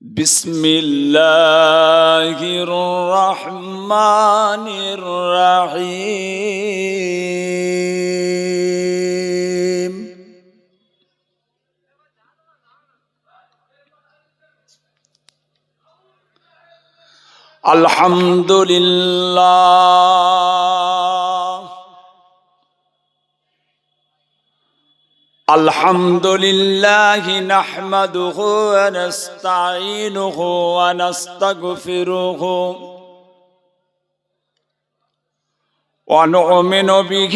بسم الله الرحمن الرحيم الحمد لله الحمد لله نحمده ونستعينه ونستغفره ونؤمن به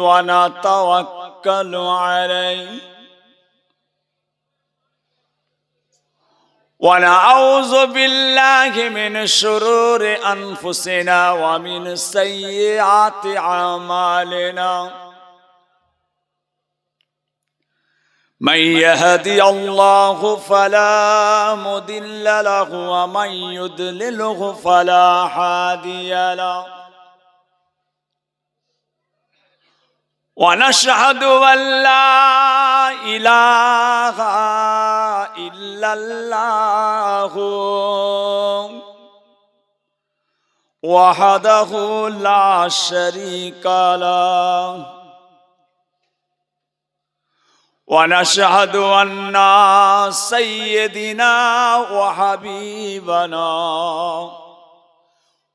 ونتوكل عليه ونعوذ بالله من شرور أنفسنا ومن سيئات أعمالنا من يهدي الله فلا مضل له ومن يضلله فلا هادي له ونشهد أن لا إله إلا الله وحده لا شريك له ونشهد أن سيدنا وحبيبنا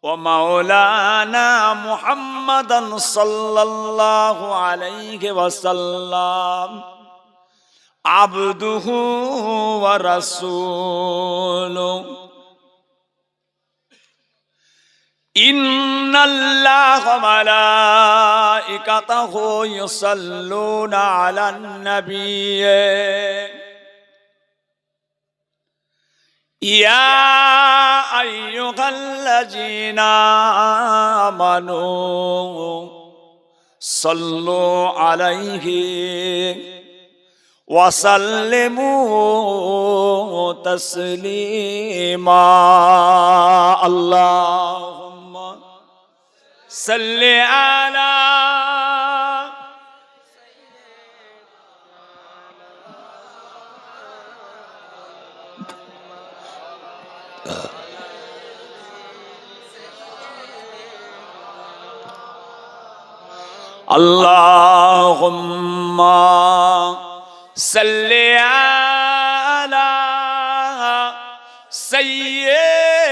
ومولانا محمدا صلى الله عليه وسلم عبده ورسوله إن الله وملائكته يصلون على النبي يا أيها الذين آمنوا صلوا عليه وسلموا تسليما اللهم صل على اللهم صل على سيدنا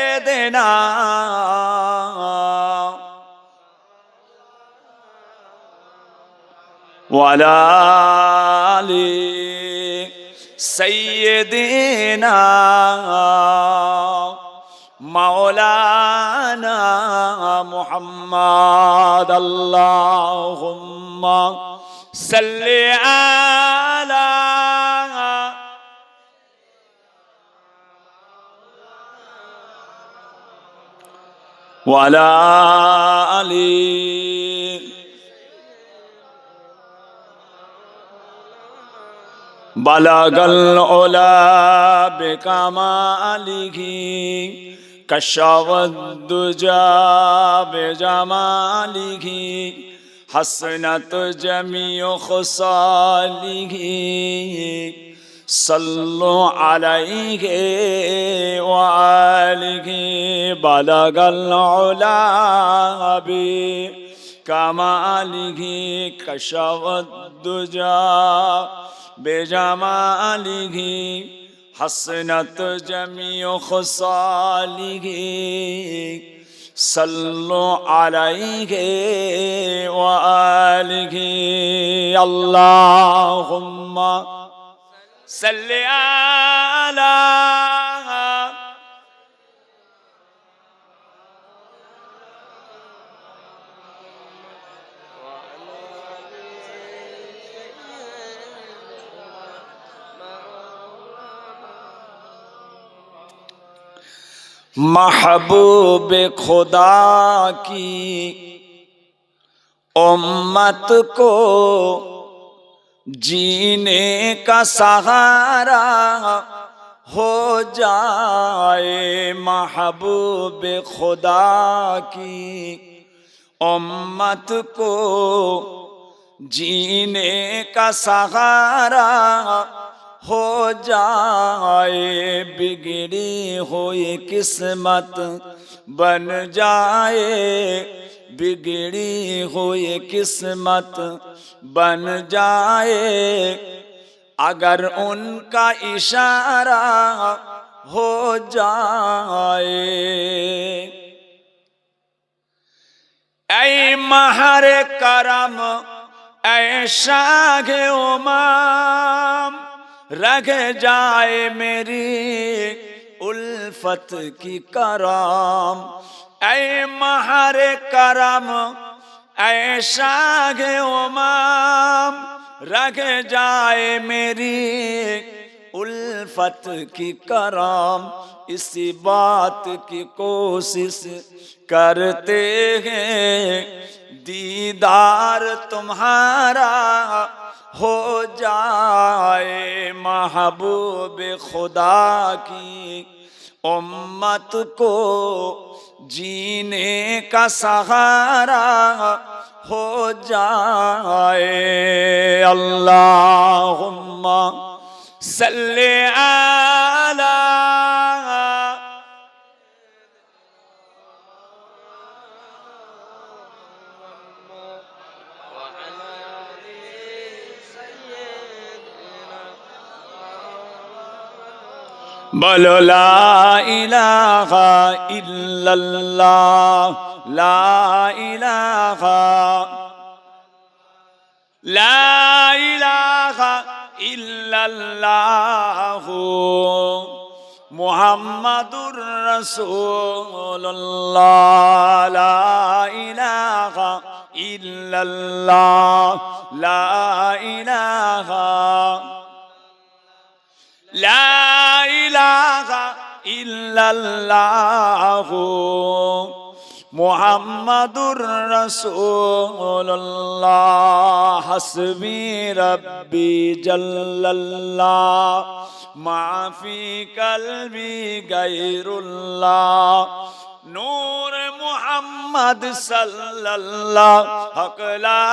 وعلى آل سيدنا مولانا محمد اللهم صل على وعلى آل بلغ العلا بكماله كشف الدجى بجماله حسنت جميع خصاله صلوا عليه وآله بلغ العلا بكماله كشف الدجى بجماله حسنت جميع خصاله صلوا عليه وآله اللهم صل على महबूब खुदा की उम्मत को जीने का सहारा हो जाए महबूब खुदा की उम्मत को जीने का सहारा हो जाए बिगड़ी हुई किस्मत बन जाए, बिगड़ी हुई किस्मत बन जाए, अगर उनका इशारा हो जाए। ऐ महर करम ऐ शाह उमाम, रख जाए मेरी उल्फत की करम। ऐ महर करम ऐ शाह उमाम, रख जाए मेरी उल्फत की करम। इसी बात की कोशिश करते हैं, दीदार तुम्हारा हो जाए। महबूब खुदा की उम्मत को जीने का सहारा हो जाए। अल्लाहुम्मा सल्ले अला बोलो ला इलाहा इल्लल्लाह, ला इलाहा इल्लल्लाह, मुहम्मदुर रसूलुल्लाह। ला इलाहा इल्लल्लाह, ला इलाहा ला इलाहा इल्लल्लाह, मुहम्मदुर रसूलुल्लाह। हस्बी रब्बी जल्लल्लाह, माफी कल्बी गैरुल्लाह। नूर मुहम्मद सल्लल्लाह, हक ला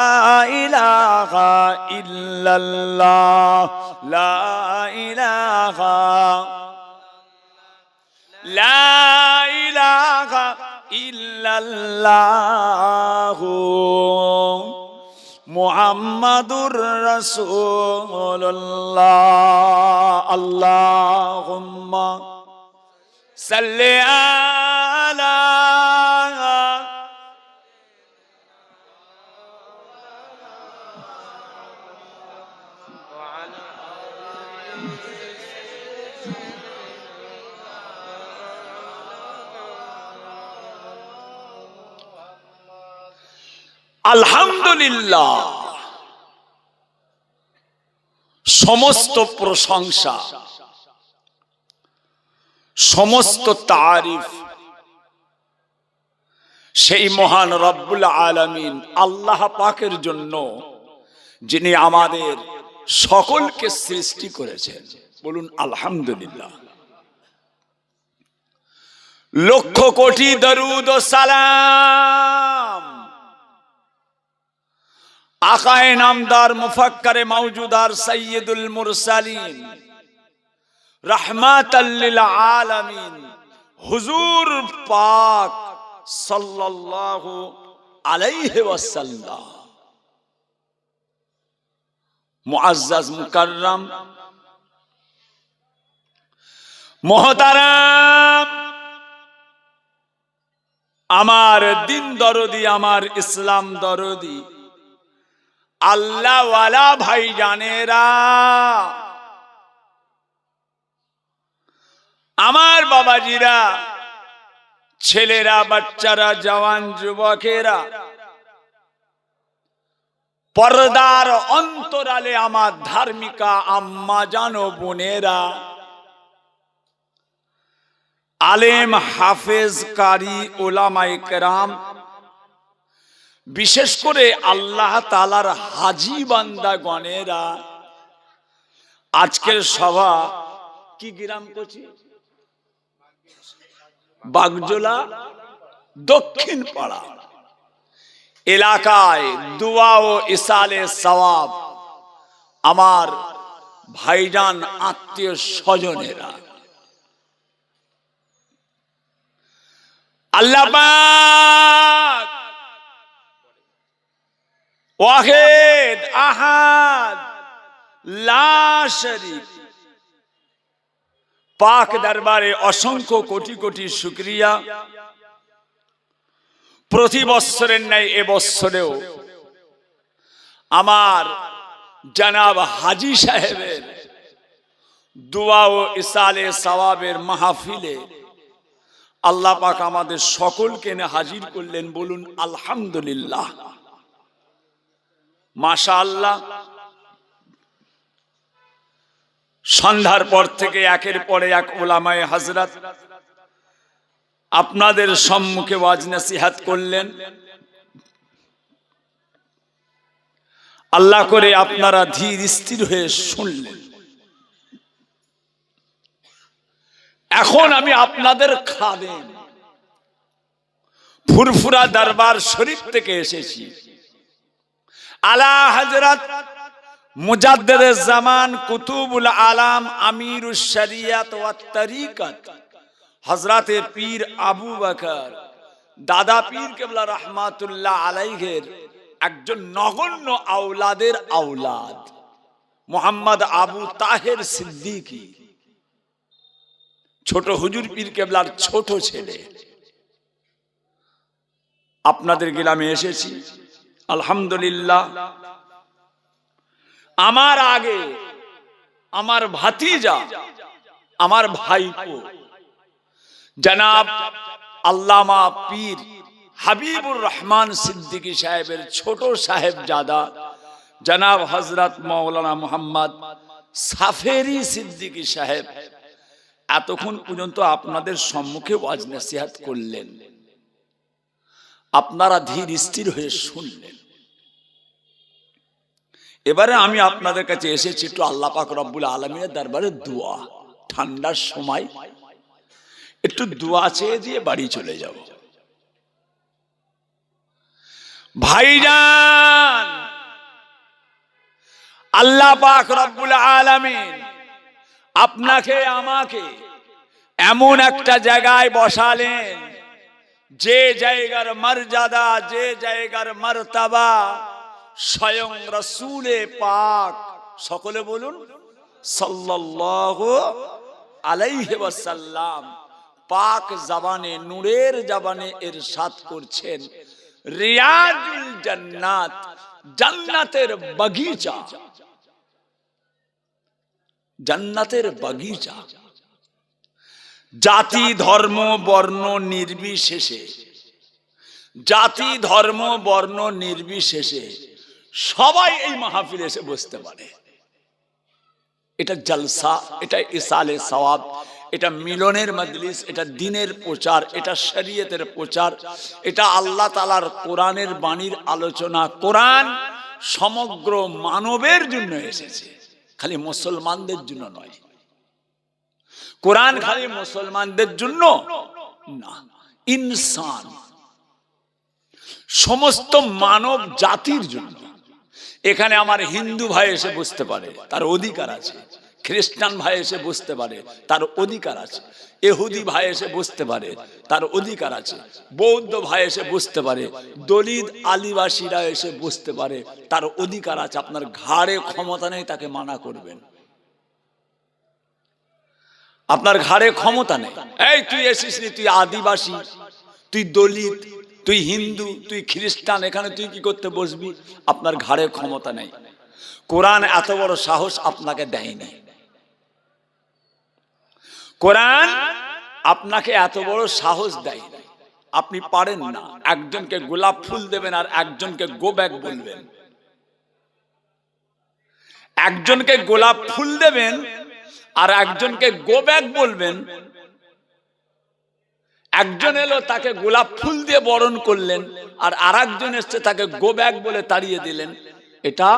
इलाहा इल्लल्लाह, ला इलाहा इल्लल्लाह, मुहम्मदुर रसूलुल्लाह। अल्लाहुम्मा सल्ले अला আলহামদুলিল্লাহ। সমস্ত প্রশংসা, সমস্ত তারিফ সেই মহান রব্বুল আলামিন আল্লাহ পাকের জন্য, যিনি আমাদের সকলকে সৃষ্টি করেছেন। বলুন আলহামদুলিল্লাহ। লক্ষ কোটি দরুদ ও সালাম আকায়ে নামদার মুফাক্কারে মাওজুদার সাইয়্যিদুল মুরসালিন রাহমাতাল লিল আলামিন হুজুর পাক সাল্লাল্লাহু আলাইহি ওয়াসাল্লাম। মুআজ্জাজ মুকাররম মুহতারাম, আমার দিন দরদি, আমার ইসলাম দরদি আল্লাহ ওয়ালা ভাই জানেরা, আমার বাবাজিরা, ছেলেরা, বাচ্চারা, জওয়ান যুবকেরা, পর্দার অন্তরালে আমার ধার্মিকা আম্মা জানো বোনেরা, আলেম হাফেজ কারি ওলামায়ে কেরাম, বিশেষ করে আল্লাহ তাআলার হাজী বান্দা গণেরা, আজকের সভা কি গ্রাম করছি? বাগজোলা দক্ষিণ পাড়া এলাকায় দোয়া ও ইসালে সওয়াব আমার ভাইজান আত্মীয় স্বজনেরা, আল্লাহ পাক ওয়াহিদ আহাদ লা শরীক, পাক দরবারে অসংখ্য কোটি কোটি শুকরিয়া। প্রতি বৎসরের ন্যায় এবৎসরেও আমার জনাব হাজী সাহেবের দোয়া ও ইসালে সওয়াবের মাহফিলে আল্লাহ পাক আমাদের সকলকে এনে হাজির করলেন। বলুন আলহামদুলিল্লাহ, মাশাআল্লাহ। সন্ধ্যার পর থেকে একের পরে এক উলামায়ে হযরত আপনাদের সম্মুখে ওয়াজ নসিহত করলেন। আল্লাহ করে আপনারা ধীর স্থির হয়ে শুনলেন। এখন আমি আপনাদের খাদেম ফুরফুরা দরবার শরীফ থেকে এসেছি। আলা হযরত মুজাদ্দিদে জামান কুতুবুল আলাম আমিরুশ শরিয়ত ওয়াত তরিকত হযরতে পীর আবু বকর দাদা পীর কেবলা রাহমাতুল্লাহ আলাইহির একজন নগণ্য আওলাদের আওলাদ মুহাম্মদ আবু তাহের সিদ্দিকী, ছোট হুজুর পীর কেবলার ছোট ছেলে। আপনাদের গ্রামে এসেছি আলহামদুলিল্লাহ। আমার আগে আমার ভাতিজা, আমার ভাইপো জনাব আল্লামা পীর হাবিবুর রহমান সিদ্দিকী সাহেবের ছোট সাহেবজাদা জনাব হযরত মাওলানা মুহাম্মদ সাফেরি সিদ্দিকী সাহেব এতক্ষণ পর্যন্ত আপনাদের সম্মুখে ওয়াজ নসিহত করলেন। আপনারা ধীর স্থির হয়ে শুনলেন। এবারে আমি আপনাদের কাছে এসেছি একটু আল্লাহ পাক রব্বুল আলামিনের দরবারে দোয়া। ঠান্ডার সময় একটু দোয়া চেয়ে দিয়ে বাড়ি চলে যাব। ভাইজান, আল্লাহ পাক রব্বুল আলামিন আপনাকে আমাকে এমন একটা জায়গায় বসালেন, যে জায়গার মর্যাদা, যে জায়গার মর্তবা স্বয়ং রাসূলে পাক, সকলে বলুন সাল্লাল্লাহু আলাইহি ওয়াসাল্লাম, পাক জবানে নূরের জবানে ইরশাদ করছেন, রিয়াজুল জান্নাত, জান্নাতের বাগিচা, জান্নাতের বাগিচা। জাতি ধর্ম বর্ণ নির্বিশেষে, জাতি ধর্ম বর্ণ নির্বিশেষে সবাই এই মাহফিলে এসে বসতে পারে। এটা জলসা, এটা ইসালে সওয়াব, এটা মিলনের মজলিস, এটা দ্বীনের প্রচার, এটা শরীয়তের প্রচার, এটা আল্লাহ তাআলার কোরআনের বাণীর আলোচনা। কোরআন সমগ্র মানবের জন্য এসেছে, খালি মুসলমানদের জন্য নয়। কোরআন খালি মুসলমানদের জন্য না, ইনসান সমস্ত মানব জাতির জন্য। এখানে আমার হিন্দু ভাই এসে বসতে পারে, তার অধিকার আছে। খ্রিস্টান ভাই এসে বসতে পারে, তার অধিকার আছে। ইহুদি ভাই এসে বসতে পারে, তার অধিকার আছে। বৌদ্ধ ভাই এসে বসতে পারে, দলিত আদিবাসীরা এসে বসতে পারে, তার অধিকার আছে। আপনার ঘাড়ে ক্ষমতা নেই তাকে মানা করবেন, আপনার ঘাড়ে ক্ষমতা নেই। এই তুই এসিস নি, তুই আদিবাসী, তুই দলিত, তুই হিন্দু, তুই খ্রিস্টান, এখানে তুই কি করতে বসবি? আপনার ঘাড়ে ক্ষমতা নেই। কোরআন এত বড় সাহস আপনাকে দেয়নি। কোরআন আপনাকে এত বড় সাহস দেয়নি। আপনি পারেন না একজনকে গোলাপ ফুল দেবেন আর একজনকে গো ব্যাক বলবেন। একজনকে গোলাপ ফুল দেবেন আর একজনকে গো ব্যাক বলবেন। একজন এলো তাকে গোলাপ ফুল দিয়ে বরণ করলেন, আর আরেকজন এসছে তাকে গো ব্যাক বলে তাড়িয়ে দিলেন। এটা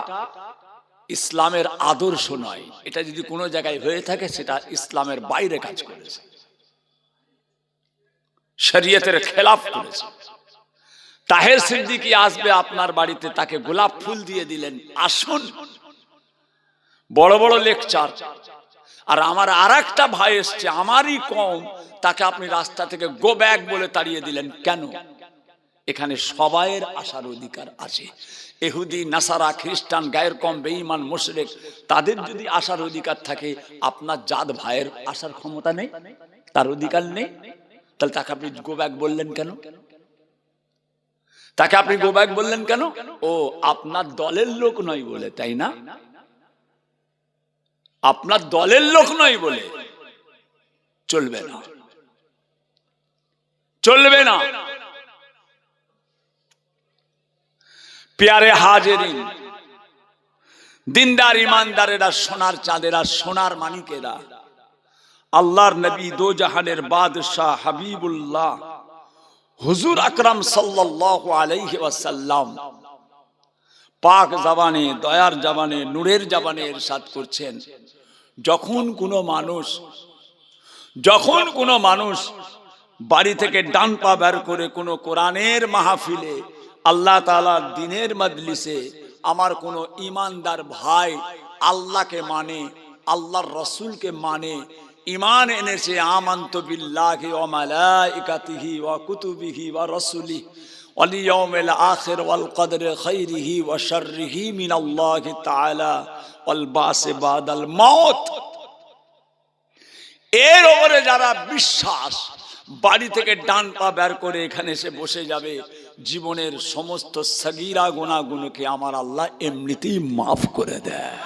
ইসলামের আদর্শ নয়। এটা যদি কোনো জায়গায় হয়ে থাকে সেটা ইসলামের বাইরে কাজ করেছে, শরীয়তের খেলাফ করেছে। তাহের সিদ্দিকী আসবে আপনার বাড়িতে, তাকে গোলাপ ফুল দিয়ে দিলেন। আসুন, বড় বড় লেকচার, আর আমার আর একটা ভাই এসছে আমারই কম, তাকে আপনি রাস্তা থেকে গো ব্যাক বলে তাড়িয়ে দিলেন কেন? এখানে সবাইয়ের আসার অধিকার আছে। ইহুদি, নাসারা, খ্রিস্টান, গায়ের কম, বেঈমান, মুশরিক, তাদের যদি আসার অধিকার থাকে, আপনার জাত ভাইয়ের আসার ক্ষমতা নেই, তার অধিকার নেই, তাহলে তাকে আপনি গো ব্যাক বললেন কেন? তাকে আপনি গো ব্যাক বললেন কেন? ও আপনার দলের লোক নয় বলে, তাই না? আপনার দলের লোক নয় বলে চলবে না, চলবে না। প্যারে হাজেরিন, দিনদার ইমানদারেরা, সোনার চাঁদেরা, সোনার মানিকেরা, আল্লাহর নবী, দো জাহানের বাদশাহ, হাবিবুল্লাহ হুজুর আকরাম সাল্লাল্লাহু আলাইহি ওয়াসাল্লাম পাক জবানে, দয়ার জবানে, নূরের জবানে ইরশাদ করছেন, যখন কোনো মানুষ বাড়ি থেকে ডান পা বের করে কোনো কোরআনের মাহফিলে, আল্লাহ তাআলার দ্বীনের মজলিসে আমার কোনো ঈমানদার ভাই আল্লাহকে মানে, আল্লাহর রাসূলকে মানে, ঈমান এনেছে, আমানতু বিল্লাহি ওয়া মালাইকাতিহি ওয়া কুতুবিহি ওয়া রাসূলিহি ওয়াল ইয়াউমিল আখির ওয়াল কদরি খাইরিহি ওয়া শাররিহি মিনাল্লাহি তাআলা ওয়াল বাসি বাদাল মাউত, এর উপরে যারা বিশ্বাস, বাড়ি থেকে ডান পা বের করে এখানে এসে বসে যাবে, জীবনের সমস্ত সগীরা গুনাহগুলোকে আমার আল্লাহ এমনিতেই মাফ করে দেয়।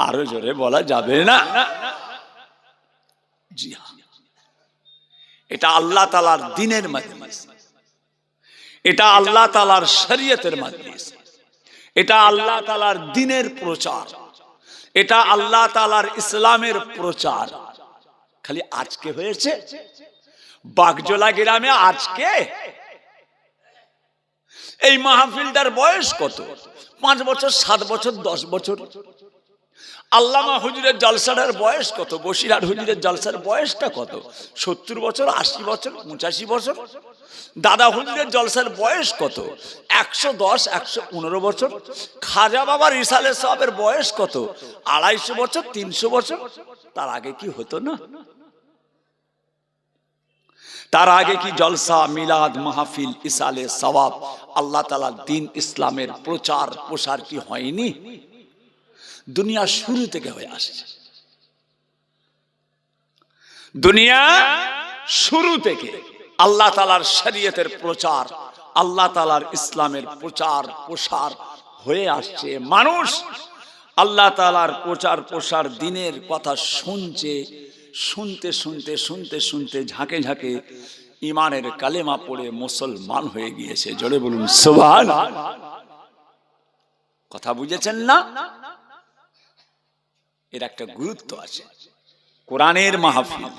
আরো জোরে বলা যাবে না? জি হ্যাঁ, এটা আল্লাহ তাআলার দ্বীনের মজলিস, এটা আল্লাহ তাআলার শরীয়তের মজলিস, এটা আল্লাহ তাআলার দ্বীনের প্রচার, এটা আল্লাহ তাআলার ইসলামের প্রচার। খালি আজকে হয়েছে বাগজোলা গ্রামে, আজকে এই মাহফিলটার বয়স কত? 5 বছর, 7 বছর, 10 বছর। আল্লামা হুজুরের জলসার বয়স কত? বসিরহাট হুজুরের জলসার বয়সটা কত? 70 বছর, 80 বছর, 85 বছর। দাদা হুজুরের জলসার বয়স কত? 110, 115 বছর। খাজা বাবার ইসালে সাহেবের বয়স কত? 250 বছর, 300 বছর। তার আগে কি হতো না? তার আগে কি জলসা, মিলাদ, মাহফিল, ইসালে সওয়াব, আল্লাহ তাআলার দ্বীন ইসলামের প্রচার প্রসার কি হয়নি? দুনিয়া শুরু থেকে হয়ে আসছে, দুনিয়া শুরু থেকে আল্লাহ তাআলার শরীয়তের প্রচার, আল্লাহ তাআলার ইসলামের প্রচার প্রসার হয়ে আসছে। মানুষ আল্লাহ তাআলার প্রচার প্রসার দ্বীনের কথা শুনছে, শুনতে শুনতে শুনতে শুনতে ঝাঁকে ঝাঁকে ঈমানের কালেমা পড়ে মুসলমান হয়ে গিয়েছে। জোরে বলুন সুবহানাল্লাহ। কথা বুঝেছেন না? এর একটা গুরুত্ব আছে। কোরআনের মাহফিল,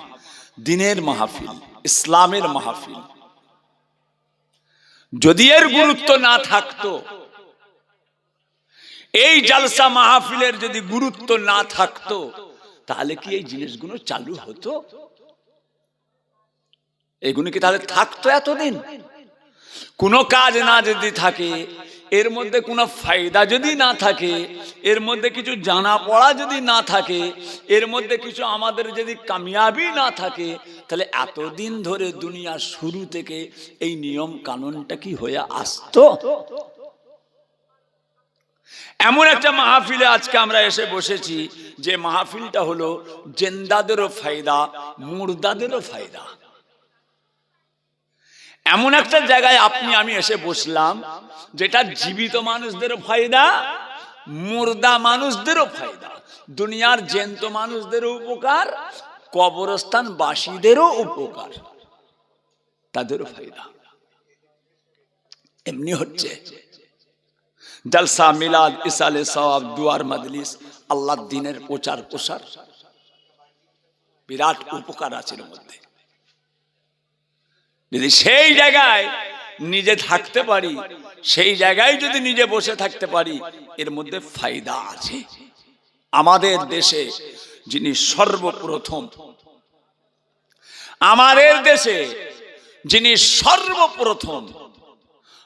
দ্বীনের মাহফিল, ইসলামের মাহফিল, যদি এর গুরুত্ব না থাকতো, এই জলসা মাহফিলের যদি গুরুত্ব না থাকতো, তাহলে কি এই জিনিসগুলো চালু হতো? এগুলো কি তাহলে থাকতো এতদিন? কোনো কাজ না যদি থাকে, এর মধ্যে কোনো ফায়দা যদি না থাকে, এর মধ্যে কিছু জানা পড়া যদি না থাকে, এর মধ্যে কিছু আমাদের যদি কামিয়াবি না থাকে, তাহলে এতদিন ধরে দুনিয়া শুরু থেকে এই নিয়ম কানুনটা কি হয়ে আসতো? এমন একটা মাহফিলে আজকে আমরা এসে বসেছি, যে মাহফিলটা হলো জিন্দাদেরও ফায়দা, মুর্দাদেরও ফায়দা। এমন একটা জায়গায় আপনি আমি এসে বসলাম, যেটা জীবিত মানুষদেরও ফায়দা, মুর্দা মানুষদেরও ফায়দা, দুনিয়ার জ্যান্ত মানুষদেরও উপকার, কবরস্থান বাসীদেরও উপকার, তাদেরও ফায়দা। এমনি হচ্ছে জলসা, মিলাদ, ইসালে সওয়াব, দুয়ার মজলিস, আল্লাহর দ্বীনের প্রচার প্রসার, বিরাট উপকার আছে এর মধ্যে। যদি সেই জায়গায় নিজে থাকতে পারি, সেই জায়গায় যদি নিজে বসে থাকতে পারি, এর মধ্যে ফায়দা আছে। আমাদের দেশে যিনি সর্বপ্রথম, আমাদের দেশে যিনি সর্বপ্রথম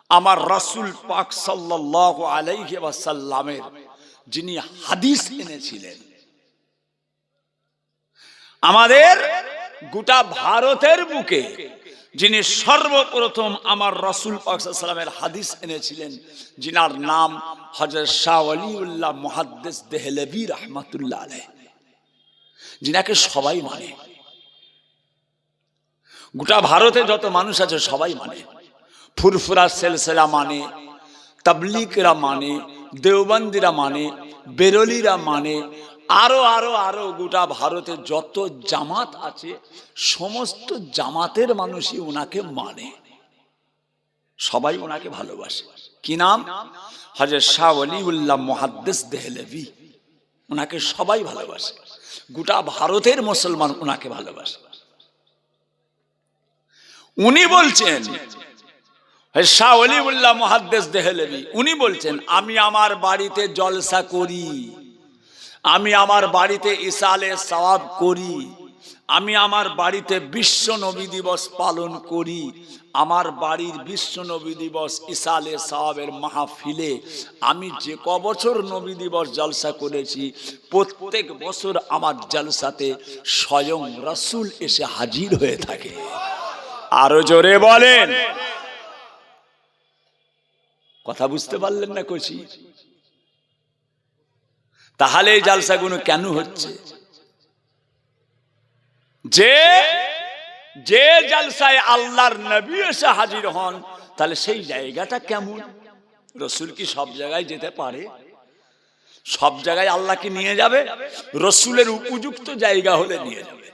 আমার রাসূল পাক সাল্লাল্লাহু আলাইহি ওয়াসাল্লামের যিনি হাদিস এনেছিলেন, আমাদের গোটা ভারতের বুকে যিনি সর্বপ্রথম আমার রাসূল পাক সাল্লাল্লাহু আলাইহি ওয়াসাল্লামের হাদিস এনেছিলেন, যিনার নাম হযরত শাহ ওয়ালিউল্লাহ মুহাদ্দিস দেহলভী রাহমাতুল্লাহ আলাইহি, যিনাকে সবাই মানে, গোটা ভারতে যত মানুষ আছে সবাই মানে। ফুরফুরা সিলসিলা মানে, তাবলীগরা মানে, দেওবন্দিরা মানে, বেরলিরা মানে, আরো আরো আরো গোটা ভারতে যত জামাত আছে সমস্ত জামাতের মানুষই ওনাকে মানে, সবাই ওনাকে ভালোবাসে। কি নাম? হযরত শাহ ওয়ালিউল্লাহ মুহাদ্দিস দেহলভী। ওনাকে সবাই ভালোবাসে, গোটা ভারতের মুসলমান ওনাকে ভালোবাসে। উনি বলছেন, শাহ ওয়ালিউল্লাহ মুহাদ্দিস দেহলভী, উনি বলছেন, আমি আমার বাড়িতে জলসা করি, আমি আমার বাড়িতে ইসালে সওয়াব করি, আমি আমার বাড়িতে বিশ্ব নবী দিবস পালন করি, আমার বাড়ির বিশ্ব নবী দিবস ইসালে সওয়াবের মাহফিলে আমি যে ক বছর নবী দিবস জলসা করেছি প্রত্যেক বছর আমার জলসাতে স্বয়ং রাসূল এসে হাজির হয়ে থাকে। আরো জোরে বলেন। কথা বুঝতে পারলেন না কইছি? তাহলে এই জালসাগুলো কেন হচ্ছে? যে যে জালসায় আল্লাহর নবী এসে হাজির হন, তাহলে সেই জায়গাটা কেমন? রাসূল কি সব জায়গায় যেতে পারে? সব জায়গায় আল্লাহ কি নিয়ে যাবে? রাসূলের উপযুক্ত জায়গা হলে নিয়ে যাবে।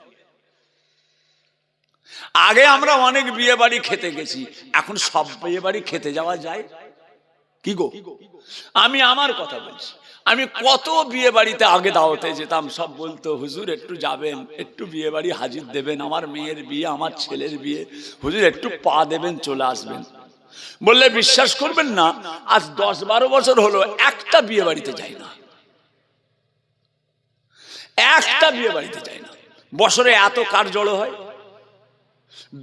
আগে আমরা অনেক বিয়ে বাড়ি খেতে গেছি, এখন সব বিয়ে বাড়ি খেতে যাওয়া যায় কি গো? আমি আমার কথা বলছি, আমি কত বিয়ে বাড়িতে আগে দাওয়াতে যেতাম, সব বলতো হুজুর একটু যাবেন, একটু বিয়ে বাড়ি হাজির দেবেন, আমার মেয়ের বিয়ে, আমার ছেলের বিয়ে, হুজুর একটু পা দেবেন, চলে আসবেন। বললে বিশ্বাস করবেন না, আজ 10-12 বছর হলো একটা বিয়ে বাড়িতে যাই না, একটা বিয়ে বাড়িতে যাই না। বছরে এত কার্ড জড়ো হয়,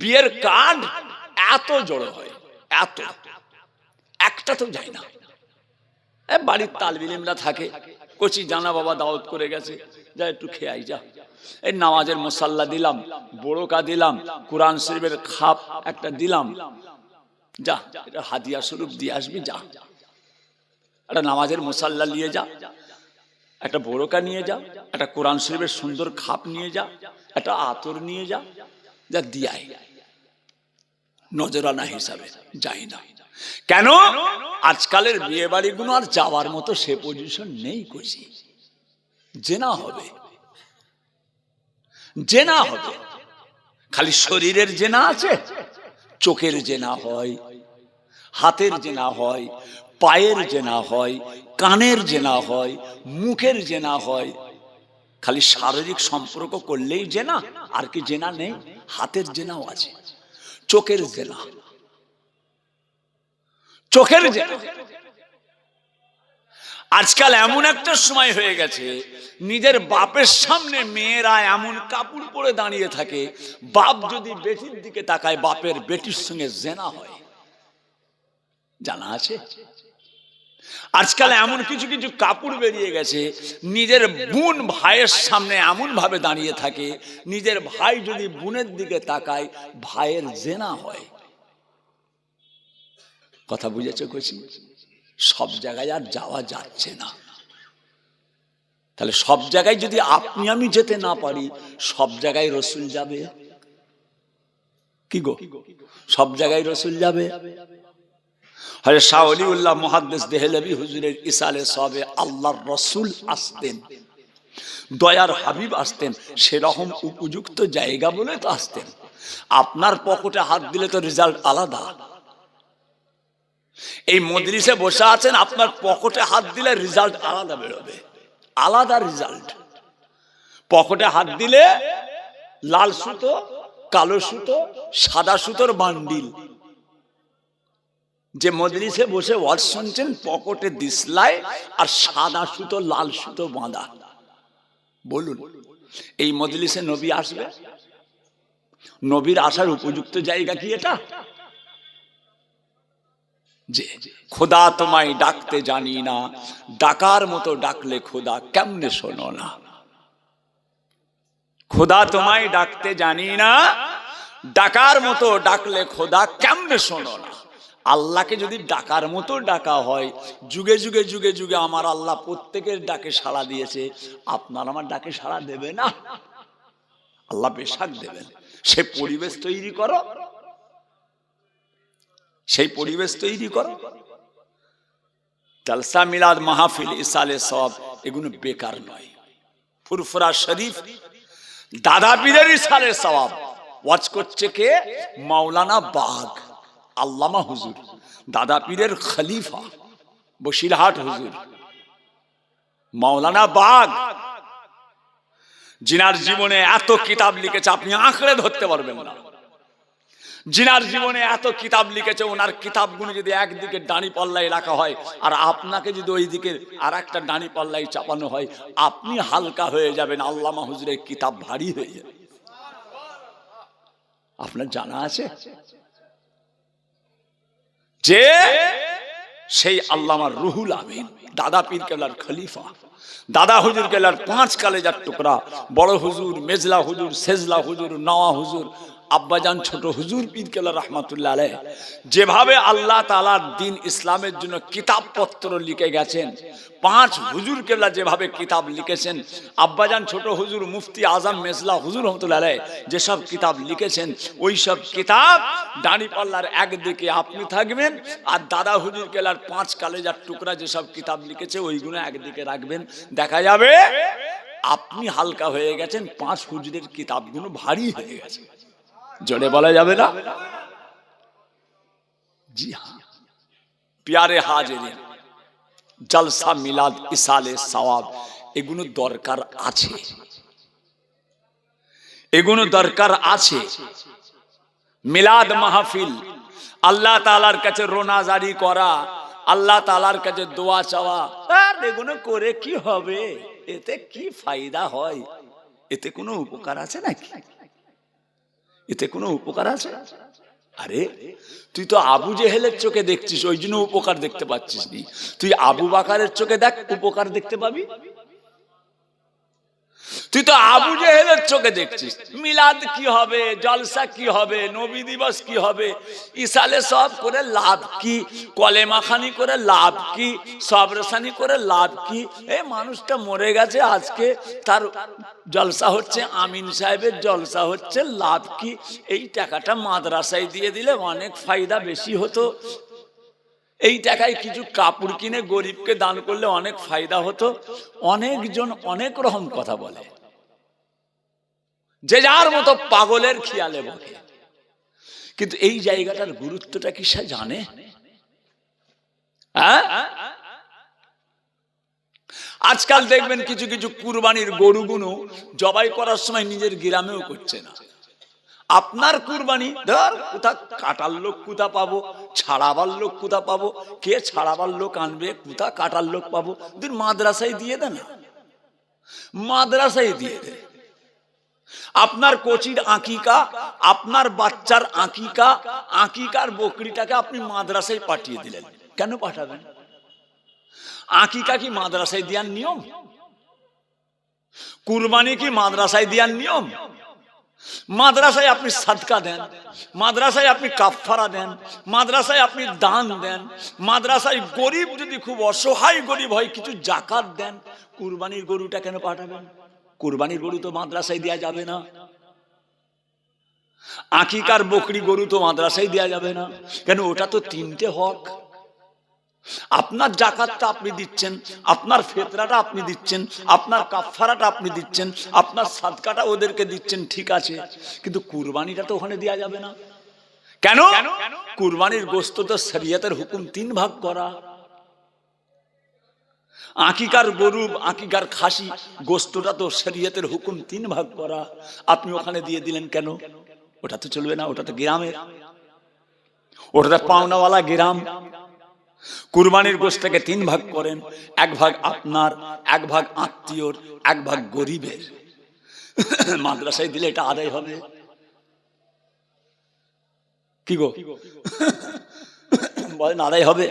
বিয়ের কার্ড এত জড়ো হয়, এত, একটা তো যাই না। বাড়ির তালবিলিমরা থাকে, কচি জানা বাবা দাওয়াত করে গেছে, যা একটু খেয়ে আই, যা এই নামাজের মুসাল্লা দিলাম, বোরকা দিলাম, কোরআন শরীফের খাপ একটা দিলাম, যা এটা হাদিয়া স্বরূপ দিয়ে আসবি, যা একটা নামাজের মুসাল্লা নিয়ে যা, একটা বোরকা নিয়ে যা, একটা কোরআন শরীফের সুন্দর খাপ নিয়ে যা, একটা আতর নিয়ে যা, যা দিয়াই, নজরানা হিসাবে যাই না। কেন? আজকালের বিয়ে বাড়িগুলো আর যাওয়ার মতো সে পজিশন নেই। কইছি জেনা হবে, জেনা হবে। খালি শরীরের জেনা আছে, চোখের জেনা হয়, হাতের জেনা হয়, পায়ের জেনা হয়, কানের জেনা হয়, মুখের জেনা হয়। খালি শারীরিক সম্পর্ক করলেই জেনা, আর কি জেনা নেই? হাতের জেনাও আছে, চোখের জেনা, চোখের জেনা। আজকাল এমন একটা সময় হয়ে গেছে, নিজের বাপের সামনে মেয়েরা এমন কাপড় পরে দাঁড়িয়ে থাকে, বাপ যদি বেটির দিকে তাকায়, বাপের বেটির সঙ্গে জেনা হয়। জানা আছে? আজকাল এমন কিছু কিছু কাপড় বেরিয়ে গেছে, নিজের বোন ভাইয়ের সামনে এমন ভাবে দাঁড়িয়ে থাকে, নিজের ভাই যদি বোনের দিকে তাকায়, ভাইয়ের জেনা হয়। কথা বুঝেছো কইছি? সব জায়গায় আর যাওয়া যাচ্ছে না। তাহলে সব জায়গায় যদি আপনি আমি যেতে না পারি, সব জায়গায় রাসূল যাবে কি গো? সব জায়গায় রাসূল যাবে। হযরত শাহ ওয়ালিউল্লাহ মুহাদ্দিস দেহলভী হুজুরের ইসালে সওয়াবে আল্লাহর রাসূল আসতেন, দয়ার হাবিব আসতেন, সেরকম উপযুক্ত জায়গা বলে তো আসতেন। আপনার পকেটে হাত দিলে তো রেজাল্ট আলাদা। এই মজলিসে বসে আছেন, আপনার পকেটে হাত দিলে রেজাল্ট আলাদা বেরোবে, আলাদা রেজাল্ট। পকেটে হাত দিলে লাল সুতো, কালো সুতো, সাদা সুতোর বান্ডিল। যে মজলিসে বসে ওয়াজ শুনছেন, পকেটে দিসলাই আর সাদা সুতো লাল সুতো বাঁধা। বলুন, এই মজলিসে নবী আসবে? নবীর আসার উপযুক্ত জায়গা কি এটা? যে খোদা তোমায় ডাকতে জানি না, ডাকার মতো ডাকলে খোদা কেমনে শোনো না। খোদা তোমায় ডাকতে জানি না, ডাকার মতো ডাকলে খোদা কেমনে শোনো না। আল্লাহকে যদি ডাকার মতো ডাকা হয়, যুগে যুগে যুগে যুগে আমার আল্লাহ প্রত্যেকের ডাকে সাড়া দিয়েছে, আপনার আমার ডাকে সাড়া দেবে না? আল্লাহ বেশাক দেবেন। সে পরিবেশ তৈরি করো, সেই পরিবেশ তৈরি করো। জলসা মিলাদ মাহফিল ইসালে সওয়াব এগুলো বেকার নয়। ফুরফুরা শরীফ দাদা পীরের ইসালে সওয়াব ওয়াজ করছে কে? মাওলানা বাগ আল্লামা হুজুর, দাদা পীরের খলিফা বসিরহাট হুজুর মাওলানা বাগ, জিনার জীবনে এত কিতাব লিখেছে আপনি আঁকড়ে ধরতে পারবেন না। জিনার জীবনে এত কিতাব লিখেছে, ওনার কিতাবগুলো যদি একদিকে ডানি পাল্লায় রাখা হয় আর আপনাকে যদি ওই দিকে আর একটা ডানি পাল্লায় চাপানো হয়, আপনি হালকা হয়ে যাবেন, আল্লামা হুজুরের কিতাব ভারী হয়ে যাবে। আপনার জানা আছে যে সেই আল্লামা রুহুল আমিন দাদা পীর কেবলার খলিফা, দাদা হুজুর কেবলার 5 কালেজার টুকরা, বড় হুজুর, মেজলা হুজুর, সেজলা হুজুর, নওয়া হুজুর, আব্বাজান ছোট হুজুর পীর কেবলা রহমাতুল্লাহ আলাইহ যেভাবে আল্লাহ তাআলার দ্বীন ইসলামের জন্য কিতাবপত্র লিখে গেছেন, 5 হুজুর কেবলা যেভাবে কিতাব লিখেছেন, আব্বাজান ছোট হুজুর, মুফতি আজম মেজলা হুজুর রহমাতুল্লাহ আলাইহ যেসব কিতাব লিখেছেন, ওই সব কিতাব দাঁড়িপাল্লার একদিকে আপনি থাকবেন, আর দাদা হুজুর কেবলার 5 কালেজার টুকরা যেসব কিতাব লিখেছে ওইগুলো একদিকে রাখবেন। দেখা যাবে আপনি হালকা হয়ে গেছেন, 5 হুজুরের কিতাবগুলো ভারী হয়ে গেছে। জোরে বলা যাবে না? জি হ্যাঁ, প্যারে হাজিরিন, জলসা মিলাদ ইসালে সওয়াব এগুলো দরকার আছে, এগুলো দরকার আছে। মিলাদ মাহফিল, আল্লাহ তাআলার কাছে রোনা জারি করা, আল্লাহ তাআলার কাছে দোয়া চাওয়া, আর এগুলো করে কি হবে? এতে কি ফায়দা হয়? এতে কোনো উপকার আছে নাকি? এতে কোনো উপকার আছে? আরে তুই তো আবু জেহেলের চোখে দেখছিস, ওই জন্য উপকার দেখতে পাচ্ছিস নি। তুই আবু বাকারের চোখে দেখ, উপকার দেখতে পাবি। তুই তো আবু জেহেলের চোখে দেখছিস মিলাদ কি হবে, জলসা কি হবে, নবী দিবস কি হবে, ইসালে সব করে লাভ কি, কলেমা খানি করে লাভ কি, সবরসানি করে লাভ কি? এই মানুষটা মরে গেছে, আজকে তার জলসা হচ্ছে, আমিন সাহেবের জলসা হচ্ছে, লাভ কি? এই টাকাটা মাদ্রাসায় দিয়ে দিলে অনেক ফায়দা বেশি হতো, এই টাকায় কিছু কাপড় কিনে গরিবকে দান করলে অনেক ফায়দা হতো। অনেকজন অনেক রকম কথা বলে, যে যার মতো পাগলের খেয়ালে বলে, কিন্তু এই জায়গাটার গুরুত্বটা কি সে জানে? আজকাল দেখবেন কিছু কিছু কুরবানির গরুগুলো জবাই করার সময় নিজের গ্রামেও করছে না। আপনার কুরবানি ধর কোথা কাটার লোক কোথা পাবো, ছাড়াবার লোক কোথা পাবো, কে ছাড়াবার লোক আনবে, কোথা কাটার লোক পাবো? তুই মাদ্রাসায় দিয়ে দে না, মাদ্রাসায় দিয়ে দে। আপনার কোচির আকিকা, আপনার বাচ্চার আকিকা, আকিকার বকরিটাকে আপনি মাদ্রাসায় পাঠিয়ে দিলেন, কেন পাঠাবেন? আকিকা কি মাদ্রাসায় দেওয়ার নিয়ম? কুরবানি কি মাদ্রাসায় দেওয়ার নিয়ম? মাদ্রাসায় আপনি সাদকা দেন, মাদ্রাসায় আপনি কাফারা দেন, মাদ্রাসায় আপনি দান দেন, মাদ্রাসায় গরিব যদি খুব অসহায় গরিব হয় কিছু জাকাত দেন। কুরবানির গরুটা কেন পাঠাবেন? কুরবানির গরু তো মাদ্রাসায় দেয়া যাবে না, আকিকার বকরি গরু তো মাদ্রাসায় দেয়া যাবে না, কেন? ওটা তো 3টে হক। আপনার জাকাতটা আপনি দিচ্ছেন, আপনার ফিতরাটা আপনি দিচ্ছেন, আপনার কাফারাটা আপনি দিচ্ছেন, আপনার সাদকাটা ওদেরকে দিচ্ছেন, ঠিক আছে, কিন্তু কুরবানিটা তো ওখানে দেয়া যাবে না। কেন? কুরবানির গোশত তো শরীয়তের হুকুম 3 ভাগ করা। আকিকার গরু, আকিকার খাসি গোশতটা তো শরীয়তের হুকুম 3 ভাগ করা, আপনি ওখানে দিয়ে দিলেন কেন? ওটা তো চলবে না, ওটা তো গ্রামের, ওটা তো পাওনাওয়ালা গ্রাম। কুরবানির গোশতটাকে 3 ভাগ করেন, 1 ভাগ আপনার, 1 ভাগ আত্মীয়র, 1 ভাগ গরিবের। মাদ্রাসায় দিলে এটা আদায় হবে কি গো? বলেন আদায় হবে?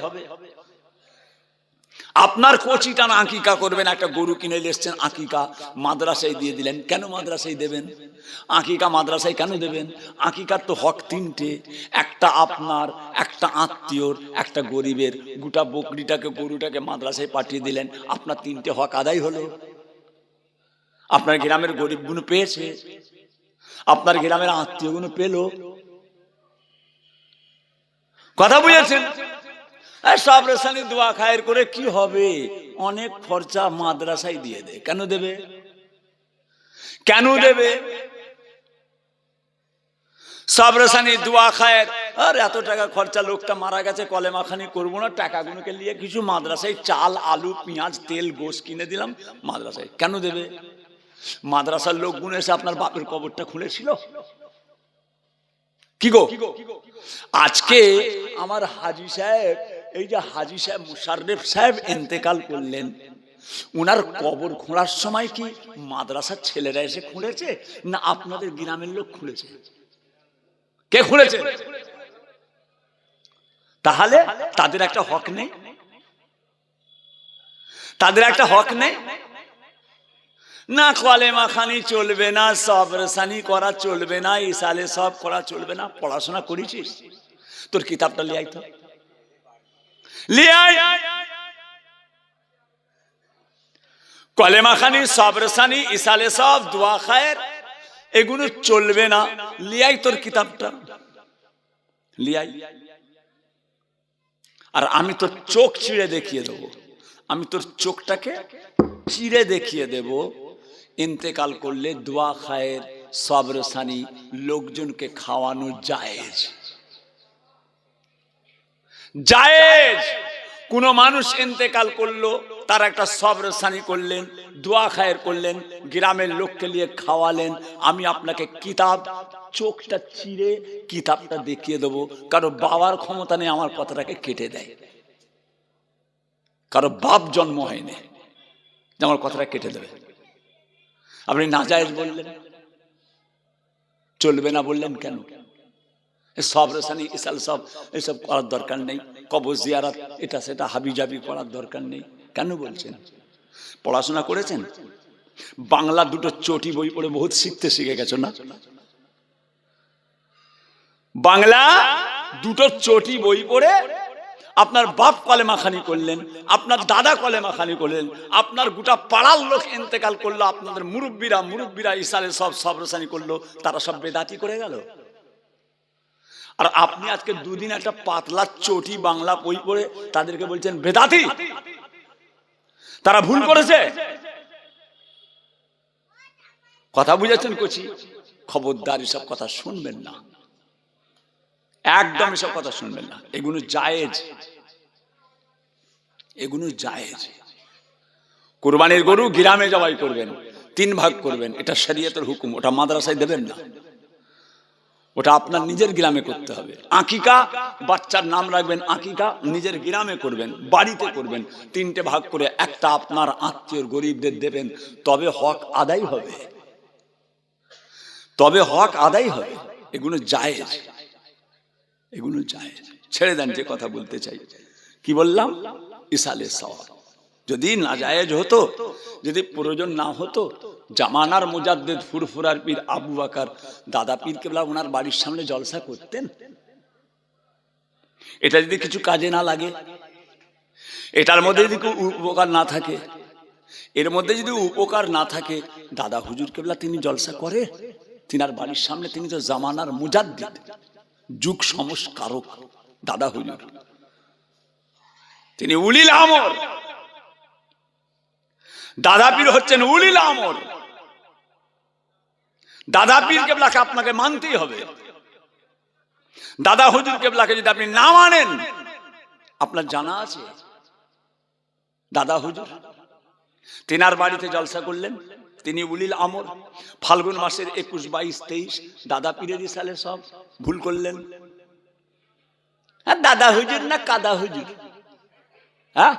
আপনার কচিটা না আকিকা করবেন, একটা গরু কিনে এসছেন, আকিকা মাদ্রাসায় দিয়ে দিলেন। কেন মাদ্রাসায় দেবেন? আকিকা মাদ্রাসায় কেন দেবেন? আকিকার তো হক তিনটে, একটা আপনার, একটা আত্মীয়র, একটা গরিবের। গোটা বকরিটাকে, গরুটাকে মাদ্রাসায় পাঠিয়ে দিলেন, আপনার তিনটে হক আদায় হলো। আপনার গ্রামের গরিবগুলো পেয়েছে, আপনার গ্রামের আত্মীয়গুলো পেল। কথা বুঝেছেন? সব রেশানি দোয়া খায়ের করে কি হবে? অনেক খরচা মাদ্রাসায় দিয়ে দে। কেন দেবে? কেন দেবে? সব রেশানি দোয়া খায়ের, আর এত টাকা খরচা, লোকটা মারা গেছে, কলেমা খানি করবো না, টাকাগুলোকে নিয়ে কিছু মাদ্রাসায় চাল, আলু, পেঁয়াজ, তেল, গোশ কিনে দিলাম মাদ্রাসায়। কেন দেবে? মাদ্রাসার লোকগুলো এসে আপনার বাপের কবরটা খুলেছিল কি গো? আজকে আমার হাজী সাহেব, এই যে হাজী সাহেব মুশাররফ সাহেব ইন্তেকাল করলেন, উনার কবর খোঁড়ার সময় কি মাদ্রাসার ছেলেরা এসে খুঁড়েছে না আপনাদের গ্রামের লোক খুঁড়েছে? কে খুঁড়েছে? তাহলে তাদের একটা হক নেই? তাদের একটা হক নেই? না কলেমা খানি চলবে না, সবরসানি করা চলবে না, ইসালে সব করা চলবে না। পড়াশোনা করেছিস? তোর কিতাবটা লিয়ে আয় তো, লিয়ে আয়। কলেমা খানি, সবরসানি, ইসালে সব, দোয়া খায়ের, এগুলো চলবে না। লিয়ে আয় তোর কিতাবটা, লিয়ে আয়। আর আমি তোর চোখ চিড়ে দেখিয়ে দেবো, আমি তোর চোখটাকে চিড়ে দেখিয়ে দেব। ইন্তেকাল করলে দোয়া খায়ের, সবরসানি লোকজনকে খাওয়ানো জায়েজ। জায়েজ। কোন মানুষ ইন্তেকাল করলো, তার একটা সবরসানি করলেন, দোয়া খায়ের করলেন, গ্রামের লোককে নিয়ে খাওয়ালেন, আমি আপনাকে কিতাব, চোখটা চিড়ে কিতাবটা দেখিয়ে দেবো। কারো বাবার ক্ষমতা নেই আমার কথাটাকে কেটে দেয়, কারো বাপ জন্ম হয়নি যে আমার কথাটা কেটে দেবে। আপনি নাজায়েজ বললেন, চলবে না বললেন কেন? সবরসানি, ইসাল সব, এসব করার দরকার নেই। কবর জিয়ারত, এটা সেটা হাবিজাবি করার দরকার নেই। কেন বলছেন? পড়াশোনা করেছেন? বাংলা দুটো চটি বই পড়ে বহুত শিখতে শিখে গেছো না? বাংলা দুটো চটি বই পড়ে আপনার বাপ কলেমা খানি করলেন, আপনার দাদা কলেমা খানি করলেন, আপনার গোটা পাড়ার লোক ইন্তেকাল করলো, আপনাদের মুরব্বীরা ইসালে সব সবরসানি করলো, তারা সব বেদাতি করে গেল। আর আপনি আজকে দুদিন একটা পাতলা চটি বাংলা বই পড়ে তাদেরকে বলছেন বেদাতি। তারা ভুল করেছে। কথা বুঝেছেন কচি? খবরদার এসব কথা শুনবেন না, একদম এসব কথা শুনবেন না। এগুলো জায়েজ, এগুলো জায়েজ। কুরবানির গরু গ্রামে জবাই করবেন, 3 ভাগ করবেন, এটা শরীয়তের হুকুম। ওটা মাদ্রাসায় দেবেন না, ওটা আপনার নিজের গ্রামে করতে হবে। আকিকা, বাচ্চার নাম রাখবেন আকিকা, নিজের গ্রামে করবেন, বাড়িতে করবেন। 3টে ভাগ করে একটা আপনার আত্মীয় গরিবদের দেবেন, তবে হক আদায় হবে, তবে হক আদায় হবে। এগুলো জায়েজ, এগুলো জায়েজ। ছেড়ে দেন যে কথা বলতে চাই। কি বললাম? ইসালে সওয়াব। যদি না জায়েজ হতো, যদি প্রয়োজন না হতো, জামানার মুজাদ্দিদ ফুরফুরার পীর আবু বকর দাদা পীর কেবলা ওনার বাড়ির সামনে জলসা করতেন? এটা যদি কিছু কাজে না লাগে, এটার মধ্যে যদি উপকার না থাকে, এর মধ্যে যদি উপকার না থাকে, দাদা হুজুর কেবলা তিনি জলসা করে, তিনার বাড়ির সামনে, তিনি তো জামানার মুজাদ্দিদ, যুগ সংস্কারক দাদা হুজুর, তিনি উলিল আমর। দাদা পীর হচ্ছেন উলিল আমর। দাদা পীর কেবলাকে আপনাকে মানতেই হবে। দাদা হুজুর কেবলাকে যদি আপনি না মানেন, আপনার জানা আছে দাদা হুজুর তিনার বাড়িতে জলসা করলেন, তিনি উলিল আমর। ফাল্গুন মাসের 21, 22, 23 দাদা পীরের ইসালে সব ভুল করলেন। দাদা হুজুর না কাদা হুজুর? হ্যাঁ,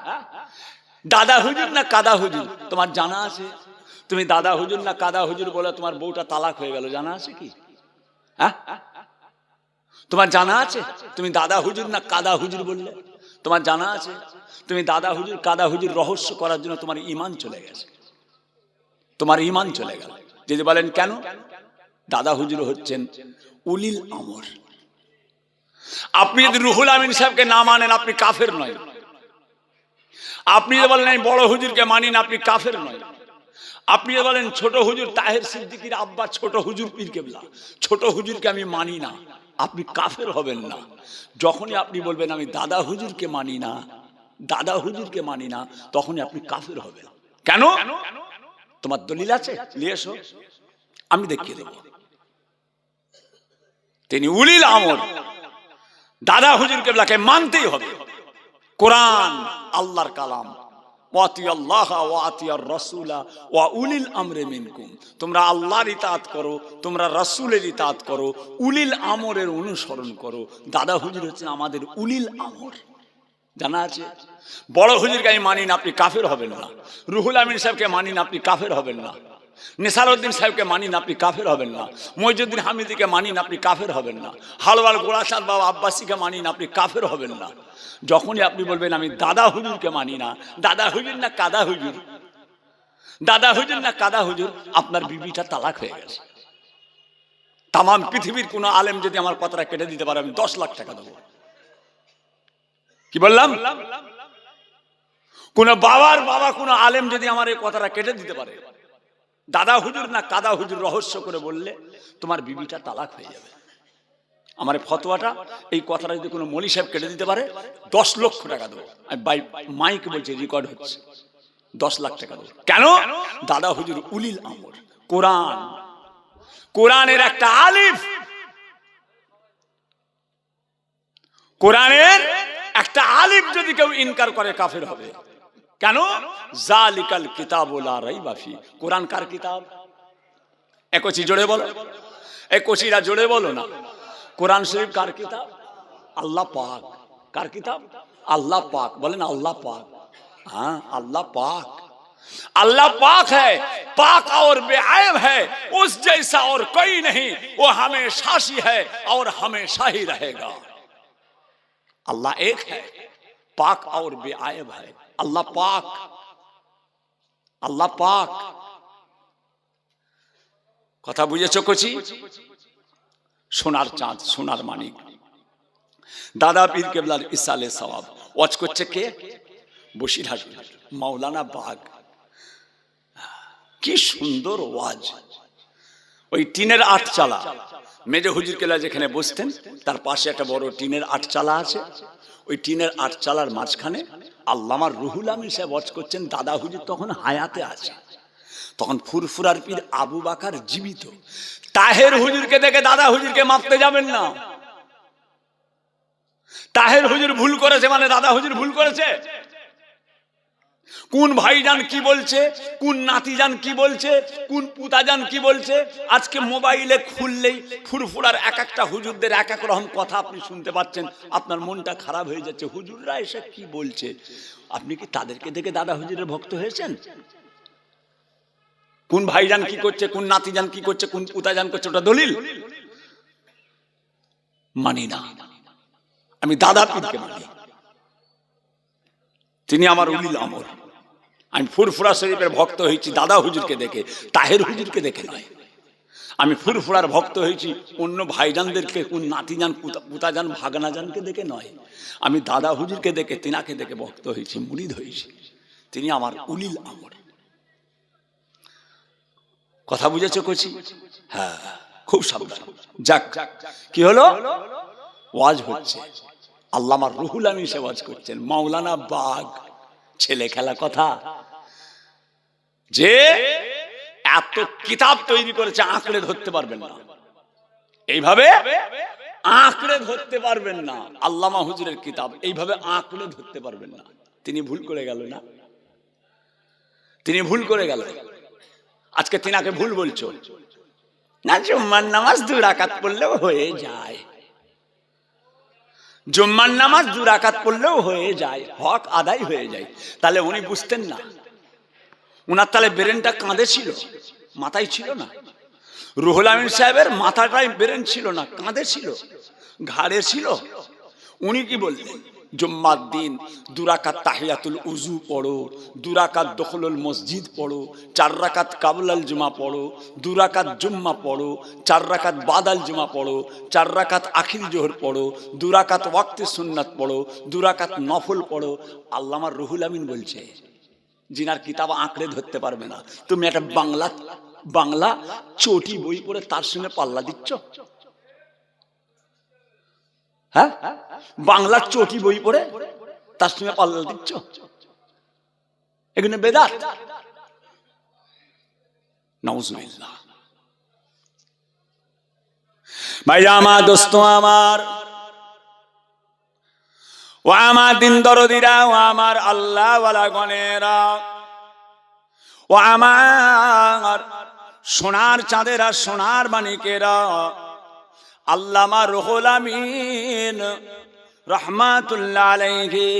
দাদা হুজুর না কাদা হুজুর? তোমার জানা আছে? তুমি দাদা হুজুর না কাদা হুজুর বলে তোমার বউটা তালাক হয়ে গেল, জানা আছে কি? হ্যাঁ, তোমার জানা আছে? তুমি দাদা হুজুর না কাদা হুজুর বললে তোমার জানা আছে তুমি দাদা হুজুর কাদা হুজুর রহস্য করার জন্য তোমার ঈমান চলে গেছে, তোমার ঈমান চলে গেল। যদি বলেন কেন? দাদা হুজুর হচ্ছেন উলিল আমর। আপনি যদি রুহুল আমিন সাহেবকে না মানেন আপনি কাফের নয়। আপনি যদি বলেন আমি বড় হুজুরকে মানি না আপনি কাফের নয়। আপনি যদি বলেন ছোট হুজুর তাহের সিদ্দিকীর আব্বা ছোট হুজুর পীর কেবলা, ছোট হুজুরকে আমি মানি না, আপনি কাফের হবেন না। যখনই আপনি বলবেন আমি দাদা হুজুরকে মানি না, দাদা হুজুরকে মানি না, তখনই আপনি কাফের হবেন। কেন? তোমার দলিল আছে? নিয়ে এসো, আমি দেখিয়ে দেব। তিনি উলিল আমর, দাদা হুজুর কেবলাকে মানতেই হবে। কোরআন আল্লাহর কালাম, তোমরা আল্লাহর ইতাআত করো, তোমরা রাসূলের ইতাআত করো, উলিল আমরের অনুসরণ করো। দাদা হুজুর হচ্ছেন আমাদের উলিল আমর। জানা আছে? বড় হুজুরকে আমি মানি না আপনি কাফের হবেন না, রুহুল আমিন সাহেবকে মানি না আপনি কাফের হবেন না, নেসারউদ্দিন সাহেবকে মানি না আপনি কাফের হবেন না, মইজুদ্দিন হামিদিকে মানি না আপনি কাফের হবেন না, হালওয়াল গোলাসাদ বাবা আব্বাসীকে মানি না আপনি কাফের হবেন না। যখনই আপনি বলবেন আমি দাদা হুজুরকে মানি না, দাদা হুজুর না কাদা হুজুর, দাদা হুজুর না কাদা হুজুর, আপনার বিবিটা তালাক হয়ে গেছে। তাম পৃথিবীর কোন আলেম যদি আমার কথাটা কেটে দিতে পারে আমি 10 লাখ টাকা দেবো। কি বললাম? কোন বাবার বাবা কোন আলেম যদি আমার এই কথাটা কেটে দিতে পারে, দাদা হুজুর না কাদা হুজুর রহস্য করে বললে তোমার বিবিটা তালাক হয়ে যাবে। আমার ফতোয়াটা এই কথাটা যদি কোনো মৌলী সাহেব কেটে দিতে পারে 10 লক্ষ টাকা দেবো। আমি মাইক বলছি, রেকর্ড হচ্ছে, 10 লাখ টাকা দেবো। কেন? দাদা হুজুর উলিল আমর। কোরআন, কোরআনের একটা আলিফ, কোরআনের একটা আলিফ যদি কেউ ইনকার করে কাফের হবে। কেন? জালিকাল কিতাবু লা রাইবা ফি। কোরআন কার কিতাব? একচি জোরে বলো, একচিরা জোরে বলো না। কোরআন শরীফ কার কিতাব? আল্লাহ পাক। কার কিতাব? আল্লাহ পাক। বলেন আল্লাহ पाक। हाँ अल्लाह पाक, अल्लाह पाक है, पाक और बेअयब है, उस जैसा और कोई नहीं, वो हमेशा ही है और हमेशा ही रहेगा। अल्लाह एक है, पाक और बेअयब है। अल्लाह पाक, अल्लाह पाक। কথা বুঝেছো কচি? সোনার চাঁদ, সোনার মানিক, দাদা পীর কেবলার ইসালে সওয়াব। ওয়াজ করছে কে? বসিরহাট মাওলানা বাগ। কি সুন্দর ওয়াজ। ওই টিনের আটচালা, মেজে হুজুর কেবলা যেখানে বসতেন তার পাশে একটা বড় টিনের আটচালা আছে। ওই টিনের আটচালার মাঝখানে আল্লামা রুহুল আমিন সাহেব ওয়াজ করছেন। দাদা হুজুর তখন হায়াতে আছে, তখন ফুরফুরার পীর আবু বাকার জীবিত। তাহের হুজুরকে দেখে দাদা হুজুরকে মাপতে যাবেন না। তাহের হুজুর ভুল করেছে মানে দাদা হুজুর ভুল করেছে। কোন ভাইজান কি বলছে, কোন নাতিজান কি বলছে, কোন পুতাজান কি বলছে, আজকে মোবাইলে খুললেই ফুরফুরার এক একটা হুজুরদের এক এক রকম কথা আপনি শুনতে পাচ্ছেন, আপনার মনটা খারাপ হয়ে যাচ্ছে। হুজুররা এসে কি বলছে? আপনি কি তাদেরকে দেখে দাদা হুজুরের ভক্ত হয়েছেন? কোন ভাইজান কি করছে, কোন নাতিজান কি করছে, কোন পুতাজান করছে, ওটা দলিল মানি না। আমি দাদা পীরকে মানি, তিনি আমার উলিল আমর। আমি ফুরফুরা শরীফের ভক্ত হয়েছি দাদা হুজুরকে দেখে, তাহের হুজুরকে দেখে নয়। আমি ফুরফুরার ভক্ত হয়েছি অন্য ভাইজানদেরকে, কোন নাতিজান পুতাজান ভাগনাজানকে দেখে নয়। আমি দাদা হুজুরকে দেখে, তিনাকে দেখে ভক্ত হয়েছি, মুরিদ হয়েছি। তিনি আমার উলিল আমর। কথা বুঝেছো কচি? হ্যাঁ, খুব সাবধান। যাক, কি হলো? ওয়াজ হচ্ছে, আল্লামা রুহুল আমিন সাহেব ওয়াজ করছেন। মাওলানা বাগ ছেলে খেলা কথা, যে এত কিতাব তৈরি করেছে আঁকড়ে ধরতে পারবেন না, এইভাবে আঁকড়ে ধরতে পারবেন না। আল্লামা হুজুরের কিতাব এইভাবে আঁকড়ে ধরতে পারবেন না। তিনি ভুল করে গেল না? তিনি ভুল করে গেল। আজকে তিনাকে ভুল বলছো না? জুম্মার নামাজ 2 রাকাত পড়লেও হয়ে যায়, জুম্মার নামাজ 2 রাকাত পড়লেও হয়ে যায়, হক আদায় হয়ে যায়। তাহলে উনি বুঝতেন না? উনার তাহলে ব্রেনটা কাঁধে ছিল, মাথায় ছিল না? রুহুল আমিন সাহেবের মাথাটাই ব্রেন ছিল না, কাঁধে ছিল, ঘাড়ে ছিল। উনি কি বললেন? জুম্মার দিন 2 রাকাত তাহিয়াতুল উযু পড়ো, 2 রাকাত দখলুল মসজিদ পড়ো, 4 রাকাত কাবলাল জুমা পড়ো, 2 রাকাত জুম্মা পড়ো, 4 রাকাত বাদাল জুমা পড়ো, 4 রাকাত আখির জোহর পড়ো, 2 রাকাত ওয়াক্তে সুন্নাত পড়ো, 2 রাকাত নফল পড়ো। আল্লামা রুহুল আমিন বলছে, জিনার কিতাব আঁকড়ে ধরতে পারবে না। তুমি একটা বাংলা চটি বই পড়ে তার সঙ্গে পাল্লা দিচ্ছ? হ্যাঁ, বাংলার চটি বই পড়ে তার সঙ্গে পাল্লা দিচ্ছ? এখানে বেদাত। নাউজুবিল্লাহ। ভাইরা আমার, দোস্ত আমার, ও আমার দিন দরদিরা, ও আমার আল্লাহ ওয়ালা গণেরা, ও আমার সোনার চাঁদেরা, সোনার মানিকেরা, আল্লামা রুহুল আমিন রহমাতুল্লাহ আলাইহি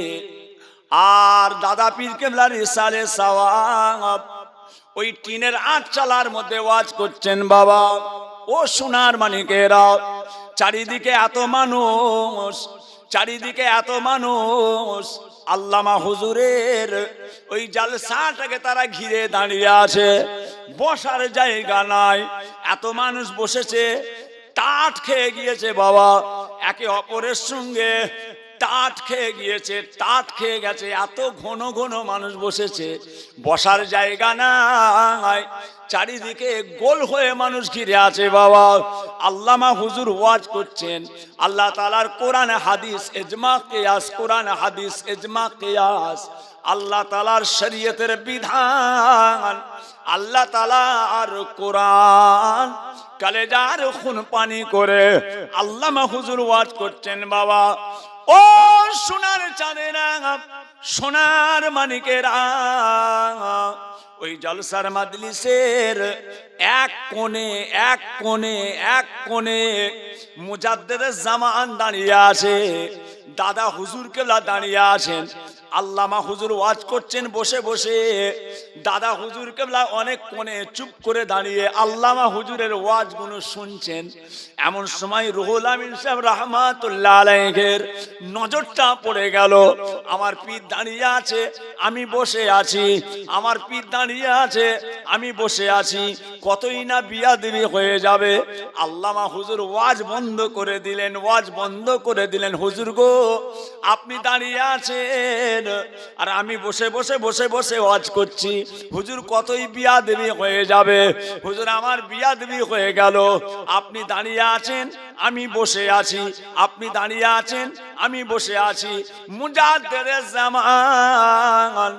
আর দাদা পীর কেবলার ইরশাদে সাওয়াব ওই টিনের আটচালার মধ্যে ওয়াজ করছেন। বাবা ও সোনার মানিকেরা, চারিদিকে এত মানুষ, চারিদিকে এত মানুষ, আল্লামা হুজুরের ওই জালসাটাকে তারা ঘিরে দাঁড়িয়ে আছে, বসার জায়গা নাই, এত মানুষ বসেছে, টাট খেয়ে গিয়েছে বাবা, একে অপরের সঙ্গে টাট খেয়ে গিয়েছে, টাট খেয়ে গেছে, এত ঘন ঘন মানুষ বসেছে, বসার জায়গা নাই, চারিদিকে গোল হয়ে মানুষ ঘিরে আছে বাবা। আল্লামা হুজুর ওয়াজ করছেন, আল্লাহ তাআলার কোরআন হাদিস ইজমা কিয়াস, কোরআন হাদিস ইজমা কিয়াস, আল্লাহ তাআলার শরীয়তের বিধান, আল্লাহ তাআলার কোরআন কালেজার খুন পানি করে আল্লামা হুজুর ওয়াজ করছেন বাবা। ও সোনার চাঁদেরা, সোনার মানিকেরা, ওই জলসার মাজলিসের এক কোণে মুজাদ্দেদে জামান দাঁড়িয়ে আছে, দাদা হুজুর কেবলা দাঁড়িয়ে আছেন, আল্লামা হুজুর ওয়াজ করছেন বসে বসে, দাদা হুজুর কেবলা অনেক কোণে চুপ করে দাঁড়িয়ে আল্লামা হুজুরের ওয়াজ গুলো শুনছেন। এমন সময় রুহুল আমিন সাহেব রহমাতুল্লাহ আলাইহির নজরটা পড়ে গেল, আমার পীর দাঁড়িয়ে আছে, আমি বসে আছি, আমার পীর দাঁড়িয়ে আছে, আমি বসে আছি, কতই না বিয়াদবি হয়ে যাবে। আল্লামা হুজুর ওয়াজ বন্ধ করে দিলেন, ওয়াজ বন্ধ করে দিলেন। হুজুর গো, আপনি দাঁড়িয়ে আছেন আর আমি বসে বসে ওয়াজ করছি, হুজুর কতই বিয়াদবি হয়ে যাবে। হুজুর আমার বিয়াদবি হয়ে গেল, আপনি দাঁড়িয়ে আছেন, আমি বসে আছি, আপনি দাঁড়িয়ে আছেন, আমি বসে আছি। মুজাদ্দেদে জামান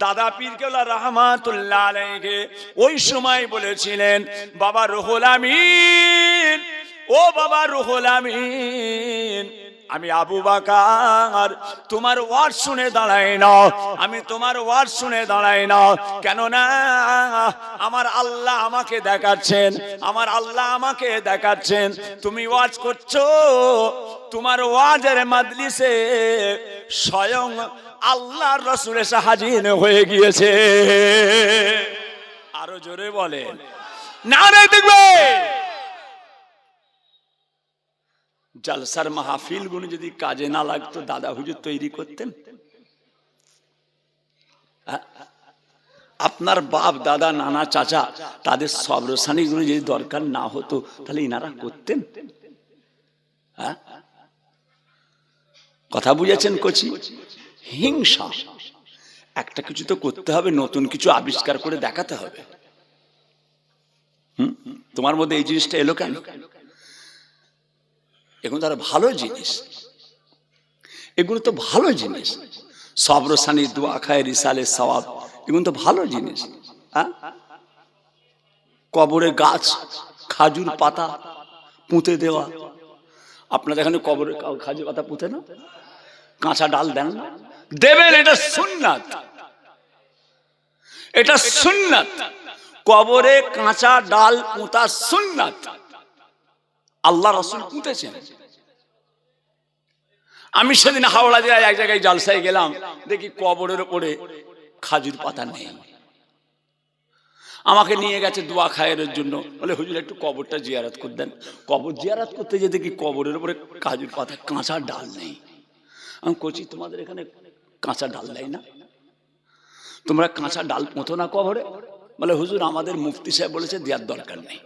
দাদা পীর কেবলা রহমাতুল্লাহ আলাইহি ওই সময় বলেছিলেন, বাবা রুহুল আমিন, ও বাবা রুহুল আমিন, আমি আবু বকর তোমার ওয়াজ শুনে দাঁড়াই না, আমি তোমার ওয়াজ শুনে দাঁড়াই না, কেননা আমার আল্লাহ আমাকে দেখাচ্ছেন, আমার আল্লাহ আমাকে দেখাচ্ছেন, তুমি ওয়াজ করছো, তোমার ওয়াজের মাজলিসে স্বয়ং আল্লাহর রাসূল এসে হাজির হয়ে গিয়েছে। আরো জোরে বলেন নারে দেখবে। জালসার মাহফিল গুলো যদি কাজে না লাগতো, দাদা হুজুর তৈরি করতেন? আপনার বাপ দাদা নানা চাচা তাদের সবরসানি গুলো যদি দরকার না হতো, তাহলে ইনারা করতেন? কথা বুঝেছেন কচি? হিংসা, একটা কিছু তো করতে হবে, নতুন কিছু আবিষ্কার করে দেখাতে হবে। তোমার মধ্যে এই জিনিসটা এলো কেন? এগুলো তার ভালো জিনিস, এগুলো তো ভালো জিনিস, সবরসানি, দোয়া খায়, রিসালে সওয়াব, এগুলো তো ভালো জিনিস। কবরে গাছ, খাজুর পাতা পুঁতে দেওয়া, আপনাদের এখানে কবরে খাজুর পাতা পুঁতে না, কাঁচা ডাল দেন না, দেবেন, এটা সুন্নাত, এটা সুন্নাত। কবরে কাঁচা ডাল পুঁতা সুন্নাত, আল্লাহ রাসূল পুঁতেছেন। আমি সেদিন হাওড়া জেলায় এক জায়গায় জালসায় গেলাম, দেখি কবরের উপরে খাজুর পাতা নেই। আমাকে নিয়ে গেছে দোয়া খায়ের জন্য, বলে হুজুর একটু কবরটা জিয়ারত করে দেন। কবর জিয়ারত করতে যেয়ে দেখি কবরের উপরে খাজুর পাতা, কাঁচা ডাল নেই। আমি কচি তোমাদের এখানে কাঁচা ডাল দেয় না, তোমরা কাঁচা ডাল পোঁতো না কবরে? বলে হুজুর আমাদের মুফতি সাহেব বলেছে দেওয়ার দরকার নেই।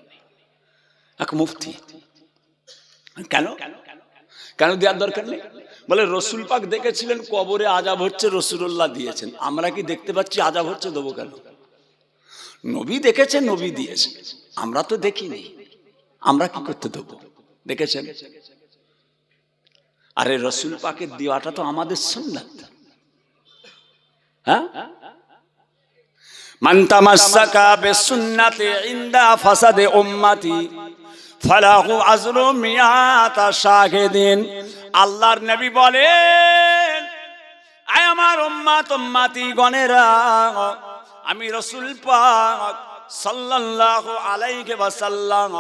এক মুফতি, কেন কেন দেওয়ার দরকার নেই? বলে রসুল পাক দেখেছিলেন কবরে আযাব হচ্ছে, রসুল্লাহ দিয়েছেন। আমরা কি দেখতে পাচ্ছি আযাব হচ্ছে, দেবো কেন? নবী দেখেছে, নবী দিয়েছে, আমরা তো দেখিনি, আমরা কি করতে দেবো? দেখেছেন? আরে রসুল পাকের দেওয়াটা তো আমাদের সুন্নাত। হ্যাঁ, মান তামাসসাকা বিসুন্নতি ইনদা ফাসাদে উম্মতি ফালাহু আজরু মিয়াতা শাহিদিন। আল্লাহর নবী বলেন, আয় আমার উম্মত উম্মতি গণেরা, আমি রাসূল পাক সাল্লাল্লাহু আলাইহি ওয়াসাল্লাম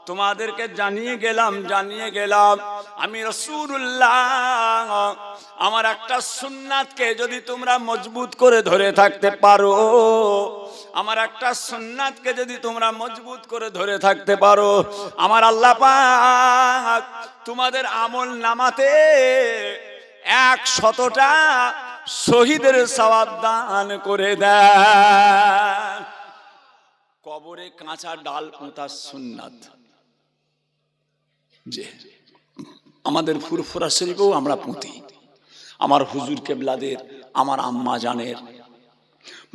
তোমাদেরকে জানিয়ে গেলাম আমি রাসূলুল্লাহ, আমার একটা সুন্নাতকে যদি তোমরা মজবুত করে ধরে থাকতে পারো, আমার একটা সুন্নাতকে যদি তোমরা মজবুত করে ধরে থাকতে পারো, আমার আল্লাহ পাক তোমাদের আমল নামাতে 100টা শহীদের সওয়াব দান করে দেন। কবরে কাঁচা ডাল পোঁতা সুন্নাত। যে আমাদের ফুরফুরা শরীফেও আমরা পুঁতি, আমার হুজুর কেবলাদের, আমার আম্মা জানের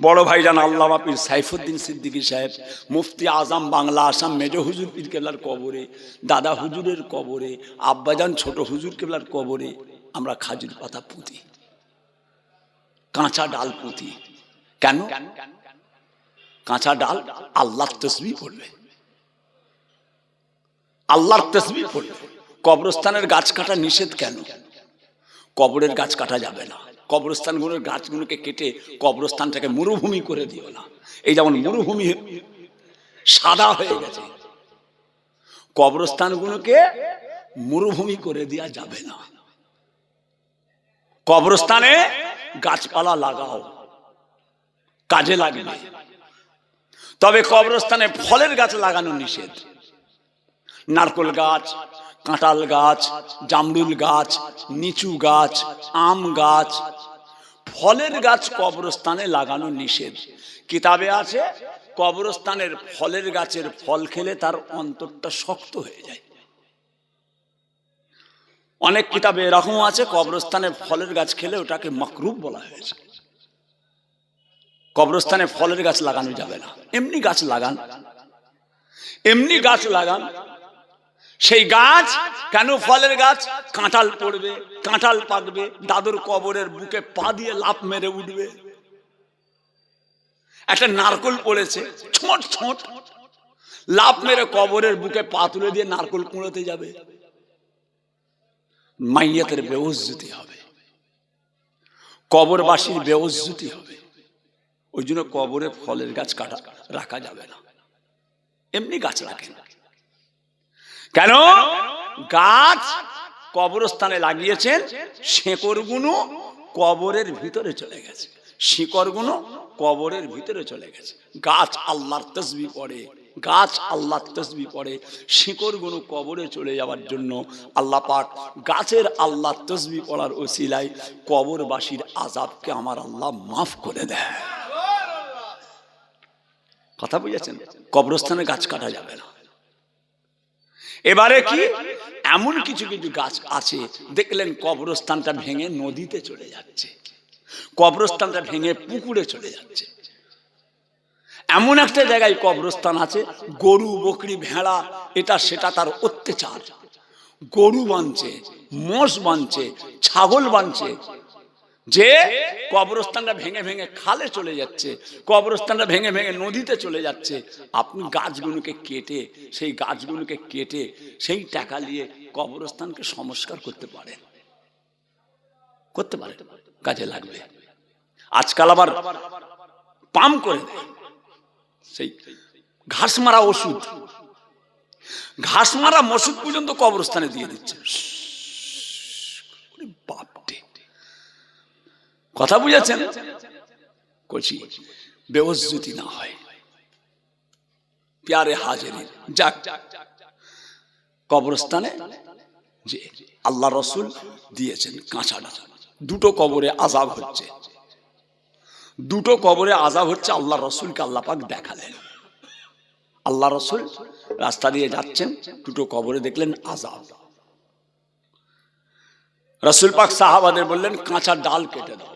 বড় ভাইজান আল্লামা পীর সাইফুদ্দিন সিদ্দিকী সাহেব, মুফতি আজম বাংলা আসাম মেজো হুজুর পীর কেবলার কবরে, দাদা হুজুরের কবরে, আব্বাজান ছোট হুজুর কেবলার কবরে আমরা খাজুর পাতা পুঁতি, কাঁচা ডাল পুঁতি। কেন? কাঁচা ডাল আল্লাহর তাসবিহ পড়বে, আল্লাহর তাসবিহ পড়বে। কবরস্থানের গাছ কাটা নিষেধ কেন? কবরের গাছ কাটা যাবে না। কবরস্থানগুলোর গাছগুলোকে কেটে কবরস্থানটাকে মরুভূমি করে দিও না। এই যেমন মরুভূমি সাদা হয়ে গেছে, কবরস্থানগুলোকে মরুভূমি করে দেওয়া যাবে না। কবরস্থানে গাছপালা লাগাও, কাজে লাগবে। তবে কবরস্থানে ফলের গাছ লাগানো নিষেধ। নারকেল গাছ, কাঁঠাল গাছ, জামরুল গাছ, নিচু গাছ, আম গাছ, ফলের গাছ কবরস্থানে লাগানো নিষেধ। কিতাবে আছে কবরস্থানের ফলের গাছের ফল খেলে তার অন্তরটা শক্ত হয়ে যায়। অনেক কিতাবে এরকম আছে কবরস্থানে ফলের গাছ খেলে ওটাকে মাকরুহ বলা হয়েছে। কবরস্থানে ফলের গাছ লাগানো যাবে না। এমনি গাছ লাগান, এমনি গাছ লাগান। সেই গাছ কেন ফলের গাছ? কাঁঠাল পড়বে, কাঁঠাল পাকবে, দাদুর কবরের বুকে পা দিয়ে লাফ মেরে উঠবে। একটা নারকল পড়েছে, ছোট ছোট, লাফ মেরে কবরের বুকে পা তুলে দিয়ে নারকল কুড়োতে যাবে। মাইয়াতের বেউজ্জতি হবে, কবরবাসীর বেউজ্জতি হবে। ওই জন্য কবরে ফলের গাছ কাটা রাখা যাবে না। এমনি গাছ রাখেন। কেন? গাছ কবরস্থানে লাগিয়েছেন, শেকড়গুলো কবরের ভিতরে চলে গেছে, শিকড়গুলো কবরের ভিতরে চলে গেছে। গাছ আল্লাহর তাসবিহ পড়ে, গাছ আল্লাহর তাসবিহ পড়ে, শিকড়গুলো কবরে চলে যাওয়ার জন্য আল্লাহ পাক গাছের আল্লাহর তাসবিহ পড়ার ওসিলায় কবরবাসীর আযাবকে আমার আল্লাহ মাফ করে দেয়। কথা বুঝেছেন? কবরস্থানে গাছ কাটা যাবে না। এবারে কি এমন কিছু কিছু গাছ আছে দেখলেন কবরস্থানটা ভেঙে নদীতে চলে যাচ্ছে, কবরস্থানটা ভেঙে পুকুরে চলে যাচ্ছে। এমন একটা জায়গায় কবরস্থান আছে, গরু বকরি ভেড়া এটা সেটা তার অত্যাচার, গরু বাঁধছে, মোষ বাঁধছে, ছাগল বাঁধছে, যে কবরস্থানটা ভেঙে ভেঙে খালে চলে যাচ্ছে, কবরস্থানটা ভেঙে ভেঙে নদীতে চলে যাচ্ছে। আপনি গাছগুলোকে কেটে, সেই গাছগুলোকে কেটে সেই টাকা নিয়ে কবরস্থানকে সংস্কার করতে পারেন, করতে পারেন, কাজে লাগবে। আজকাল আবার পাম করে দেয় সেই ঘাস মারা ওষুধ, ঘাস মারা ওষুধ পর্যন্ত কবরস্থানে দিয়ে দিচ্ছে। বাপরে, কথা বুঝেছেন? কচি বেউজ্জতি না হয়। প্যারে হাজিরিন, যাক কবরস্থানে যে আল্লাহ রসুল দিয়েছেন কাঁচা ডাল, দুটো কবরে আযাব হচ্ছে, দুটো কবরে আযাব হচ্ছে। আল্লাহ রসুলকে আল্লাহ পাক দেখালেন। আল্লাহ রসুল রাস্তা দিয়ে যাচ্ছেন, দুটো কবরে দেখলেন আযাব। রসুল পাক সাহাবাদের বললেন কাঁচা ডাল কেটে দাও।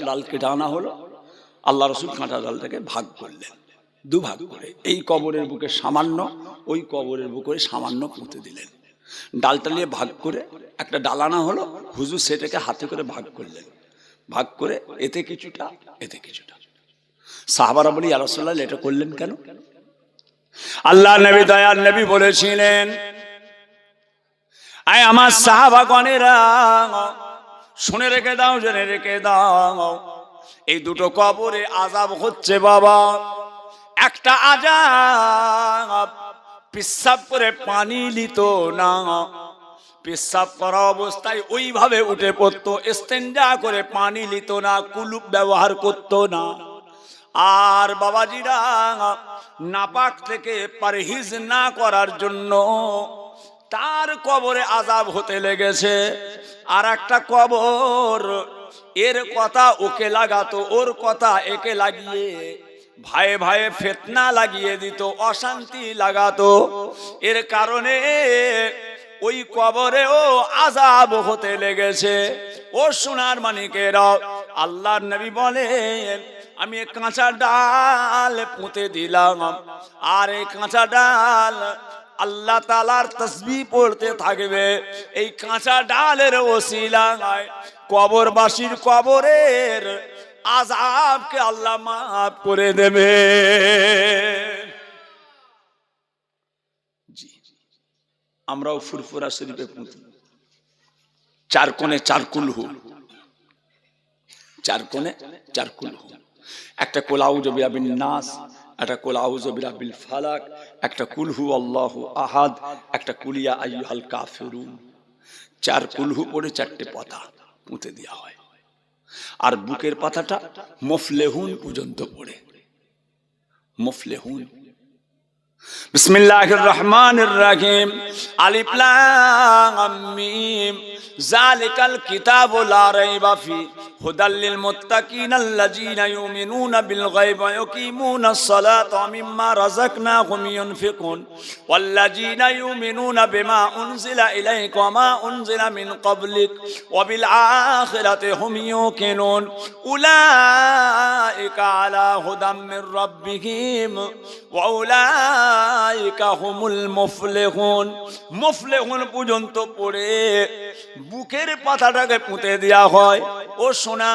ডাল কেটে আনা হলো। আল্লাহ রসুল কাঁচা ডালটাকে ভাগ করলেন, দুভাগ করে। এই কবরের বুকে সামান্য, ওই কবরের বুকে সামান্য পুঁতে দিলেন। ডালটা নিয়ে ভাগ করে একটা ডাল আনা হলো। হুজুর সেটাকে হাতে করে ভাগ করলেন, ভাগ করে এতে কিছুটা এতে কিছুটা। সাহাবারা বলি, ইয়া রাসূলুল্লাহ এটা করলেন কেন? আল্লাহ নবী দয়ার নবী বলেছিলেন, আয় আমার সাহাবাগণেরা শুনে রেখে দাও, জেনে রেখে দাও, এই দুটো কবরে আযাব হচ্ছে বাবা। একটা আযাব পেশাব করে পানি নিত না, পেশাব করা অবস্থায় ওইভাবে উঠে পড়তো, ইস্তেঞ্জা করে পানি নিত না, কুলুপ ব্যবহার করত না। আর বাবাজিরা নাপাক থেকে পরহিজ না করার জন্য তার কবরে আযাব হতে লেগেছে। আর একটা কবর এর কথা ওকে লাগাতো, ওর কথা একে লাগিয়ে ভাইয়ে ভাইয়ে ফিতনা লাগিয়ে দিত, অশান্তি লাগাতো। এর কারণে ওই কবরেও আযাব হতে লেগেছে। ও সোনার মানিকেরা, আল্লাহর নবী বলেন, আমি কাঁচা ডাল পুঁতে দিলাম, আর এই কাঁচা ডাল আল্লাহ তাআলার তাসবিহ পড়তে থাকবে। এই কাঁচা ডালের ওসিলায় কবরবাসীর কবরের আযাবকে আল্লাহ মাফ করে দেবে। জি, আমরাও ফুরফুরা শরীফে পুঁতি, চার কোণে চার কুলহু, চার কোণে চার কুলহু। একটা কুল আউযু বিরাব্বিন নাস, একটা কুল আউযু বিরাব্বিল ফালাক, একটা কুলহু আল্লাহু আহাদ, একটা কুলিয়া আইয়ুহাল কাফিরুন। চার কুলহু পড়ে চারটে পাতা পুঁতে দেওয়া হয়। আর বুকের পাতাটা মুফলিহুন পর্যন্ত পড়ে। মুফলিহুন। বিসমিল্লাহির রহমানির রহিম। আলিফ লাম মিম। যালিকাল কিতাবু লা রাইবা ফি হুদাল লিল মুত্তাকিন আল্লাযীনা ইউমিনুনা বিল গায়বি ওয়া ইয়াকিমুনাস সালাতা ওয়া মিম্মা রাযাকনাহুম ইউনফিকুন ওয়াল্লাযীনা ইউমিনুনা বিমা উনজিলা ইলাইকা ওয়া মা উনজিলা মিন ক্বাবলিক ওয়া বিল আখিরাতি হুম ইউকিনুন উলাইকা আলা হুদাম মির রাব্বিহিম ওয়া উলাইকা হুমুল মুফলিহুন। মুফলিহুন পর্যন্ত পড়ে বুকের পাতাটাকে পুঁতে দেওয়া হয়। ও শোনা,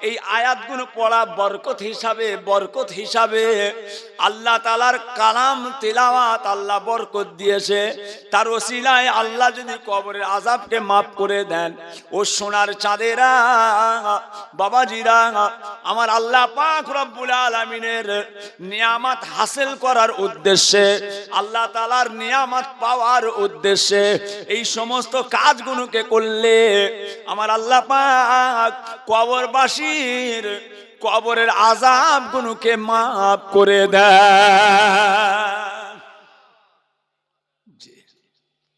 এই আয়াতগুলো পড়া বরকত হিসাবে আল্লাহ তাআলার কালাম তিলাওয়াত আল্লাহ বরকত দিয়েছে। তার ওসিলায় আল্লাহ যদি কবরের আযাবকে মাফ করে দেন, ও সোনার চাঁদেরা, বাবাজিরা, আমার আল্লাহ পাক রব্বুল আলামিনের নিয়ামত হাসিল করার উদ্দেশ্যে, আল্লাহ তাআলার নিয়ামত পাওয়ার উদ্দেশ্যে এই সমস্ত কাজগুলোকে করলে আমার আল্লাহ পাক কবরবাসীর কবরের আযাবগুলোকে মাফ করে দেয়।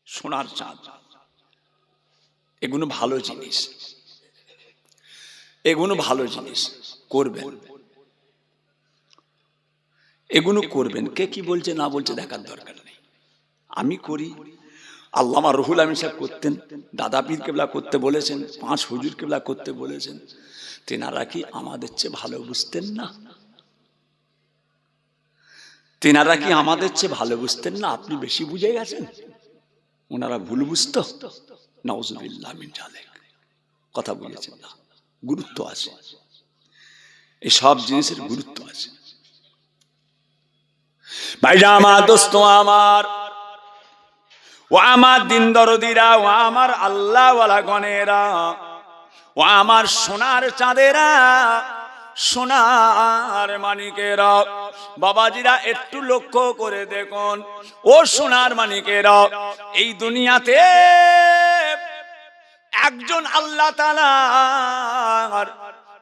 সোনার চাঁদ, এগুলো ভালো জিনিস, এগুলো ভালো জিনিস করবেন, এগুলো করবেন। কে কি বলছে না বলছে দেখার দরকার নেই। আমি করি, আল্লামা রুহুল আমিন সাহেব করতেন, দাদা পীর কেবলা করতে বলেছেন, 5 হুজুর কেবলা করতে বলেছেন। তেনারা কি আমাদের চেয়ে ভালো বুঝতেন না? তেনারা কি আমাদের চেয়ে ভালো বুঝতেন না? আপনি বেশি বুঝে গেছেন, ওনারা ভুল বুঝতো। নাউজুবিল্লাহ মিন যালিক। কথা বলেছেন না, গুরুত্ব আছে, এই সব জিনিসের গুরুত্ব আছে। ভাইরা আমার, দোস্ত আমার, ও আমার দিন দরদিরা, ও আমার আল্লাহ ওয়ালা গণেরা, ও আমার সোনার চাঁদেরা, সোনার মানিকেরা, বাবাজিরা, একটু লক্ষ্য করে দেখুন। ও সোনার মানিকেরা, এই দুনিয়াতে একজন আল্লাহ তাআলার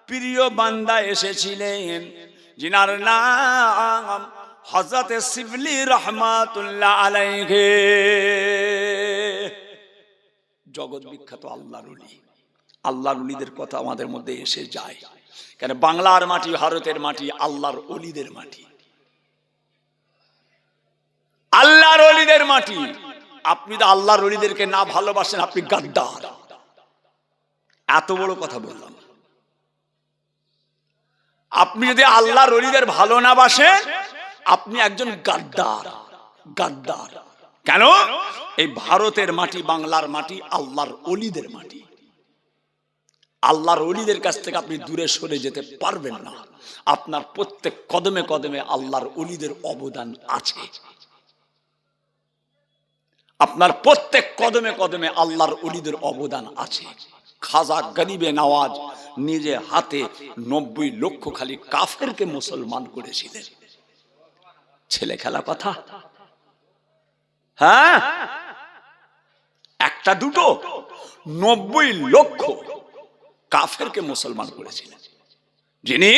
প্রিয় বান্দা এসেছিলেন, যিনার নাম হযরতে শিবলি রহমাতুল্লাহ আলাইহি। জগৎ বিখ্যাত আল্লাহর ওলি, আল্লাহর ওলিদের কথা আমাদের মধ্যে এসে যায়। কেন বাংলার মাটি, ভারতের মাটি আল্লাহর ওলিদের মাটি, আল্লাহর ওলিদের মাটি। আপনি তো আল্লাহর ওলিদেরকে না ভালোবাসেন, আপনি গাদ্দার। এত বড় কথা বললাম। আপনি যদি আল্লাহর ওলিদের ভালো না বাসেন, আপনি একজন গাদ্দার। গাদ্দার কেন? এই ভারতের মাটি, বাংলার মাটি আল্লাহর ওলিদের মাটি। আল্লাহর ওলিদের কাছ থেকে আপনি দূরে সরে যেতে পারবেন না। আপনার প্রত্যেক কদমে কদমে আল্লাহর ওলিদের অবদান আছে। আপনার প্রত্যেক কদমে কদমে আল্লাহর ওলিদের অবদান আছে। খাজা গরিবে নওয়াজ নিজে হাতে 90 লক্ষ খালি কাফেরকে মুসলমান করেছিলেন। ছেলে খেলা কথা? হ্যাঁ, একটা দুটো, 90 লক্ষ কাফেরকে মুসলমান করেছিলেন, যিনি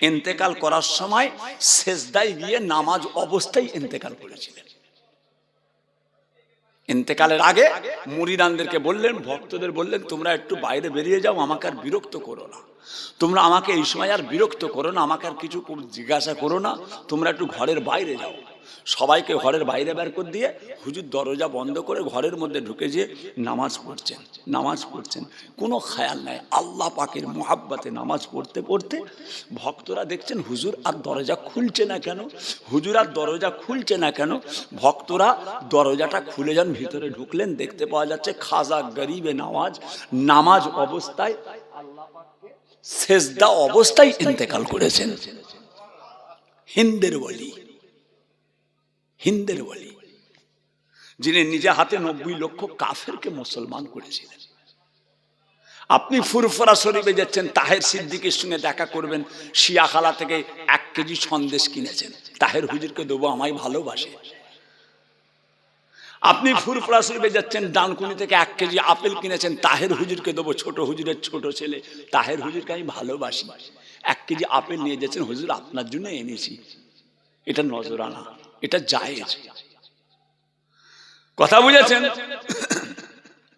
ইন্তেকাল করার সময় সেজদায় গিয়ে নামাজ অবস্থায় ইন্তেকাল করেছিলেন। ইন্তেকালের আগে মুরিদানদেরকে বললেন, ভক্তদের বললেন, তোমরা একটু বাইরে বেরিয়ে যাও, আমাকে আর বিরক্ত করো না। তোমরা আমাকে এই সময় আর বিরক্ত করো না, আমাকে আর কিছু জিজ্ঞাসা করো না, তোমরা একটু ঘরের বাইরে যাও। সবাইকে ঘরের বাইরে বের করে দিয়ে হুজুর দরজা বন্ধ করে ঘরের মধ্যে ঢুকে যেয়ে নামাজ পড়ছেন। নামাজ পড়ছেন, কোনো খেয়াল নাই। আল্লাহ পাকের মোহাব্বতে নামাজ পড়তে পড়তে ভক্তরা দেখছেন হুজুর আর দরজা খুলছে না কেন, হুজুর আর দরজা খুলছে না কেন। ভক্তরা দরজাটা খুলে যান, ভিতরে ঢুকলেন, দেখতে পাওয়া যাচ্ছে খাজা গরিবে নওয়াজ নামাজ অবস্থায় আল্লাহ পাককে সেজদা অবস্থায় ইন্তেকাল করেছেন। হিন্দের ওলি, হিন্দের ওলি, যিনি নিজে হাতে 90 লক্ষ কাফেরকে মুসলমান করেছিলেন। আপনি ফুরফুরা শরীফে যাচ্ছেন, তাহের সিদ্দিকের সঙ্গে দেখা করবেন, শিয়াখালা থেকে 1 কেজি সন্দেশ কিনেছেন, তাহের হুজুরকে দেবো, আমায় ভালোবাসে। আপনি ফুরফুরা শরীফে যাচ্ছেন, ডানকুনি থেকে 1 কেজি আপেল কিনেছেন, তাহের হুজুরকে দেবো, ছোট হুজুরের ছোট ছেলে, তাহের হুজুরকে আমি ভালোবাসি। 1 কেজি আপেল নিয়ে যাচ্ছেন, হুজুর আপনার জন্য এনেছি। এটা নজরানা, এটা জায়েজ। কথা বুঝেছেন?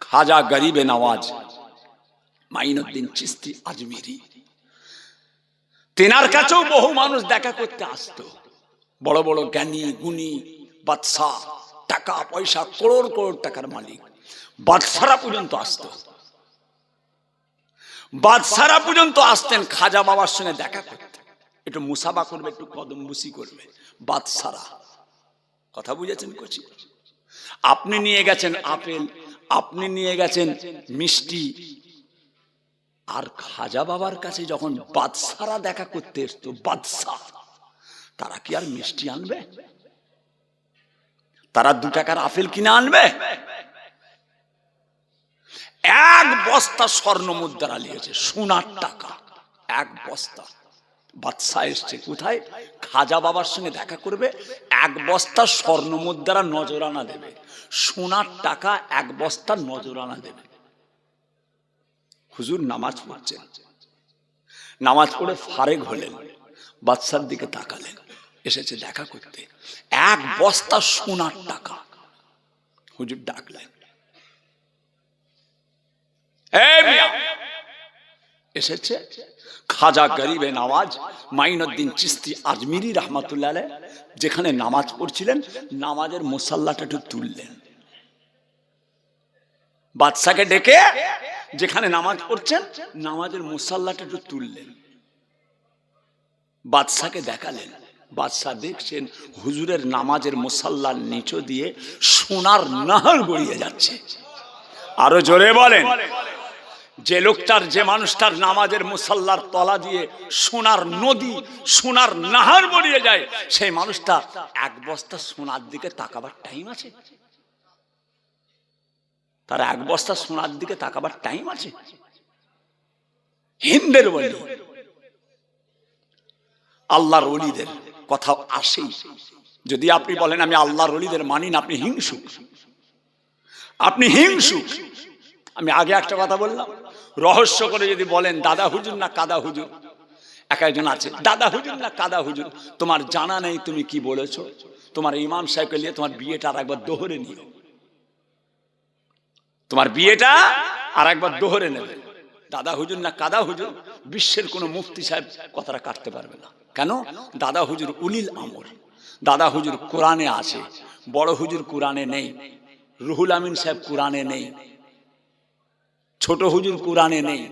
খাজা গরিবে নওয়াজ মাইনুদ্দিন চিশতি আজমিরি, তেনার কাছেও বহু মানুষ দেখা করতে আসতো। বড় বড় জ্ঞানী গুণী বাদশা, টাকা পয়সা করোড় করোড় টাকার মালিক বাদশারা পর্যন্ত আসতো। বাদশারা পর্যন্ত আসতেন খাজা বাবার সঙ্গে দেখা করতে, একটু মুসাফা করবে, একটু কদমবুসি করবে। বাদশারা, কথা বুঝেছেন? কচি আপনি নিয়ে গেছেন আপেল, আপনি নিয়ে গেছেন মিষ্টি, আর খাজা বাবার কাছে যখন বাদশারা দেখা করতে এসতো, বাদশাহ, তারা কি আর মিষ্টি আনবে? তারা 2 টাকার আপেল কিনে আনবে? 1 বস্তা স্বর্ণ মুদ্রা নিয়েছে, সোনার টাকা 1 বস্তা। বাদশা এসছে কোথায়? খাজা বাবার সঙ্গে দেখা করবে, 1 বস্তা স্বর্ণ মুদ্রা নজরানা দেবে, সোনার টাকা 1 বস্তা নজরানা দেবে। হুজুর নামাজ পড়ছেন, নামাজ পড়ে ফারেগ হলেন, বাদশার দিকে তাকালেন, এসেছে দেখা করতে, 1 বস্তা সোনার টাকা। হুজুর ডাকলেন, এসেছে খাজা গরিবে নওয়াজ মাইনুদ্দিন চিশতি আজমিরি রহমাতুল্লাহ আলাইহ, যেখানে নামাজ পড়ছিলেন, নামাজের মুসাল্লাটা একটু তুললেন। বাদশাকে ডেকে যেখানে নামাজ পড়ছেন, নামাজের মুসাল্লাটা একটু তুললেন, বাদশাকে দেখালেন। বাদশা দেখছেন হুজুরের নামাজের মুসাল্লার নিচ দিয়ে সোনার নাহর গড়িয়ে যাচ্ছে। আরো জোরে বলেন। যে লোকটার, যে মানুষটার নামাজের মুসাল্লার তলা দিয়ে সোনার নদী, সোনার নাহর গড়িয়ে যায়, সেই মানুষটা 1 বস্তা সোনার দিকে তাকাবার টাইম আছে? তার 1 বস্তা সোনার দিকে তাকাবার টাইম আছে? হিন্দের বলি, আল্লাহর ওলিদের কথা আসেই। যদি আপনি বলেন আমি আল্লাহর ওলিদের মানি না, আপনি হিংসুক, আপনি হিংসুক। আমি আগে একটা কথা বললাম, রহস্য করে যদি বলেন দাদা হুজুর না কাদা হুজুর, এক একজন আছে দাদা হুজুর না কাদা হুজুর, তোমার জানা নেই তুমি কি বলেছো। তোমার ইমাম সাহেবকে নিয়ে তোমার বিয়েটা আর একবার দোহরে নিও, তোমার বিয়েটা আর একবার দোহরে নেবে। দাদা হুজুর না কাদা হুজুর, বিশ্বের কোনো মুফতি সাহেব কথাটা কাটতে পারবে না। কেন? দাদা হুজুর উলিল আমর, দাদা হুজুর কোরআনে আছে, বড় হুজুর কোরআনে নেই, রুহুল আমিন সাহেব কোরআনে নেই, ছোট হুজুর কোরআনে নেই,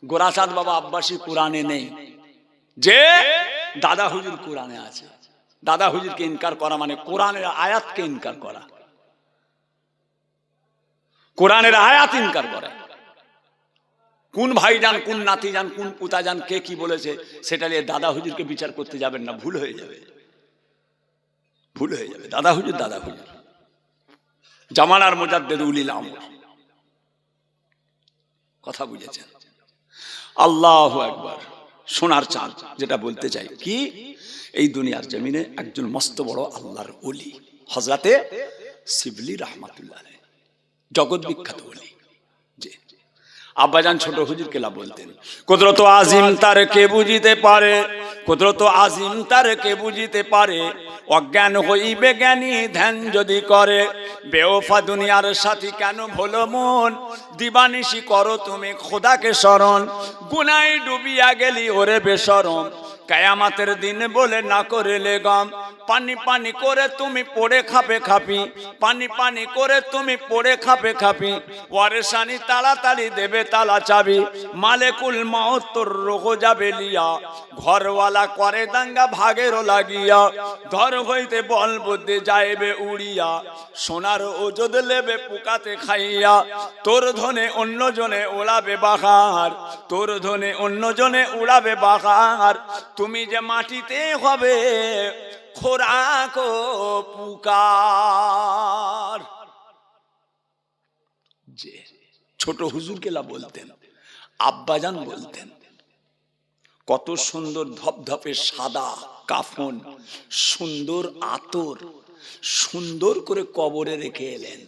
গোরাচাঁদ বাবা আব্বাসী কোরআনে নেই, যে দাদা হুজুর কোরআনে আছে। দাদা হুজুরকে ইনকার করা মানে কোরআনের আয়াতকে ইনকার করা, কোরআনের আয়াত ইনকার করা। কোন ভাইজান, কোন নাতিজান, কোন পুতাজান কে কি বলেছে সেটা নিয়ে দাদা হুজুরকে বিচার করতে যাবেন না, ভুল হয়ে যাবে, ভুল হয়ে যাবে। দাদা হুজুর দাদা হুজুর, জামানার মুজাদ্দিদ উলিল আমর। কথা বুঝেছেন? আল্লাহু আকবার। সোনার চাঁদ যেটা বলতে চাই কি, এই দুনিয়ার জমিনে একজন মস্ত বড় আল্লাহর ওলি হযরতে শিবলি রাহমাতুল্লাহ আলাইহি, জগৎ বিখ্যাত ওলি। জি, আব্বাজান ছোট হুজুর কেলা বলতেন, কুদরত আজিম তার কে বুঝিতে পারে, কুদরত আজিম তার কে বুঝিতে পারে, অজ্ঞান হইবে জ্ঞানী ধ্যান যদি করে, বেওফা দুনিয়ার সাথী কেন ভোলো মন, দিবানিশি করো তুমি খোদাকে শরণ, গুনায় ডুবিয়া গেলি ওরে বেশরম, কায়ামাতের দিন বলে না করেলে গম, পানি পানি করে তুমি পড়ে খাপে খাপি, পানি পানি করে তুমি পড়ে খাপে খাপি, ওয়ারেসানি তাড়াতাড়ি দেবে তালা চাবি, মালেকুল মউত তোর রোগ যাবে লিয়া, ঘরওয়ালা করে দাঙ্গা ভাগেরও লাগিয়া, ধর হইতে বল বুদ্ধি যাইবে উড়িয়া, সোনার ওজদ লেবে পুকাতে খাইয়া, তোর ধনে অন্য জনে ওড়াবে বাহার, তোর ধনে অন্য জনে উড়াবে বাহার, তুমি যে মাটিতে হবে খোরাক পুকার। যে ছোট হুজুর কেলা বলতেন, আব্বাজান বলতেন, কত সুন্দর ধপধপে সাদা কাফন, সুন্দর আতর, সুন্দর করে কবরে রেখে এলেন,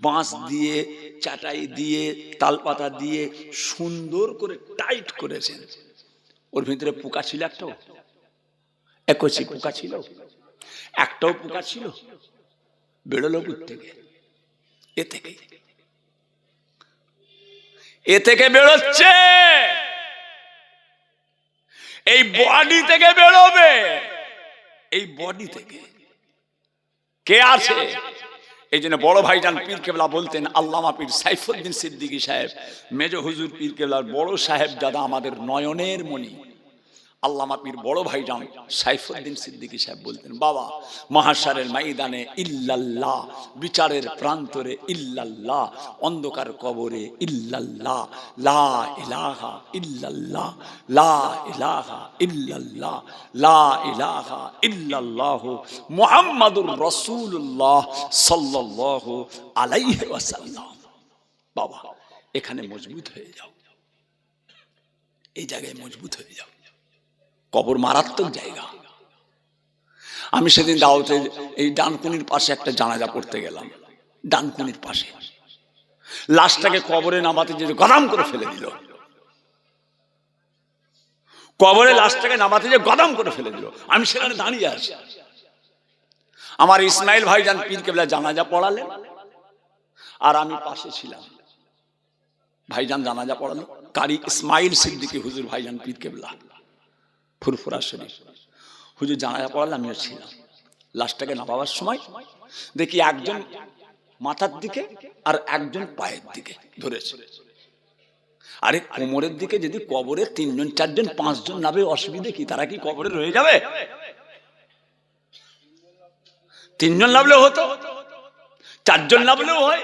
বাঁশ দিয়ে, চাটাই দিয়ে, তালপাতা দিয়ে সুন্দর করে টাইট করেছেন। ওর ভিতরে পোকা ছিল একটাও? একচি পোকা ছিল? একটাও পোকা ছিল? বেরোলো থেকে, এ থেকে বেরোচ্ছে, এই বডি থেকে বেরোবে, এই বডি থেকে কে আছে? এই জন্য বড় ভাইজান পীর কেবলা বলতেন, আল্লামা পীর সাইফুদ্দিন সিদ্দিকী সাহেব, মেজ হুজুর পীর কেবলার বড় সাহেব দাদা, আমাদের নয়নের মণি আল্লামা পীর বড় ভাইজান সাইফুদ্দিন সিদ্দিকী সাহেব বলতেন, বাবা মাহশারের ময়দানে ইল্লাল্লাহ, বিচারের প্রান্তরে ইল্লাল্লাহ, অন্ধকার কবরে ইল্লাল্লাহ, লা ইলাহা ইল্লাল্লাহ, লা ইলাহা ইল্লাল্লাহ, লা ইলাহা ইল্লাল্লাহ মুহাম্মাদুর রাসূলুল্লাহ সাল্লাল্লাহু আলাইহি ওয়াসাল্লাম। বাবা এখানে মজবুত হয়ে যাও, এই জায়গায় মজবুত হয়ে যাও। কবর মারাত্মক জায়গা। আমি সেদিন দাওয়াতে এই ডানকুনির পাশে একটা জানাজা পড়তে গেলাম, ডানকুনির পাশে লাশটাকে কবরে নামাতে যে গদাম করে ফেলে দিল, কবরে লাশটাকে নামাতে যে গদাম করে ফেলে দিল। আমি সেখানে দাঁড়িয়ে আছি, আমার ইসমাইল ভাইজান পীর কেবলা জানাজা পড়ালেন আর আমি পাশে ছিলাম। ভাইজান জানাজা পড়ালো, কারি ইসমাইল সিদ্দিকী হুজুর ভাইজান পীর কেবলা ফুরফুরা শরীফ হুজুর জানাজা পড়ালে আমিও ছিলাম। লাশটাকে নামাবার সময় দেখি একজন মাথার দিকে আর একজন পায়ের দিকে ধরেছে। আরে কোমরের দিকে যদি কবরে 3 জন 4 জন 5 জন নামে অসুবিধে কি? তারা কি কবরে রয়ে যাবে? 3 জন নামলেও হতো, 4 জন নামলেও হয়।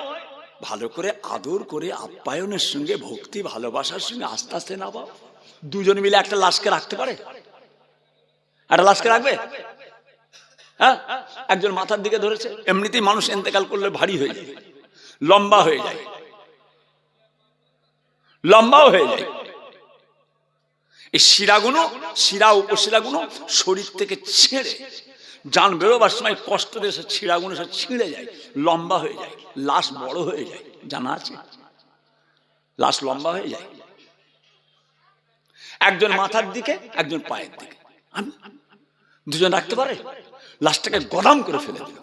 ভালো করে আদর করে আপ্যায়নের সঙ্গে ভক্তি ভালোবাসার সঙ্গে আস্তে আস্তে নামাও। 2 জন মিলে একটা লাশকে রাখতে পারে? একটা লাশকে রাখবে? হ্যাঁ, একজন মাথার দিকে ধরেছে। এমনিতেই মানুষ ইন্তেকাল করলে ভারী হয়ে যায়, লম্বা হয়ে যায়, লম্বাও হয়ে যায়। এই শিরাগুলো, শিরা উপশিরাগুলো শরীর থেকে ছেড়ে জান বেরোবার সময় কষ্ট দিয়ে শিরাগুলো সব ছিঁড়ে যায়, লম্বা হয়ে যায়, লাশ বড় হয়ে যায়। জানা আছে? লাশ লম্বা হয়ে যায়। একজন মাথার দিকে, একজন পায়ের দিকে। 2 জন রাখতে পারে? লাশটাকে গদাম করে ফেলে দিল।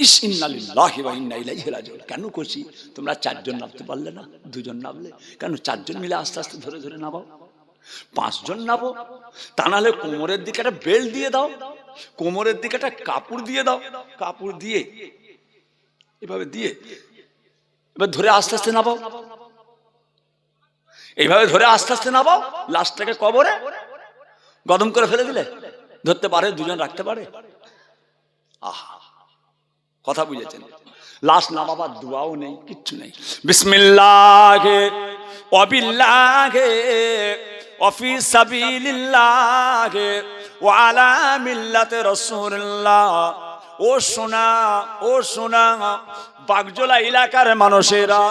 ইস ইন্না লিল্লাহি ওয়া ইন্না ইলাইহি রাজিউন। কেন করছি? তোমরা চারজন নামতে পারলে না, দুজন নামলে কেন? চারজন মিলে আস্তে আস্তে ধরে ধরে নামাও। পাঁচজন নামো, তা নাহলে কোমরের দিকে একটা বেল্ট দিয়ে দাও, কোমরের দিকে একটা কাপড় দিয়ে দাও, কাপড় দিয়ে এভাবে দিয়ে এবার ধরে আস্তে আস্তে নামাও। এইভাবে ধরে আস্তে আস্তে নামাও, লাশটাকে কবরে গদম করে ফেলে দিলে ধরতে পারে, দুজন রাখতে পারে। আহা, কথা বুঝেছেন? লাশ নামাবার দোয়াও নেই, কিচ্ছু নেই। বিসমিল্লাহে ওয়া বিল্লাহে ওয়া ফি সাবিলিল্লাহে ওয়া আলা মিল্লাতি রাসূলিল্লাহ। ও সোনা, ও সোনা, বাগজোলা এলাকার মানুষেরা,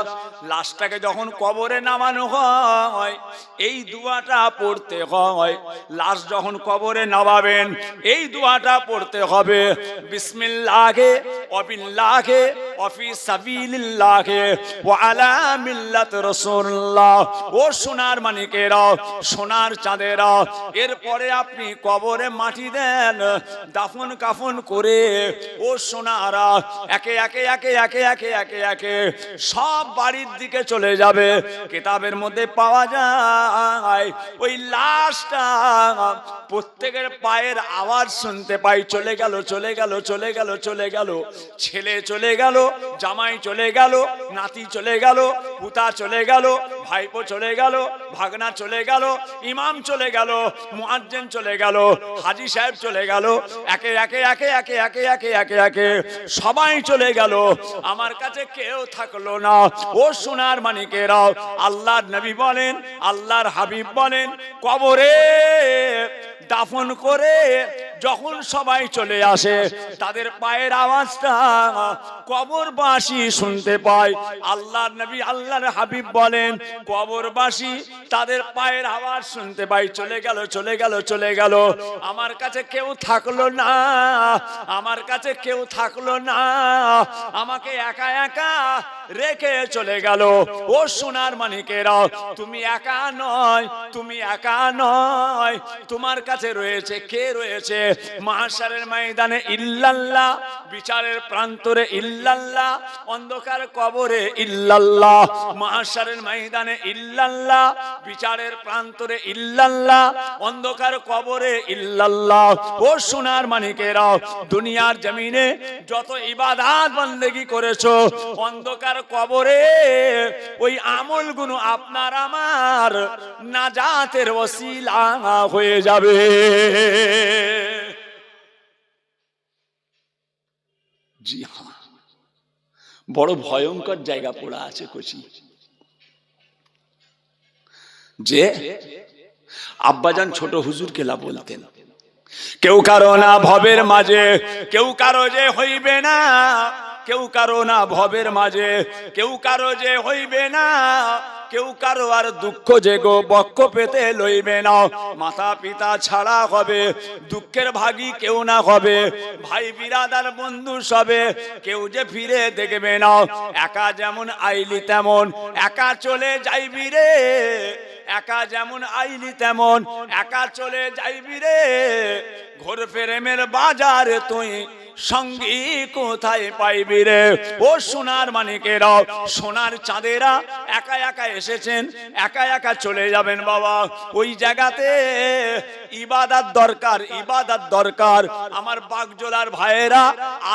লাশটাকে যখন কবরে নামানো হয় এই দুয়াটা পড়তে হয়। লাশ যখন কবরে নামাবেন এই দুয়াটা পড়তে হবে, বিসমিল্লাহে ওয়া বিল্লাহে ওয়া ফি সাবিলিল্লাহি ওয়া আলা মিল্লাতি রাসূলিল্লাহ। ও সোনার মানিকেরা, সোনার চাঁদেরা, এরপরে আপনি কবরে মাটি দেন, দাফন কাফন করে ও সোনারা একে একে একে একে একে একে একে সব বাড়ির দিকে চলে যাবে। কিতাবের মধ্যে পাওয়া যায় ওই লাশটা প্রত্যেকের পায়ের আওয়াজ শুনতে পাই, চলে গেল চলে গেল চলে গেল চলে গেল, ছেলে চলে গেল, জামাই চলে গেল, নাতি চলে গেল, পুতা চলে গেল, ভাইপো চলে গেল, ভাগনা চলে গেল, ইমাম চলে গেল, মুয়াজ্জিন চলে গেল, হাজী সাহেব চলে গেল, একে একে একে একে একে একে একে একে সবাই চলে গেল। আমার কাছে কেউ থাকলো না। ও সোনার মানিকেরা, আল্লাহর নবী বলেন, আল্লাহর হাবিব বলেন, কবরে দাফন করে যখন সবাই চলে আসে তাদের পায়ের আওয়াজটা কবরবাসী শুনতে পায়। আল্লাহর নবী আল্লাহর হাবিব বলেন, কবরবাসী তাদের পায়ের আওয়াজ শুনতে পায়, চলে গেল চলে গেল চলে গেল, আমার কাছে কেউ থাকলো না, আমার কাছে কেউ থাকলো না, আমাকে একা একা রেখে চলে গেল। ও সোনার মানিকেরা, তুমি একা নয়, তুমি একা নয়, তোমার কাছে রয়েছে, কে রয়েছে? মাহশারের ময়দানে ইল্লাল্লাহ, বিচারের প্রান্তরে ইল্লাল্লাহ, অন্ধকার কবরে ইল্লাল্লাহ। মাহশারের ময়দানে ইল্লাল্লাহ, বিচারের প্রান্তরে ইল্লাল্লাহ, অন্ধকার কবরে ইল্লাল্লাহ। ও সোনার মানিকেরা, দুনিয়ার জমিনে যত ইবাদত বন্দেগি করেছো, অন্ধকার কবরে ওই আমলগুলো আপনার আমার নাজাতের ওসিলা হয়ে যাবে। জি হ্যাঁ, বড় ভয়ঙ্কর জায়গা পড়া আছে কোচি, যে আব্বাজান ছোট হুজুর কেলা বলতেন, কেউ কারো না ভবের মাঝে, কেউ কারো যে হইবে না, কেউ কারো না ভবের মাঝে, কেউ কারো যে হইবে না, কেউ কারো আর দুঃখ যে গো বক্ষ পেতে লইবে না। মাতা পিতা ছাড়া হবে, দুঃখের ভাগী কেউ না হবে, ভাই বিরাদার বন্ধু সবে কেউ যে ফিরে দেখবে না। একা যেমন আইলি তেমন একা চলে যাইবি রে, একা যেমন আইলি তেমন একা চলে যাইবি রে, ঘোর প্রেমের বাজারে তুই সঙ্গী কোথায় পাইবি রে। ও সোনার মানিকেরা, সোনার চাঁদেরা, একা একা এসেছেন, একা একা চলে যাবেন বাবা। ওই জায়গাতে ইবাদত দরকার, ইবাদত দরকার। আমার বাগজোলার ভাইয়েরা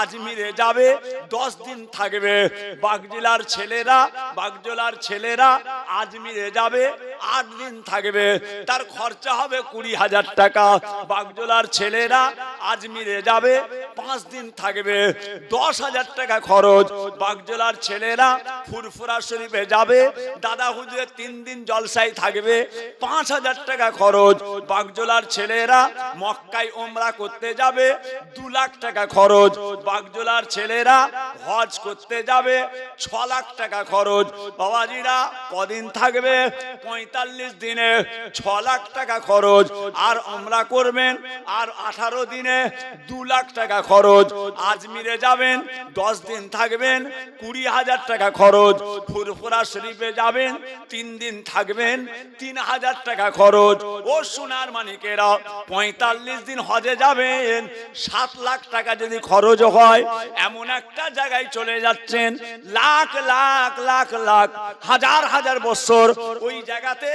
আজমিরে যাবে, 10 দিন থাকবে। বাগজোলার ছেলেরা, বাগজোলার ছেলেরা আজমিরে যাবে, 8 দিন থাকবে। তার খরচা হবে 20,000 টাকা। বাগজোলার ছেলেরা আজমিরে যাবে, 5 দিন থাকবে, 10,000 টাকা খরচ। বাগজোলার ছেলেরা ফুরফুরা শরীফে যাবে, দাদা হুজুরের 3 দিন জলসায় থাকবে, 5,000 টাকা খরচ। বাগজোলার ছেলেরা মক্কায় ওমরা করতে যাবে, 2 লাখ টাকা খরচ। বাগজোলার ছেলেরা হজ করতে যাবে, 6 লাখ টাকা খরচ। বাবাজিরা কদিন থাকবে? 45 দিনে 6 লাখ টাকা খরচ। আর ওমরা করবেন আর 18 দিনে 2 লাখ টাকা খরচ। আজমিরে যাবেন, 10 দিন থাকবেন, 20,000 টাকা খরচ। ফুরফুরা শরীফ শরীফে যাবেন, 3 দিন থাকবেন, 3000 টাকা খরচ। ও সোনার মানিকেরা, 45 দিন হজে যাবেন, 7 লাখ টাকা যদি খরচ হয়, এমন একটা জায়গায় চলে যাচ্ছেন, লাখ লাখ লাখ লাখ হাজার হাজার বছর ওই জায়গাতে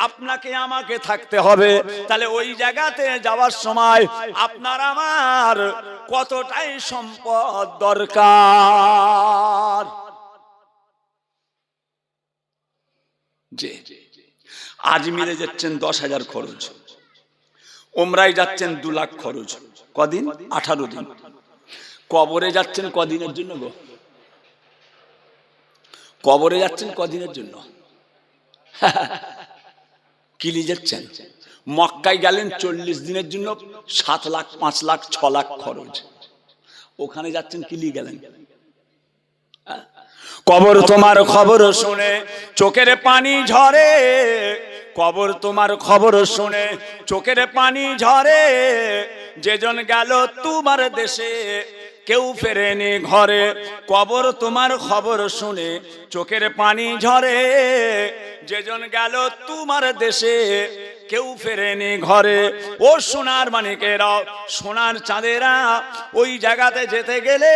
আপনাকে আমাকে থাকতে হবে। তাহলে ওই জায়গাতে যাওয়ার সময় আপনার আমার কতটাই সম্পদ দরকার। যে আজমিরে যাচ্ছেন 10,000 খরচ, ওমরায় যাচ্ছেন 2 লাখ খরচ। কদিন? 18 দিন। কবরে যাচ্ছেন কদিনের জন্য গো? কবরে যাচ্ছেন কদিনের জন্য? কিলি যাচ্ছেন। মক্কায় গেলেন 40 দিনের জন্য, 7 লাখ 5 লাখ 6 লাখ খরচ। ওখানে যাচ্ছেন কিলি গেলেন। কবর তোমার খবর শুনে চোখের পানি ঝরে, কবর তোমার খবর শুনে চোখের পানি ঝরে, যেজন গেল তোমার দেশে কেউ ফেরেনি ঘরে। কবর তোমার খবর শুনে চোখের পানি ঝরে, যেজন গেল তোমার দেশে কেউ ফেরেনি ঘরে। ও সোনার মানিকেরা, সোনার চাঁদেরা, ওই জায়গাতে যেতে গেলে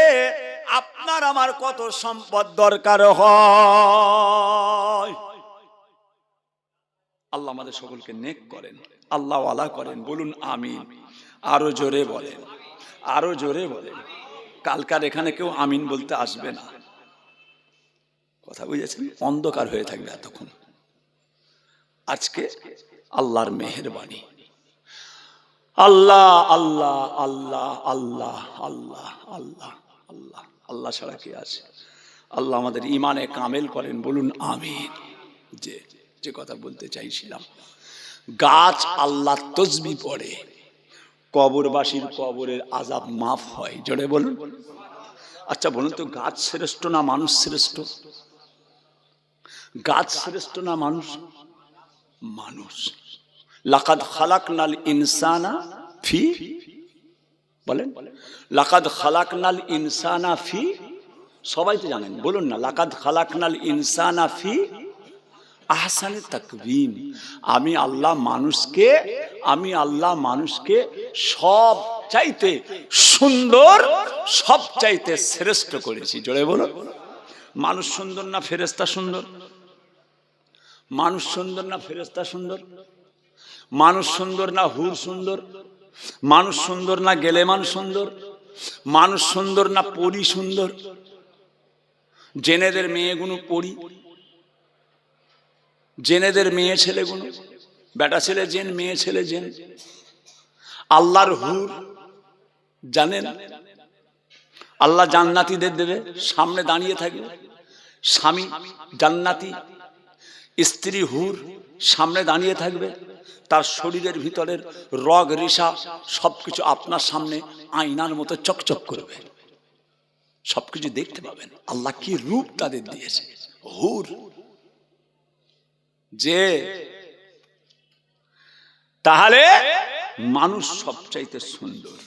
আপনার আমার কত সম্পদ দরকার হয়। আল্লাহ আমাদের সকলকে নেক করেন, আল্লাহ ওয়ালা করেন। বলুন আমিন। আরো জোরে বলেন, আরো জোরে বলেন। কালকার এখানে কেউ আমিন বলতে আসবে না, কথা বুঝেছেন? অন্ধকার হয়ে থাকবে এতক্ষণ। আজকে আল্লাহর মেহেরবানি। আল্লাহ আল্লাহ আল্লাহ আল্লাহ আল্লাহ আল্লাহ আল্লাহ, আল্লাহ ছাড়া কে আছে? আল্লাহ আমাদের ইমানে কামেল করেন। বলুন আমিন। যে কথা বলতে চাইছিলাম, গাছ আল্লাহ তসবিহ পড়ে, কবরবাসীর কবরের আযাব মাফ হয়। জোরে বলুন। আচ্ছা বলুন তো, গাছ শ্রেষ্ঠ না মানুষ শ্রেষ্ঠ? গাছ শ্রেষ্ঠ না মানুষ? মানুষ। লাকাদ খালাকনাল ইনসানা ফি, বলেন লাকাদ খালাকনাল ইনসানা ফি, সবাই তো জানেন, বলুন না, লাকাদ খালাকনাল ইনসানা ফি আহসানে তাকবীম। আমি আল্লাহ মানুষকে সব চাইতে সুন্দর, সব চাইতে শ্রেষ্ঠ করেছি। জোরে বলুন। মানুষ সুন্দর না ফেরেশতা সুন্দর? মানুষ সুন্দর না ফেরেশতা সুন্দর? মানুষ সুন্দর না হুর সুন্দর? মানুষ সুন্দর না গেলেমান সুন্দর? মানুষ সুন্দর না পরী সুন্দর? জেনেদের মেয়েগুলো পরী, জেনেদের মেয়ে ছেলেগুলো, বেটা ছেলে জেন, মেয়ে ছেলে জেন। আল্লাহর হুর জানেন, আল্লাহ জান্নাতীদের দেবে, সামনে দাঁড়িয়ে থাকবে। স্বামী জান্নাতি, স্ত্রী হুর সামনে দাঁড়িয়ে থাকবে। তার শরীরের ভিতরের রগ রেশা সবকিছু আপনার সামনে আয়নার মতো চকচক করবে, সবকিছু দেখতে পাবেন। আল্লাহ কি রূপ তাদের দিয়েছে, হুর। যে তাহলে মানুষ সবচাইতে সুন্দর,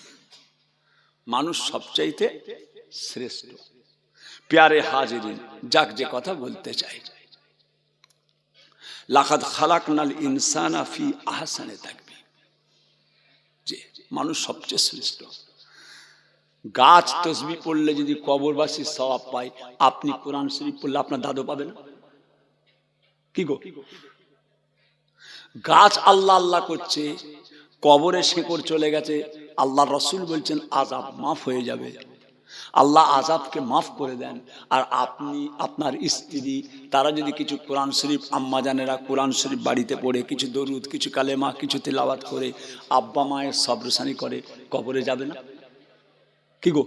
মানুষ সবচাইতে শ্রেষ্ঠ। প্যারে হাজিরিন, যাক যে কথা বলতে চাই, লাকাদ খালাকনাল ইনসানা ফি আহসানে তাকবীম, যে মানুষ সবচেয়ে শ্রেষ্ঠ। গাছ তসবিহ পড়লে যদি কবরবাসীর সওয়াব পায়, আপনি কোরআন শরীফ পড়লে আপনার দাদু পাবে না? কি গো? গাছ আল্লাহ আল্লাহ করছে, কবরে শেকড় চলে গেছে, আল্লাহ রসুল বলছেন আযাব মাফ হয়ে যাবে। আল্লাহ আযাবকে মাফ করে দেন। আর আপনি, আপনার স্ত্রী, তারা যদি কিছু কোরআন শরীফ, আম্মা জানেরা কোরআন শরীফ বাড়িতে পড়ে, কিছু দরুদ, কিছু কালেমা, কিছু তিলাওয়াত করে, আব্বা মায়ের সবরসানি করে, কবরে যাবে না? কি গো,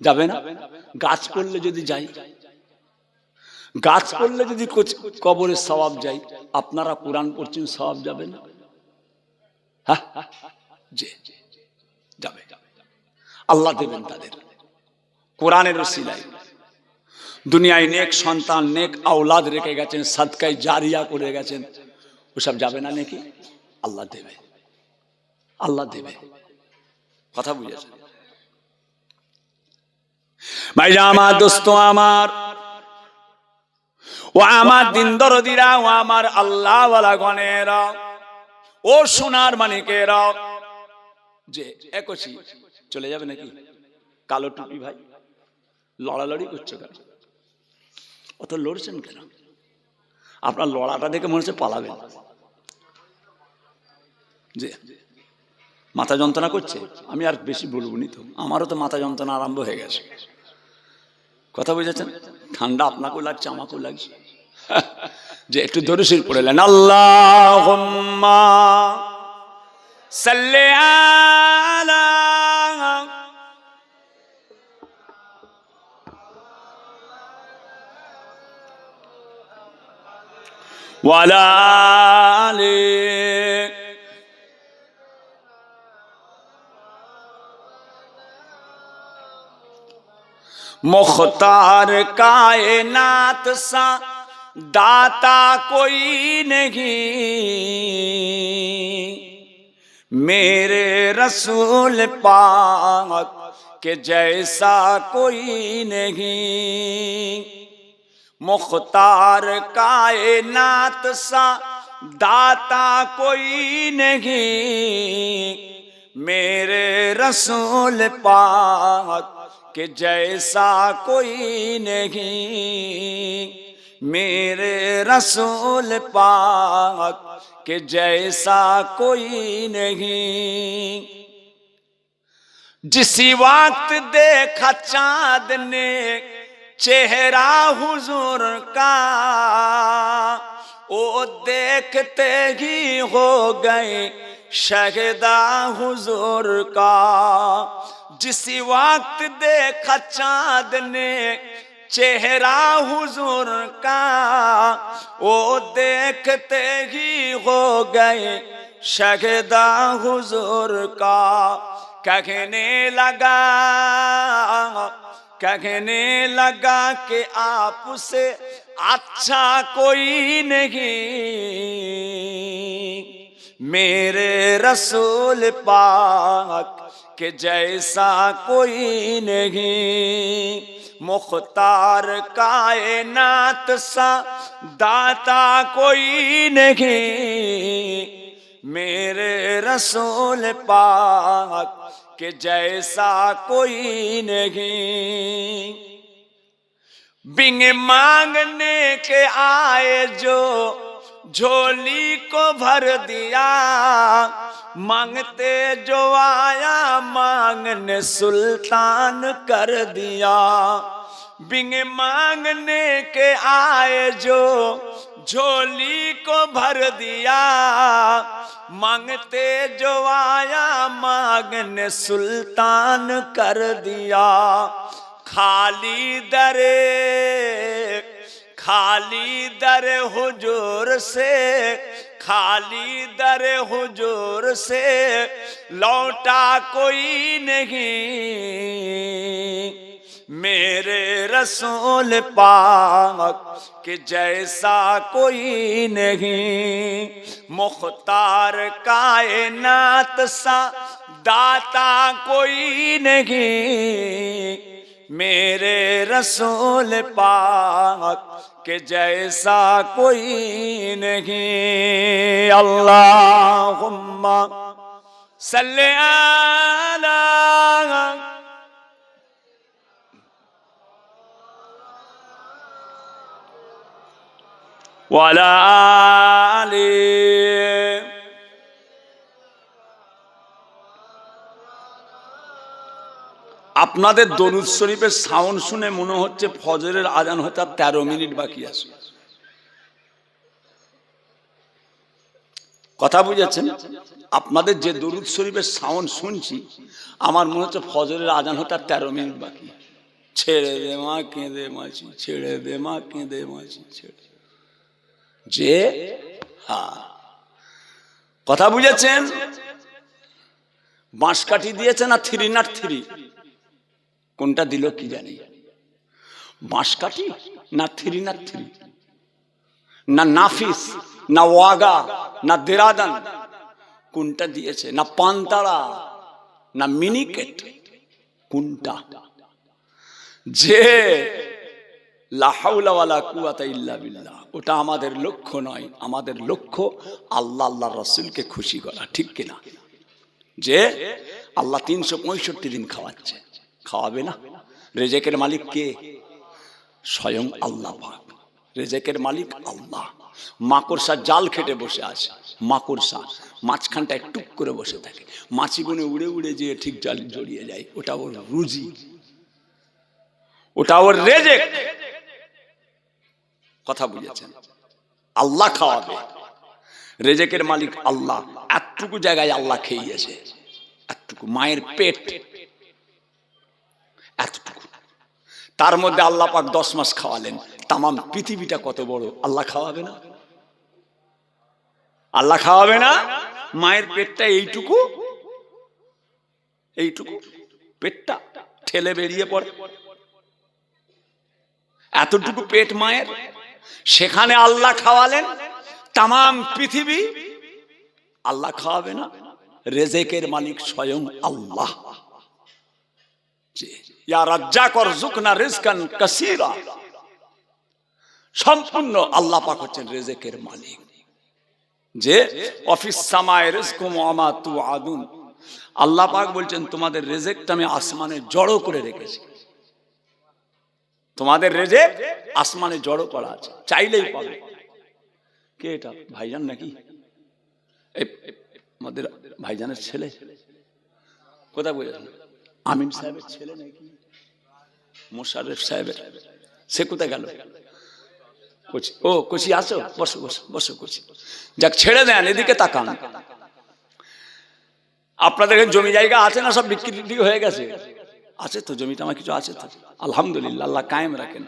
যাবে না? গাছ করলে যদি যাই, গাছ করলে যদি কবরে সওয়াব যাই, আপনারা কোরআন পড়ছেন, সওয়াব যাবে না? হ্যাঁ, যাবে। আল্লাহ দেবেন তাদের কোরআনের ওসিলায়। দুনিয়ায় নেক সন্তান, নেক আওলাদ রেখে গেছেন, সাদকায়ে জারিয়া করে গেছেন, ওসব যাবে না নাকি? আল্লাহ দেবে, আল্লাহ দেবে। কথা বুঝেছেন ভাইরা আমার, দোস্ত আমার? ও আমার দিন দরদিরা, ও আমার আল্লাহ ওয়ালা গণেরা, ও সোনার মানিকেরা, যে একশি চলে যাবে নাকি? কালো টুপি ভাই লড়ালড়ি করছো কেন? অত লড়ছেন কেন? আপনার লড়াটা দেখে মনে হচ্ছে পালাবেন। যে মাথা যন্ত্রণা করছে, আমি আর বেশি বলবো নি, তো আমারও তো মাথা যন্ত্রণা আরম্ভ হয়ে গেছে। কথা বুঝেছেন? ঠান্ডা আপনাকেও লাগছে, আমাকেও লাগছে। যে একটু দরুদ শরীফ পড়লেন, আল্লাহুম্মা সাল্লি আলা ওয়ালা আলি मुख्तार कायनात सा दाता कोई नहीं, मेरे रसूल पाक के जैसा कोई नहीं। मुख्तार कायनात सा दाता कोई नहीं, मेरे रसूल पाक कि जैसा कोई नहीं, मेरे रसूल पाक कि जैसा कोई नहीं। जिस वक्त देखा चाँद ने चेहरा हुजूर का, वो देखते ही हो गए शहदा हुजूर का। जिस वक्त देखा चाँद ने चेहरा हुजूर का, वो देखते ही हो गए शहदा हुजूर का। कहने लगा कि आपसे अच्छा कोई नहीं, मेरे रसूल पाक के जैसा कोई नहीं। मुख्तार कायनात सा दाता कोई नहीं, मेरे रसूल पाक के जैसा कोई नहीं। बिन मांगने के आए जो झोली को भर दिया, मांगते जो आया मांगने सुल्तान कर दिया। बिन मांगने के आए जो झोली को भर दिया, मांगते जो आया मांगने सुल्तान कर दिया। खाली दर हुजूर से, खाली दर हुजूर से लौटा कोई नहीं, मेरे रसूल पाक के जैसा कोई नहीं। मुख्तार कायनात सा दाता कोई नहीं, मेरे रसूल पाक के जैसा कोई नहीं। अल्लाहुम्मा सल्ली अला ওয়ালা আলি। আপনাদের দরুদ শরীফের সাউন্ড শুনে মনে হচ্ছে ফজরের আজান হতে আর 13 মিনিট বাকি আছে। কথা বুঝেছেন? আপনাদের যে দরুদ শরীফের সাউন্ড শুনছি আমার মনে হচ্ছে ফজরের আজান হতে আর 13 মিনিট বাকি। ছেড়ে দে মা কেঁদে মাছি, ছেড়ে দে মা কেঁদে মাছি, ছেড়ে যে। হ্যাঁ, কথা বুঝেছেন? বাঁশকাঠি দিয়েছে না 303? কোনটা দিল কি জানি, বাঁশকাঠি না 303, না নাফিস না ওয়াগা না দেরাদান, কোনটা দিয়েছে? না পান্তাড়া না মিনিকেট, কোনটা? যে লা হাওলা ওয়ালা কুওয়াতা ইল্লা বিল্লাহ। ওটা আমাদের লক্ষ্য নয়, আমাদের লক্ষ্য আল্লাহ আল্লাহর রাসূলকে খুশি করা, ঠিক কিনা? যে আল্লাহ 365 দিন খাওয়াচ্ছে, খাওয়াবে না? রেজেকের মালিক কে? স্বয়ং আল্লাহ পাক। রেজেকের মালিক আল্লাহ। মাকড়সা জাল খেটে বসে আছে, মাকড়সা মাঝখানটা টুক করে বসে থাকে, মাছিগুলো উড়ে উড়ে যেয়ে ঠিক জাল জড়িয়ে যায়, ওটা ওর রুজি, ওটা ওর রেজেক। কথা বুঝেছেন? আল্লাহ খাওয়াবে, রেজেকের মালিক আল্লাহ। এতটুকু জায়গায় আল্লাহ খেয়েছে, এতটুকু মায়ের পেট, এতটুকু, তার মধ্যে আল্লাহ পাক 10 মাস খাওয়ালেন। তামাম পৃথিবীটা কত বড়, আল্লাহ খাওয়াবে না? আল্লাহ খাওয়াবে না? মায়ের পেটটা এইটুকু, এইটুকু পেটটা ঠেলে বেরিয়ে পড়ে, এতটুকু পেট মায়ের, সেখানে আল্লাহ খাওয়ালেন তামাম পৃথিবী। আল্লাহ খাওয়াবে না? রেজেকের মালিক স্বয়ং আল্লাহ। ইয়া রাজ্জাক ওয়ারযুকনা রিজকান কাসীরা। সম্পূর্ণ আল্লাহ পাক হচ্ছেন রেজেকের মালিক। যে অফিস সামায়ে রিজকুম ওয়া মা তুআদুন, আল্লাহ পাক বলছেন তোমাদের রেজেকটা আমি আসমানে জড়ো করে রেখেছি। তোমাদের রেজেক আসমানে জড়ো করা আছে, চাইলেই পাবে। কে এটা? ভাইজান নাকি? আমাদের ভাইজানের ছেলে, কোথায় বুঝেছেন? আমিন সাহেবের ছেলে নাকি? মোশাররফ সাহেবের, সে কোথায় গেল? কোচি, ও কোচি আসো, বসো বসো বসো কোচি। যাক ছেড়ে দেন, এদিকে তাকান। আপনাদের জমি জায়গা আছে না? সব বিক্রি হয়ে গেছে? আছে তো, জমিটা আমার কিছু আছে তো, আলহামদুলিল্লাহ। আল্লাহ কায়েম রাখেন,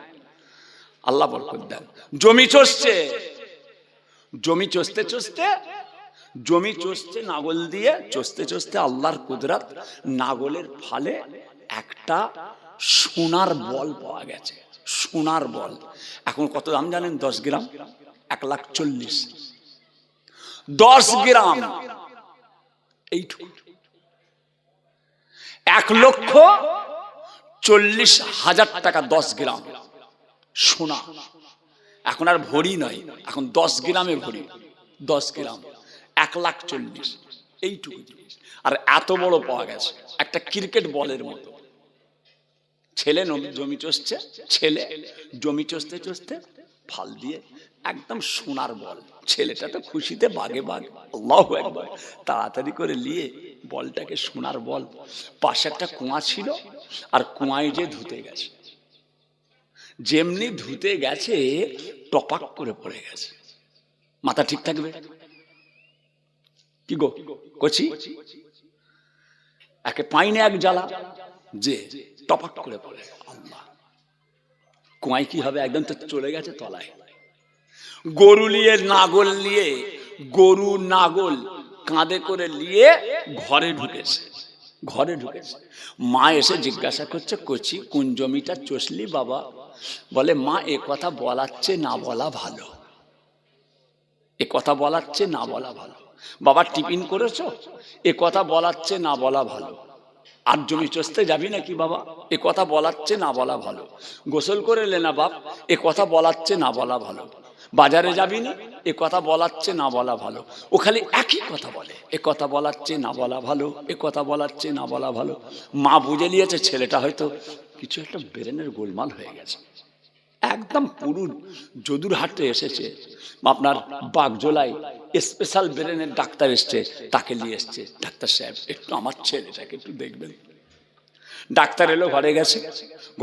আল্লাহ বরকত দেন। জমি চষছে, জমি চষতে চষতে, জমি চষছে নাগল দিয়ে, চষতে চষতে আল্লাহর কুদরত, নাগলের ফালে একটা সোনার বল পাওয়া গেছে। সোনার বল এখন কত দাম জানেন? 10 গ্রাম 1,40,000। 10 গ্রাম এইটুকু, 1,40,000 টাকা 10 গ্রাম সোনা। এখন আর ভরি নয়, এখন 10 গ্রামে ভরি। 10 গ্রাম 1,40,000, এইটুকু জিনিস। আর এত বড় পাওয়া গেছে, একটা ক্রিকেট বলের মতো। ছেলে জমি চষছে, ছেলে জমি চষতে চষতে ফাল দিয়ে একদম সোনার বল। ছেলেটা তো খুশিতে বাগে বাগে, আল্লাহু আকবার, তাড়াতাড়ি করে নিয়ে বলটাকে, সোনার বল, পাশে একটা কুয়া ছিল, আর কুয়ায় যে ধুতে গেছে, যেমনি ধুতে গেছে টপাক করে পড়ে গেছে। মাথা ঠিক থাকবে কি গো কচি? একে পাইনে এক জ্বালা, যে টপাক করে পড়ে। আল্লাহ, কুয়ায় কি হবে? একদম তো চলে গেছে তলায়। গরু নিয়ে, নাগল নিয়ে, গরু নাগল কাঁধে করে নিয়ে ঘরে ঢুকেছে, ঘরে ঢুকেছে। মা এসে জিজ্ঞাসা করছে, কচি কোন জমিটা চষলি বাবা? বলে, মা এ কথা বলাচ্ছে না বলা ভালো, এ কথা বলাচ্ছে না বলা ভালো। বাবা টিফিন করেছো? এ কথা বলাচ্ছে না বলা ভালো। আর জমি চষতে যাবি নাকি বাবা? এ কথা বলাচ্ছে না বলা ভালো। গোসল করে লে না বাপ, এ কথা বলাচ্ছে না বলা ভালো। বাজারে যাবি না, এ কথা বলাচ্ছে না বলা ভালো। ও খালি একই কথা বলে, এ কথা বলাচ্ছে না বলা ভালো, এ কথা বলাচ্ছে না বলা ভালো। মা বুঝে নিয়েছে ছেলেটা হয়তো কিছু একটা ব্রেনের গোলমাল হয়ে গেছে। একদম পুরো যদুরহাটে এসেছে, আপনার বাগজোলায় স্পেশাল ব্রেনের ডাক্তার এসছে, তাকে নিয়ে এসছে। ডাক্তার সাহেব একটু আমার ছেলেটাকে একটু দেখবেন। ডাক্তার এলো, ঘরে গেছে,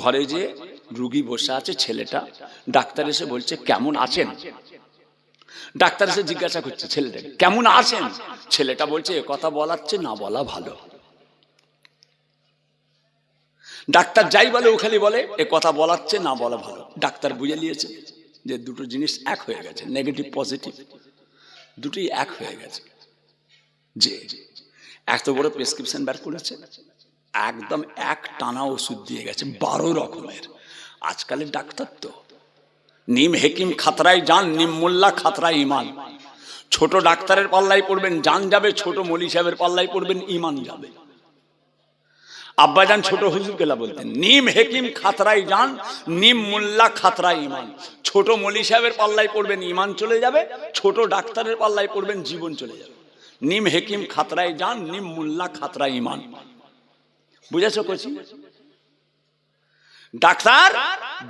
ঘরে যে রুগী বসে আছে ছেলেটা, ডাক্তার এসে বলছে কেমন আছেন? ডাক্তার এসে জিজ্ঞাসা করছে ছেলেটাকে কেমন আছেন? ছেলেটা বলছে এ কথা বলাচ্ছে না বলা ভালো। ডাক্তার যাই বলে ও খালি বলে এ কথা বলাচ্ছে না বলা ভালো। ডাক্তার বুঝে নিয়েছে যে দুটো জিনিস এক হয়ে গেছে, নেগেটিভ পজিটিভ দুটোই এক হয়ে গেছে। যে এত বড় প্রেসক্রিপশন বের করেছে, একদম এক টানা ওষুধ দিয়ে গেছে 12 রকমের। আজকালের ডাক্তার তো নিম হেকিম খাতরায় জান, নিম মোল্লা খাতরায় ইমান। ছোট ডাক্তারের পাল্লাই পড়বেন জান যাবে, ছোট মলি সাহেবের পাল্লাই পড়বেন ইমান যাবে। আব্বাজান ছোট হুজুর কেলা বলতেন, নিম হেকিম খাতরাই জান, নিম মোল্লা খাতরা ইমান। ছোট মলি সাহেবের পাল্লায় পড়বেন ইমান চলে যাবে, ছোট ডাক্তারের পাল্লায় পড়বেন জীবন চলে যাবে। নিম হেকিম খাতরাই জান, নিম মোল্লা খাতরা ইমান। বুঝেছো কচি? ডাক্তার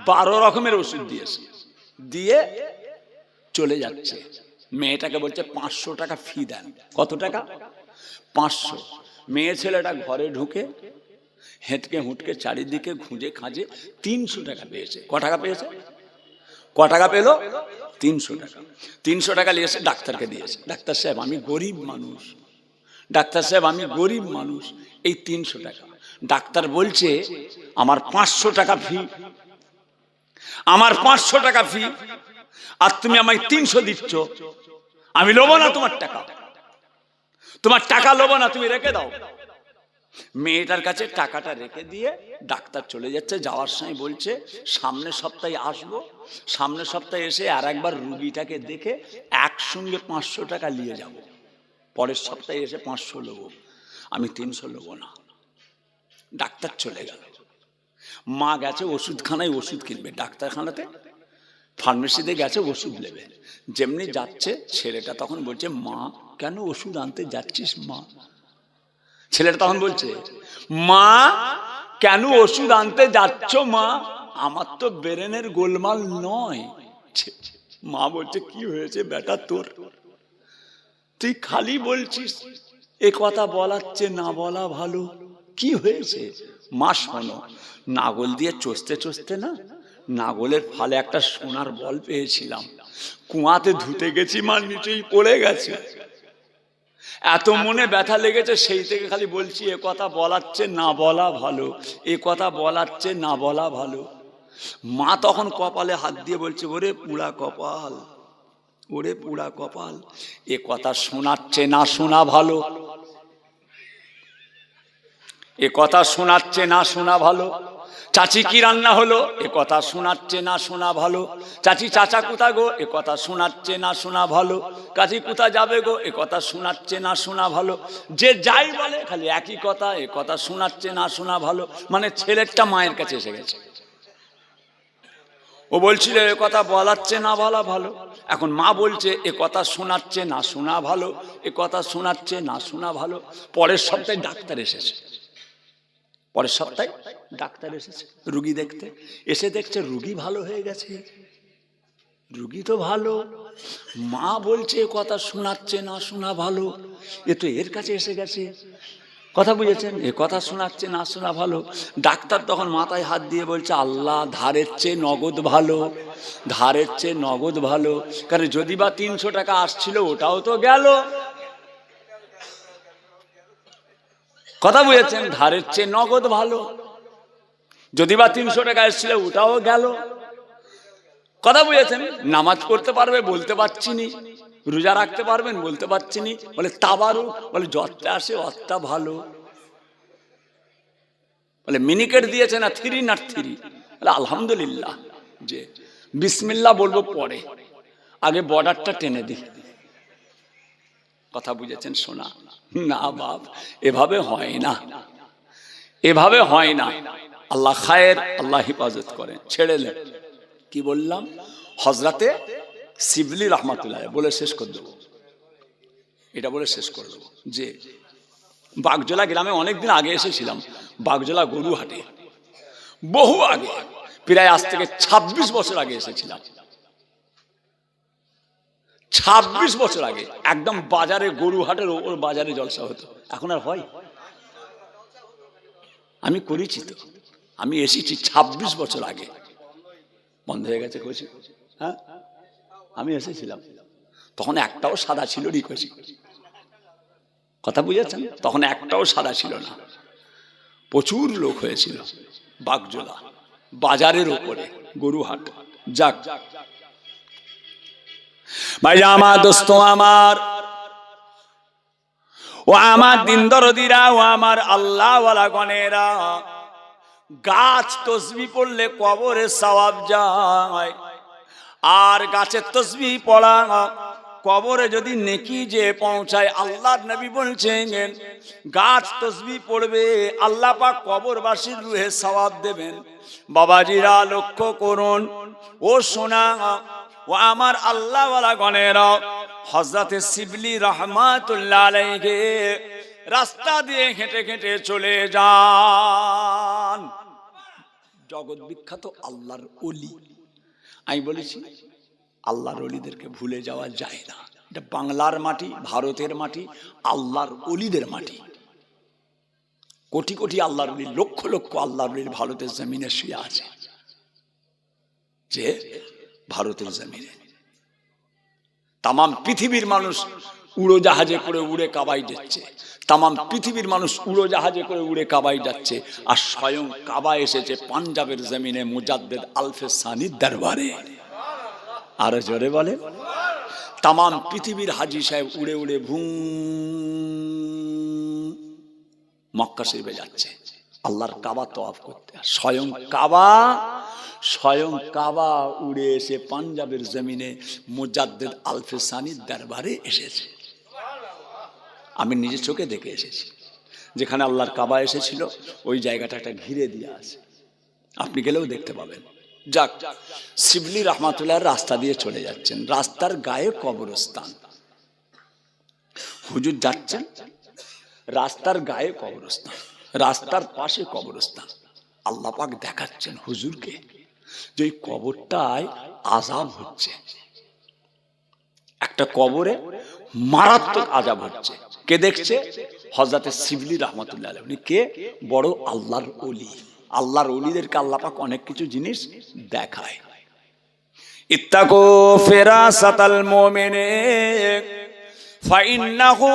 12 রকমের ওষুধ দিয়েছে, দিয়ে চলে যাচ্ছে। মেয়েটাকে বলছে 500 টাকা ফি দেন। কত টাকা? 500। মেয়ে ছেলেটা ঘরে ঢুকে হেঁটকে হুটকে চারিদিকে খুঁজে খাঁজে 300 টাকা পেয়েছে। ক টাকা পেয়েছে? ক টাকা পেল? 300 টাকা। 300 টাকা নিয়ে এসে ডাক্তারকে দিয়েছে। ডাক্তার সাহেব আমি গরিব মানুষ, ডাক্তার সাহেব আমি গরিব মানুষ, এই 300 টাকা। ডাক্তার বলছে আমার 500 টাকা ফি, আমার 500 টাকা ফি, আর তুমি আমায় 300 দিচ্ছ। আমি লোবো না তোমার টাকা, তোমার টাকা লোবো না, তুমি রেখে দাও। মেয়েটার কাছে টাকাটা রেখে দিয়ে ডাক্তার চলে যাচ্ছে। যাওয়ার সময় বলছে সামনের সপ্তাহে আসবো, সামনের সপ্তাহে এসে আর একবার রুগীটাকে দেখে একসঙ্গে 500 টাকা নিয়ে যাব। পরের সপ্তাহে এসে 500 নেবো, আমি 300 নেবো না। ডাক্তার চলে গেল। মা গেছে ওষুধখানায় ওষুধ কিনবে, ডাক্তারখানাতে ফার্মেসিতে গেছে ওষুধ নেবে। যেমনি যাচ্ছে ছেলেটা তখন বলছে মা কেন ওষুধ আনতে যাচ্ছিস মা? ছেলেটা তখন বলছে মা কেন ওষুধ আনতে যাচ্ছ মা? আমার তো ব্রেনের গোলমাল নয়। মা বলছে কি হয়েছে বেটা তোর? তুই খালি বলছিস এ কথা বলার চেয়ে না বলা ভালো। কি হয়েছে? মা শোনো, নাগল দিয়ে চষতে চষতে না নাগলের ফালে একটা সোনার বল পেয়েছিলাম, কুয়াতে ধুতে গেছি মা, নিচেই পড়ে গেছে। এত মনে ব্যথা লেগেছে, সেই থেকে খালি বলছি এ কথা বলার চেয়ে না বলা ভালো, এ কথা বলার চেয়ে না বলা ভালো। মা তখন কপালে হাত দিয়ে বলছে ওরে পুরা কপাল, ওরে পুরা কপাল, এ কথা শোনার চেয়ে না শোনা ভালো, এ কথা শোনার চেয়ে না শোনা ভালো। চাচি কি রান্না হলো? এ কথা শোনার চেয়ে না শোনা ভালো। চাচি চাচা কোথা গো? এ কথা শোনার চেয়ে না শোনা ভালো। কাজী কোথা যাবে গো? এ কথা শোনার চেয়ে না শোনা ভালো। যে যাই বলে খালি একই কথা, এ কথা শোনার চেয়ে না শোনা ভালো। মানে ছেলেরটা মায়ের কাছে এসে গেছে। ও বলছিল এ কথা বলার চেয়ে না বলা ভালো। এখন মা বলছে এ কথা শোনার চেয়ে না শোনা ভালো, এ কথা শোনার চেয়ে না শোনা ভালো। পরের সপ্তাহে ডাক্তার এসেছে, পরের সপ্তাহে ডাক্তার এসেছে রুগী দেখতে। এসে দেখছে রুগী ভালো হয়ে গেছে, রুগী তো ভালো। মা বলছে এ কথা শোনাচ্ছে না শোনা ভালো, এ তো এর কাছে এসে গেছে। কথা বুঝেছেন? এ কথা শোনাচ্ছে না শোনা ভালো। ডাক্তার তখন মাথায় হাত দিয়ে বলছে আল্লাহ, ধারের চেয়ে নগদ ভালো, ধারের চেয়ে নগদ ভালো। কারণ যদি বা 300 টাকা আসছিল ওটাও তো গেল। কথা বুঝেছেন? ধারের চেয়ে নগদ ভালো। যদি বা 300 টাকা এসেছিল ওটাও গেল। কথা বুঝেছেন? নামাজ পড়তে পারবে বলতে পারছি নি, রোজা রাখতে পারবেন বলতে পারছি নি, বলে তাবারুক, বলে যতটা আসে অতটা ভালো। বলে মিনিকেট দিয়েছে না 3 না 3, বলে আলহামদুলিল্লাহ, যে বিসমিল্লাহ বলবো পরে, আগে বর্ডারটা টেনে দিই। কথা বুঝেছেন? শোনা না বাপ, এভাবে হয় না, এভাবে হয় না। আল্লাহ খায়ের, আল্লাহ হিফাজত করেন। ছেড়ে দেন। কি বললাম? হযরতে শিবলি রহমাতুল্লাহ বলে শেষ করে দেবো, এটা বলে শেষ করে দেবো যে বাগজোলা গ্রামে অনেকদিন আগে এসেছিলাম। বাগজোলা গরুহাটে বহু আগে, প্রায় আজ থেকে 26 বছর আগে এসেছিলাম। 26 বছর আগে একদম বাজারে, গরুহাটের ওপর বাজারে জলসা হতো। এখন আর হয়? আমি করেছি তো, আমি এসেছি 26 বছর আগে। বন্ধ হয়ে গেছে কইছি? হ্যাঁ, আমি এসেছিলাম তখন একটাও সাদা ছিল নি কইছি। কথা বুঝেছেন? তখন একটাও সাদা ছিল না, প্রচুর লোক হয়েছিল বাগজোলা বাজারের উপরে গরুহাট। যাক ভাই আমার দোস্ত আমার, ও আমার দিন দরদিরা, ও আমার আল্লাহ ওয়ালা গণেরা, গাছ তসবিহ পড়লে কবরে সওয়াব যায়, আর গাছের তসবিহ পড়া কবরে যদি নেকি যে পৌঁছায়, আল্লাহর নবী বলছেন গাছ তসবিহ পড়বে, আল্লাহ পাক কবরবাসীর রুহে সওয়াব দেবেন। বাবাজিরা লক্ষ্য করুন, ও সোনা ও আমার আল্লাহওয়ালা গণেরা, হযরতে শিবলি রাহমাতুল্লাহ আলাইহি রাস্তা দিয়ে হেঁটে হেঁটে চলে যান। জগৎ বিখ্যাত আল্লাহর ওলি। আমি বলেছি আল্লাহর ওলিদেরকে ভুলে যাওয়া যায় না। এটা বাংলার মাটি, ভারতের মাটি, আল্লাহর ওলিদের মাটি। কোটি কোটি আল্লাহর ওলি, লক্ষ লক্ষ আল্লাহর ওলি ভারতের জমিনে শুয়ে আছে। যে ভারতের জমিনে তামাম পৃথিবীর মানুষ উড়োজাহাজে করে উড়ে কাবায় যাচ্ছে, তামাম পৃথিবীর মানুষ উড়োজাহাজে করে উড়ে কাবায় যাচ্ছে, আর স্বয়ং কাবা এসেছে পাঞ্জাবের জমিনে মুজাদ্দেদ আলফে সানির দরবারে। আরো জোরে বলে, তামাম পৃথিবীর হাজী সাহেব উড়ে উড়ে ভুঁ মক্কা শরীফে যাচ্ছে আল্লাহর কাবা তওয়াফ করতে। স্বয়ং কাবা উড়ে এসে পাঞ্জাবের জমিনে মুজাদ্দেদ আলফে সানির দরবারে এসেছে। আমি নিজে চোখে দেখে এসেছি। যেখানে আল্লাহর কাবা এসেছিল ওই জায়গাটা একটা ঘিরে দিয়ে আছে, আপনি গেলেও দেখতে পাবেন। যাক, শিবলি রহমাতুল্লাহর রাস্তা দিয়ে চলে যাচ্ছেন, রাস্তার গায়ে কবরস্থান। হুজুর যাচ্ছেন, রাস্তার গায়ে কবরস্থান, রাস্তার পাশে কবরস্থান। আল্লাহ পাক দেখাচ্ছেন হুজুরকে যে এই কবরটায় আযাব হচ্ছে, একটা কবরে মারাত্মক আযাব হচ্ছে। কে দেখছে? হযরতে শিবলি রাহমাতুল্লাহ আলাইহি। উনি কে? বড় আল্লাহর ওলি। আল্লাহর ওলিদেরকে আল্লাহ পাক অনেক কিছু জিনিস দেখায়। ইত্তাকু ফিরাসাতাল মুমিনি ফাইন্নাহু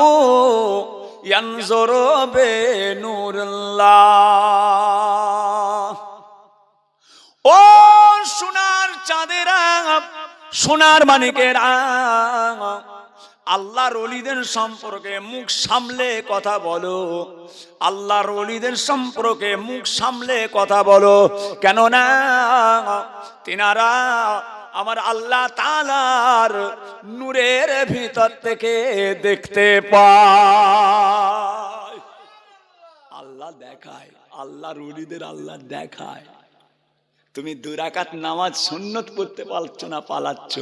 ইয়ানজুরু বিনুরিল্লাহ। ও সোনার চাঁদেরা, সোনার মানিকেরা, আল্লাহর ওলিদের সম্পর্কে মুখ সামলে কথা বলো। আল্লাহর ওলিদের সম্পর্কে মুখ সামলে কথা বলো, কেননা তিনারা আমার আল্লাহ তাআলার নূরের ভিতর থেকে দেখতে পায়। আল্লাহ দেখায়, আল্লাহর ওলিদের আল্লাহ দেখায়। তুমি 2 রাকাত নামাজ সুন্নত পড়তে পারছো না, পালাচ্ছ।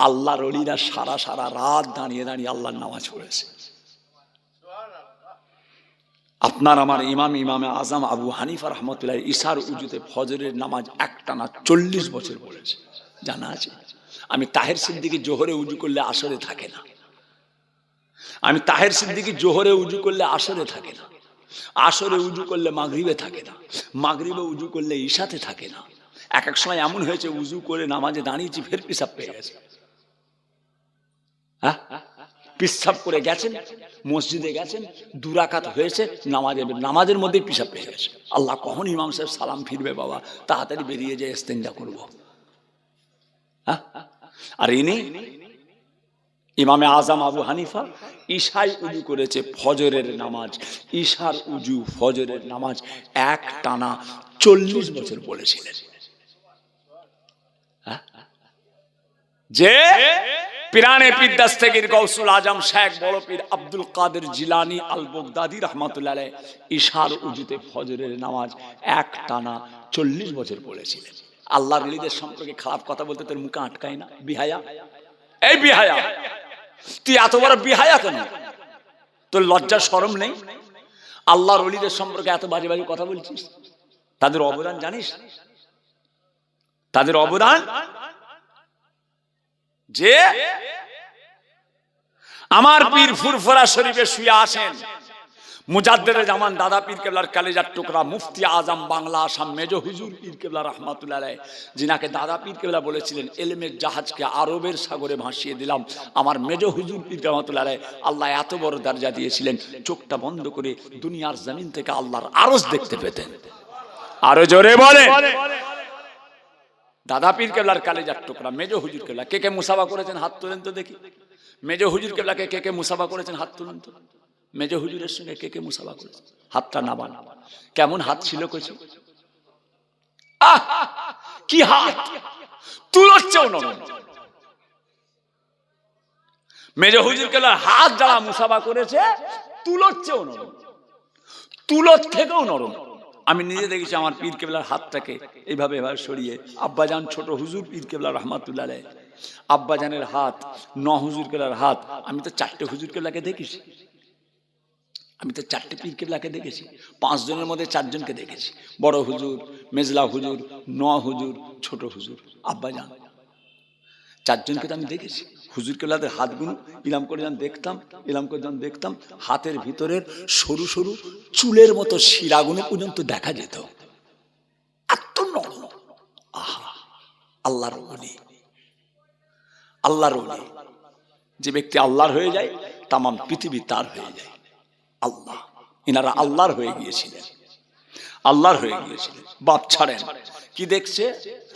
আল্লাহর ওলিরা সারা সারা রাত দাঁড়িয়ে দাঁড়িয়ে আল্লাহর নামাজ পড়েছে। আপনার আমার ইমামে আজম আবু হানিফা রহমতুল্লাহ ইশার উজুতে ফজরের নামাজ একটানা 40 বছর পড়েছে, জানা আছে। আমি তাহের সিদ্দিকী জোহরে উজু করলে আসরে থাকে না, আমি তাহের সিদ্দিকী জোহরে উজু করলে আসরে থাকে না, আসরে উজু করলে মাগরিবে থাকে না, মাগরিবে উজু করলে ইশাতে থাকে না। এক এক সময় এমন হয়েছে উজু করে নামাজে দাঁড়িয়েছি, ফের পেশাব পেয়ে গেছে। হ্যাঁ, পেশাব করে গেছেন, মসজিদে গেছেন, 2 রাকাত হয়েছে, নামাজের মধ্যেই পেশাব পেয়ে গেছে। আল্লাহ কখন ইমাম সাহেব সালাম ফিরবে, বাবা তাড়াতাড়ি বেরিয়ে যায়, ইস্তেঞ্জা করবো। আর ইনি ইমামে আজম আবু হানিফা ঈশায় উজু করেছে ফজরের নামাজ, ঈশার উজু ফজরের নামাজ একটানা 40 বছর পড়েছিলেন। যে পিরানে পীর দস্তগীর গৌসুল আজম শেখ বড় পীর আব্দুল কাদের জিলানী আল বগদাদি রাহমাতুল্লাহ আলাইহি ঈশার উজুতে ফজরের নামাজ একটানা 40 বছর পড়েছিলেন। আল্লাহর ওলিদের সম্পর্কে খারাপ কথা বলতে তোর মুখে আটকায় না? বিহায়া, এই বিহায়া, তুই এত বড় বিহায়া কেন? তোর লজ্জা শরম নেই? আল্লাহর ওলিদের সম্পর্কে এত বাজে বাজে কথা বলছিস। তাদের অবদান জানিস? তাদের অবদান যে আমার পীর ফুরফুরা শরীফে শুয়ে আছেন মুজাদ্দেদে জামান দাদা পীর কেবলার কালেজার টুকরা মুফতি আজম বাংলা আসাম মেজো হুজুর পীর কেবলা রাহমাতুল্লাহ আলাইহি, যিনাকে দাদা পীর কেবলা বলেছিলেন এলেমের জাহাজকে আরবের সাগরে ভাসিয়ে দিলাম। আমার মেজো হুজুর পীর রাহমাতুল্লাহ আলাইহি আল্লাহ এত বড় দরজা দিয়েছিলেন, চোখটা বন্ধ করে দুনিয়ার জমিন থেকে আল্লাহর আরশ দেখতে পেতেন। আরো জোরে বলে, দাদা পীর কেবলার কালেজার টুকরা মেজো হুজুর কেবলা। কে কে মুসাফা করেছেন হাত তোলেন তো দেখি। মেজো হুজুর কেবলাকে কে কে মুসাফা করেছেন হাত তুলেন তো। মেজো হুজুরের সঙ্গে কে কে মুসাফা করেছেন? হাতটা নামান। কেমন হাত ছিল কইছি? কি হাত! তুলোর চেয়েও নরম। মেজো হুজুর কেবলার হাত যারা মুসাফা করেছে তুলোর চেয়েও নরম, তুলোর থেকেও নরম। আমি নিজে দেখেছি আমার পীর কেবলার হাতটাকে এইভাবে এভাবে সরিয়ে। আব্বাজান ছোট হুজুর পীর কেবলা রহমাতুল্লাহ আলাইহি, আব্বাজানের হাত, হুজুর কেবলার হাত। আমি তো 4টে হুজুর কেবলাকে দেখেছি, আমি তো 4টে পীর কেবলাকে দেখেছি, 5 জনের মধ্যে 4 জনকে দেখেছি, বড় হুজুর, মেজলা হুজুর, হুজুর, ছোট হুজুর, আব্বাজান, 4 জনকে তো আমি দেখেছি। হুজুর কেবলাদের হাতগুলো ইলাম করে যখন দেখতাম, ইলাম করে যখন দেখতাম, হাতের ভিতরের সরু সরু চুলের মতো শিরাগুলো পর্যন্ত দেখা যেত, এত নরম। আহা, আল্লাহর ওলি, আল্লাহর ওলি। যে ব্যক্তি আল্লাহর হয়ে যায় তামাম পৃথিবী তার হয়ে যায়। আল্লাহ, ইনারা আল্লাহর হয়ে গিয়েছিলেন, আল্লাহর হয়ে গিয়েছিলেন। বাপ ছাড়েন, কি দেখছে?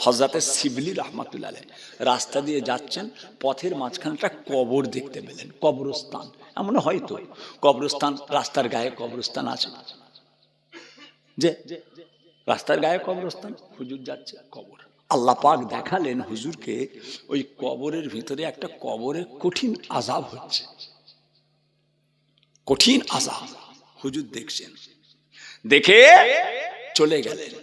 হযরতে শিবলি রহমাতুল্লাহ আলাইহি রাস্তা দিয়ে যাচ্ছেন, পথের মাঝখানে একটা কবর দেখতে পেলেন, কবরস্থান। এমন হয়তো কবরস্থান, রাস্তার গায়ে কবরস্থান আছে, যে রাস্তার গায়ে কবরস্থান, হুজুর যাচ্ছে কবর। আল্লাহ পাক দেখালেন হুজুরকে ওই কবরের ভিতরে একটা কবরে কঠিন আযাব হচ্ছে, কঠিন আযাব। হুজুর দেখছেন, দেখে চলে গেলেন।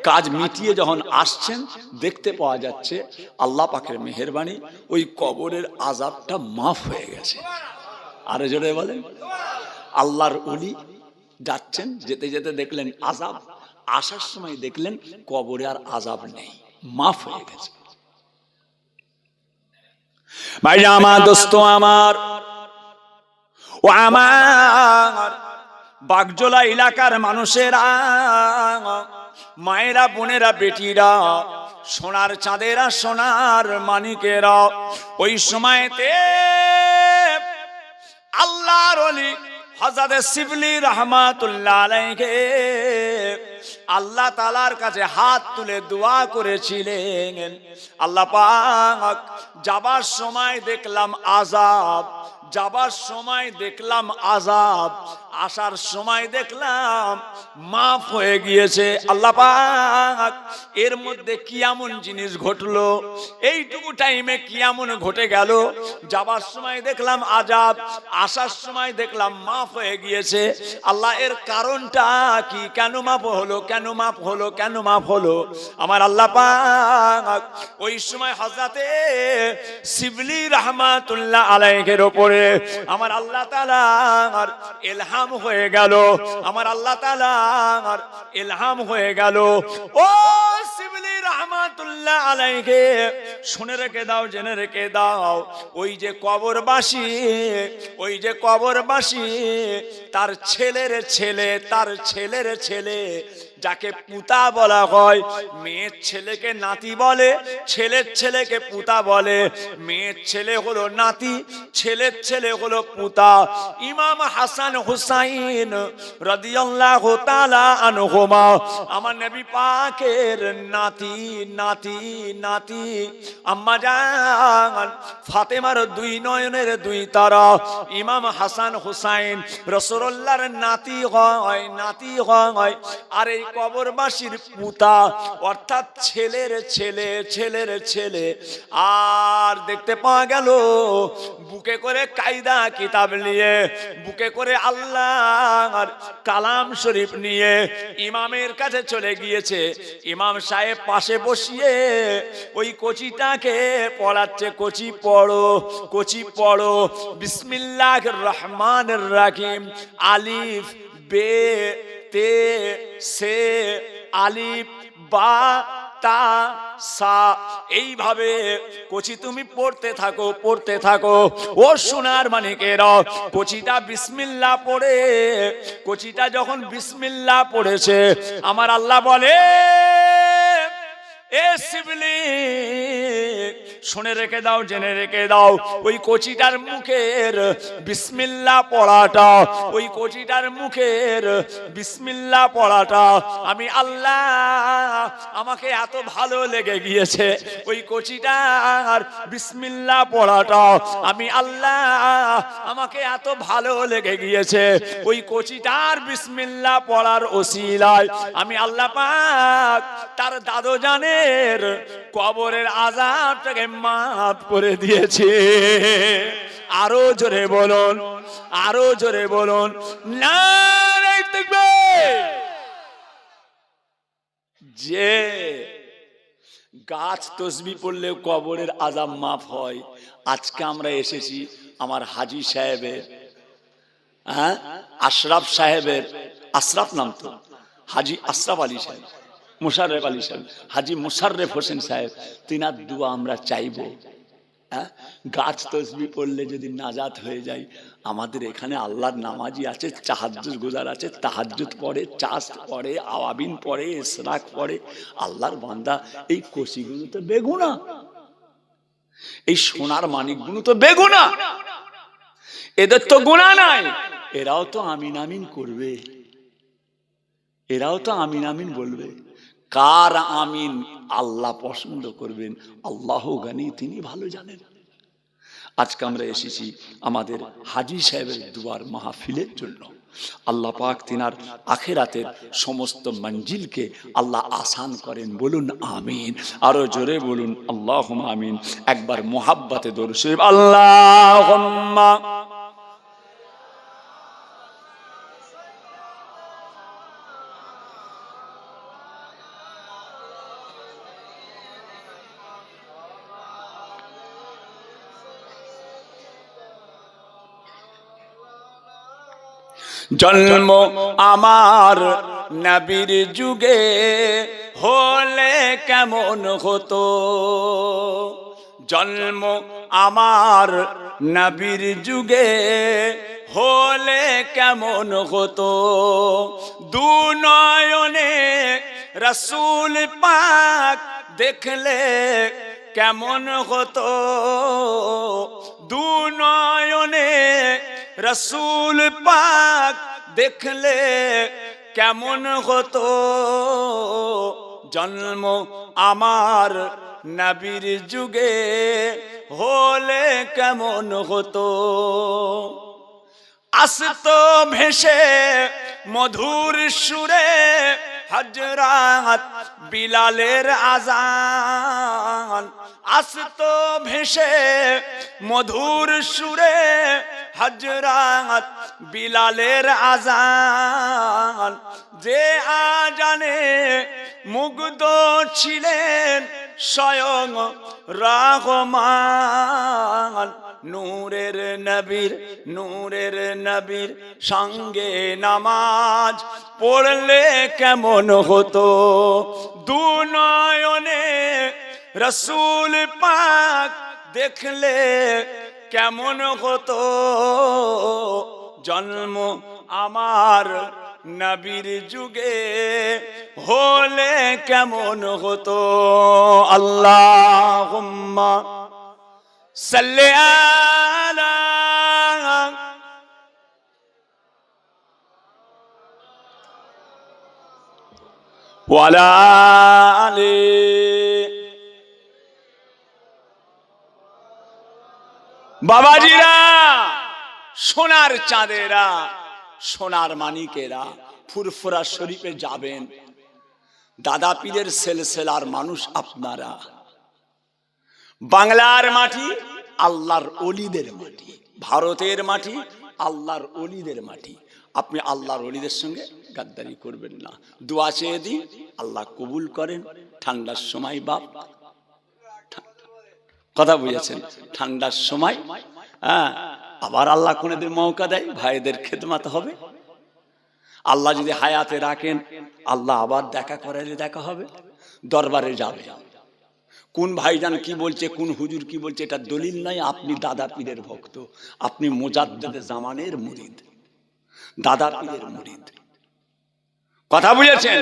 কাজ মিটিয়ে যখন আসছেন, দেখতে পাওয়া যাচ্ছে আল্লাহ পাকের মেহেরবানি, ওই কবরের আযাবটা মাফ হয়ে গেছে। আরো জোরে বলেন। আল্লাহর ওলি যাচ্ছেন, যেতে যেতে দেখলেন আযাব, আসার সময় দেখলেন কবরে আর আযাব নেই, মাফ হয়ে গেছে। ভাই আমার, দোস্ত আমার, ও আমার বাগজোলা এলাকার মানুষেরা, মায়েরা, বোনেরা, বেটিরা, সোনার চাঁদেরা, সোনার মানিকেরা, ওই সময়তে আল্লাহর ওলি হযরত শিবলি রহমাতুল্লাহ আলাইহি আল্লাহ তাআলার কাছে হাত তুলে দোয়া করেছিলেন। আল্লাহ পাক, যাবার সময় দেখলাম আযাব, যাবার সময় দেখলাম আযাব, আসার সময় দেখলাম মাফ হয়ে গিয়েছে। আল্লাহ পাক এর মধ্যে কি এমন জিনিস ঘটলো, এইটুকু টাইমে কি এমন ঘটে গেল? যাবার সময় দেখলাম আযাব, আসার সময় দেখলাম মাফ হয়ে গিয়েছে। আল্লাহ, এর কারণটা কি? কেন মাফ হলো, কেন মাফ হলো, কেন মাফ হলো? আমার আল্লাহ পাক ওই সময় হযরতে শিবলি রহমাতুল্লাহ আলাইহির উপরে আমার আল্লাহ তাআলার ইলহাম হয়ে গেল, আমার আল্লাহ তাআলার ইলহাম হয়ে গেল। ও শিবলি রহমাতুল্লাহ আলাইহি, শুনে রেখে দাও, জেনে রেখে দাও, ওই যে কবরবাসী, ওই যে কবরবাসী, তার ছেলের ছেলে, তার ছেলের ছেলে, যাকে পুতা বলা হয়, মেয়ের ছেলেকে নাতি বলে, ছেলের ছেলেকে পুতা বলে, মেয়ের ছেলে হলো নাতি, ছেলের ছেলে হলো পুতা। ইমাম হাসান হুসাইন রাদিয়াল্লাহু তাআলা আনহুমা আমার নবী পাকের নাতি, নাতি, নাতি। আম্মা জান ফাতেমার 2 নয়নের 2 তারা, ইমাম হাসান হুসাইন রাসূলুল্লাহর নাতি হয়, নাতি হয়। আর এই কবরবাসীর পুতা, অর্থাৎ ছেলের ছেলে, ছেলের ছেলে। আর দেখতে পাওয়া গেল বুকে করে কায়দা কিতাব নিয়ে, বুকে করে আল্লাহর কালাম শরীফ নিয়ে ইমামের কাছে চলে গিয়েছে। ইমাম সাহেব পাশে বসিয়ে ওই কচিটাকে পড়াচ্ছে, কচি পড়ো, কচি পড়ো, বিসমিল্লাহির রহমানির রহিম, আলিফ বে তে সে, আলিফ বা তা সা, এইভাবে কচি তুমি পড়তে থাকো, পড়তে থাকো। ও সোনার মানিকেরা, কচিটা বিসমিল্লাহ পড়ে, কচিটা যখন বিসমিল্লাহ পড়েছে, আমার আল্লাহ বলে, এ শিবলি, শুনে রেখে দাও, জেনে রেখে দাও, ওই কচিটার মুখের বিসমিল্লাহ পড়াটা, ওই কচিটার মুখের বিসমিল্লাহ পড়াটা আমি আল্লাহ, আমাকে এত ভালো লেগে গিয়েছে। ওই কচিটার বিসমিল্লাহ পড়াটা আমি আল্লাহ, আমাকে এত ভালো লেগে গিয়েছে। ওই কচিটার বিসমিল্লাহ পড়ার ওসিলায় আমি আল্লাহ পাক তার দাদু জানের কবরের আযাবটাকে মাফ করে দিয়েছে। আরো জোরে বলুন, আরো জোরে বলুন, নারে তাকবীর। যে গাছ তসবি পড়লে কবরের আযাব মাফ হয়, আজকে আমরা এসেছি আমার হাজী সাহেবের, আশরাফ সাহেবের, আশরাফ নাম তো, হাজী আশরাফ আলী সাহেব, মুশাররফ আলী সাহেব, হাজী মুশাররফ হোসেন সাহেব, তিনার দোয়া আমরা চাইবো। গাছ তসবি পড়লে যদি নাজাত হয়ে যায়, আমাদের এখানে আল্লাহর নামাজি আছে, তাহাজ্জুদ গুজার আছে, তাহাজ্জুদ পড়ে, চাষ পড়ে, আওয়াবিন পড়ে, ইসরাক পড়ে, আল্লাহর বান্দা। এই কষিগুলো তো বেগুনা, এই সোনার মানিকগুলো তো বেগুনা, এদের তো গুনাহ নাই, এরাও তো আমিন আমিন করবে, এরাও তো আমিন আমিন বলবে। কার আমিন আল্লাহ পছন্দ করবেন, আল্লাহ গানি, তিনি ভালো জানেন। আজকে আমরা এসেছি আমাদের হাজী সাহেবের দুয়ার মাহফিলের জন্য। আল্লাহ পাক তিনার আখিরাতের সমস্ত মঞ্জিলকে আল্লাহ আসান করেন, বলুন আমিন। আরো জোরে বলুন আল্লাহুম্মা আমিন। একবার মুহাব্বতে দরুদ শরীফ, আল্লাহুম্মা। জন্ম আমার নবীর যুগে হলে কেমন হতো, জন্ম আমার নবীর যুগে হলে কেমন হতো, দু নয়নে রাসূল পাক দেখলে কেমন হতো, দু নয়নে রাসূল পাক দেখলে কেমন হতো, জন্ম আমার নবীর যুগে হলে কেমন হতো। আসতো ভেসে মধুর সুরে হযরত বিলালের আযান, আসতো ভেসে মধুর সুরে হযরত বিলালের আযান, যে আজানে মুগ্ধ ছিলেন স্বয়ং রহমান। নূরের নবীর সঙ্গে নামাজ পড়লে কেমন হতো, দু নয়নে রাসূল পাক দেখলে কেমন হতো, জন্ম আমার নবীর যুগে হলে কেমন হতো। আল্লাহুম্মা সাল্লি আলা ওয়ালা আলি। বাবাজিরা, সোনার চাঁদেরা, সোনার মানিকেরা, ফুরফুরা শরীফে যাবেন, দাদা পীরের সিলসিলার মানুষ আপনারা। বাংলার মাটি আল্লাহর ওলিদের মাটি, ভারতের মাটি আল্লাহর ওলিদের মাটি। আপনি আল্লাহর ওলিদের সঙ্গে গাদ্দারি করবেন না। দোয়া চেয়ে দিন, আল্লাহ কবুল করেন। ঠান্ডার সময় বাপ, কথা বুঝেছেন, ঠান্ডার সময় আবার আল্লাহ কোনদিন মৌকা দেয়, ভাইদের খেদমত হবে। আল্লাহ যদি হায়াতে রাখেন, আল্লাহ আবার দেখা করালে দেখা হবে, দরবারে যাবে। কোন ভাইজান কি বলছে, কোন হুজুর কি বলছে, এটা দলিল নয়। আপনি দাদা পীরের ভক্ত, আপনি মুজাদ্দেদে জামানের মুরিদ, দাদা পীরের মুরিদ। কথা বুঝেছেন?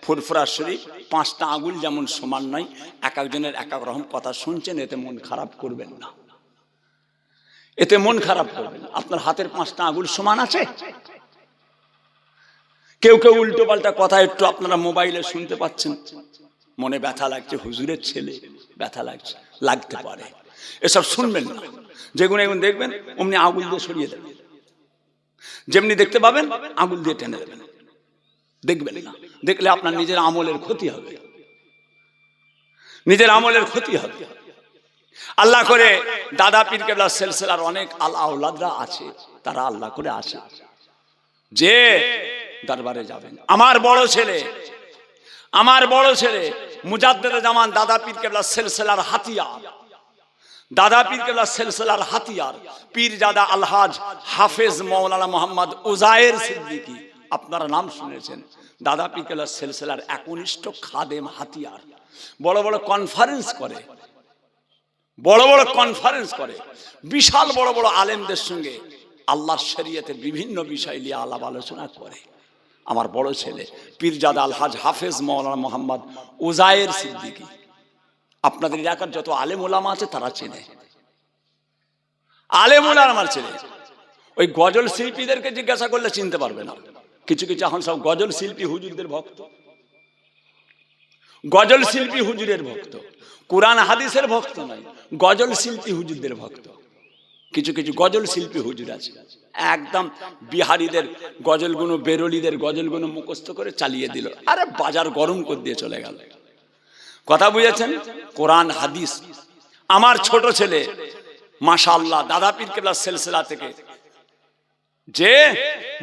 ফুরফুরা শরীফ 5টা আঙ্গুল যেমন সমান নয়, এক একজনের এক এক রকম কথা শুনছেন, এতে মন খারাপ করবেন না, এতে মন খারাপ করবেন না। আপনার হাতের 5টা আঙ্গুল সমান আছে? কেউ কেউ উল্টো পাল্টা কথা একটু আপনারা মোবাইলে শুনতে পাচ্ছেন, মনে ব্যথা লাগছে, হুজুরের ছেলে, ব্যথা লাগছে, লাগতে পারে, এসব শুনবেন না। যেগুলো এগুলো দেখবেন অমনি আঙুল দিয়ে সরিয়ে দেবেন, যেমনি দেখতে পাবেন আঙুল দিয়ে টেনে দেবেন, দেখবেন না। দেখলে আপনার নিজের আমলের ক্ষতি হবে, নিজের আমলের ক্ষতি হবে। আল্লাহ করে দাদা পীর কেবলার সিলসিলার অনেক আওলাদরা আছে, তারা আল্লাহ করে আসে যে দরবারে যাবেন। আমার বড় ছেলে মুজাদ্দেদে জামান দাদা পীর কেবলার সিলসিলার হাতিয়ার, দাদা পীর কেবলার সিলসিলার হাতিয়ার পীরজাদা আলহাজ হাফেজ মাওলানা মোহাম্মদ উজায়ের সিদ্দিকী, আপনারা নাম শুনেছেন। দাদা পীর কেবলার সিলসিলার একনিষ্ঠ খাদেম হাতিয়ার, বড় বড় কনফারেন্স করে, বিশাল বড় বড় আলেমদের সঙ্গে আল্লাহর শরীয়তের বিভিন্ন বিষয় নিয়ে আলাপ আলোচনা করে। আমার বড় ছেলে পীরজাদা আলহাজ হাফেজ মাওলানা মোহাম্মদ উজায়ের সিদ্দিকী, আপনাদের এলাকার যত আলেম ওলামা আছে তারা চেনে। আলেম ওলামা আমার ছেলে। ওই গজল শিল্পীদেরকে জিজ্ঞাসা করলে চিনতে পারবে না। কিছু এখন সব গজল শিল্পী হুজুরদের ভক্ত, গজল শিল্পী হুজুরের ভক্ত, কোরআন হাদিসের ভক্ত নয়, গজল শিল্পী হুজুরদের ভক্ত। কিছু গজল শিল্পী হুজুর আছে, একদম বিহারীদের গজলগুলো, বেরোলিদের গজলগুলো মুখস্থ করে চালিয়ে দিল, আরে বাজার গরম করে দিয়ে চলে গেল। কথা বুঝেছেন? কোরআন হাদিস। আমার ছোট ছেলে মাশাআল্লাহ দাদা পীর কেবলার সিলসিলা থেকে যে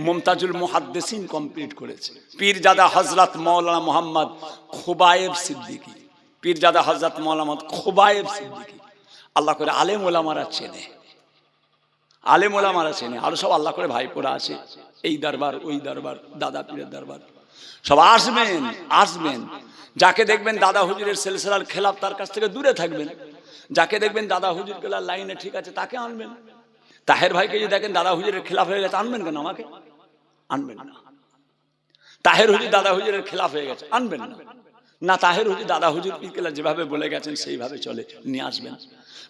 মুমতাজুল মুহাদ্দিসিন কমপ্লিট করেছে, পীরজাদা হযরত মাওলানা মোহাম্মদ খুবায়েব সিদ্দিকী, পীরজাদা হযরত মাওলানা খুবায়েব সিদ্দিকী। আল্লাহ করে আলেম ওলামারা চেনে, আরো সব আল্লাহ করে ভাইপোরা আছে, এই দরবার ওই দরবার, দাদা পীরের দরবার, সব আসবেন। যাকে দেখবেন দাদা হুজুরের সিলসিলার খেলাফ, তার কাছ থেকে দূরে থাকবেন। যাকে দেখবেন দাদা হুজুর কেবলার লাইনে ঠিক আছে, তাকে আনবেন। তাহের ভাইকে যদি দেখেন দাদা হুজুরের খেলাফ হয়ে গেছে, আনবেন কেন? আমাকে আনবেন না। তাহের হুজুর দাদা হুজুরের খেলাফ হয়ে গেছে, আনবেন না। তাহের হুজুর দাদা হুজুর পীর কেবলা যেভাবে বলে গেছেন সেইভাবে চলে, নিয়ে আসবেন।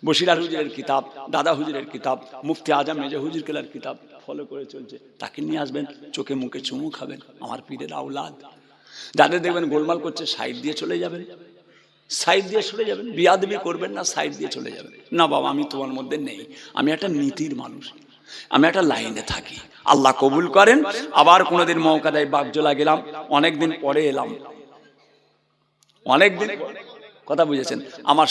বশিরার হুজুরের কিতাব, দাদা হুজুরের কিতাব, মুফতি আজম মেজর হুজুর কেবলার কিতাব ফলো করে চলছে, তাকে নিয়ে আসবেন। চোখে মুখে চুমু খাবেন, আমার পীরের আওলাদ। যাদের দেখবেন গোলমাল করছে, সাইড দিয়ে চলে যাবেন, বিয়াদবি করবেন না, সাইড দিয়ে চলে যাবেন। না বাবা, আমি তোমার মধ্যে নেই, আমি একটা নীতির মানুষ, আমি একটা লাইনে থাকি। আল্লাহ কবুল করেন। আবার কোনোদিন মৌকা দেয় বাগজোলা গেলাম, অনেকদিন পরে এলাম, কথা বুঝেছেন? আমার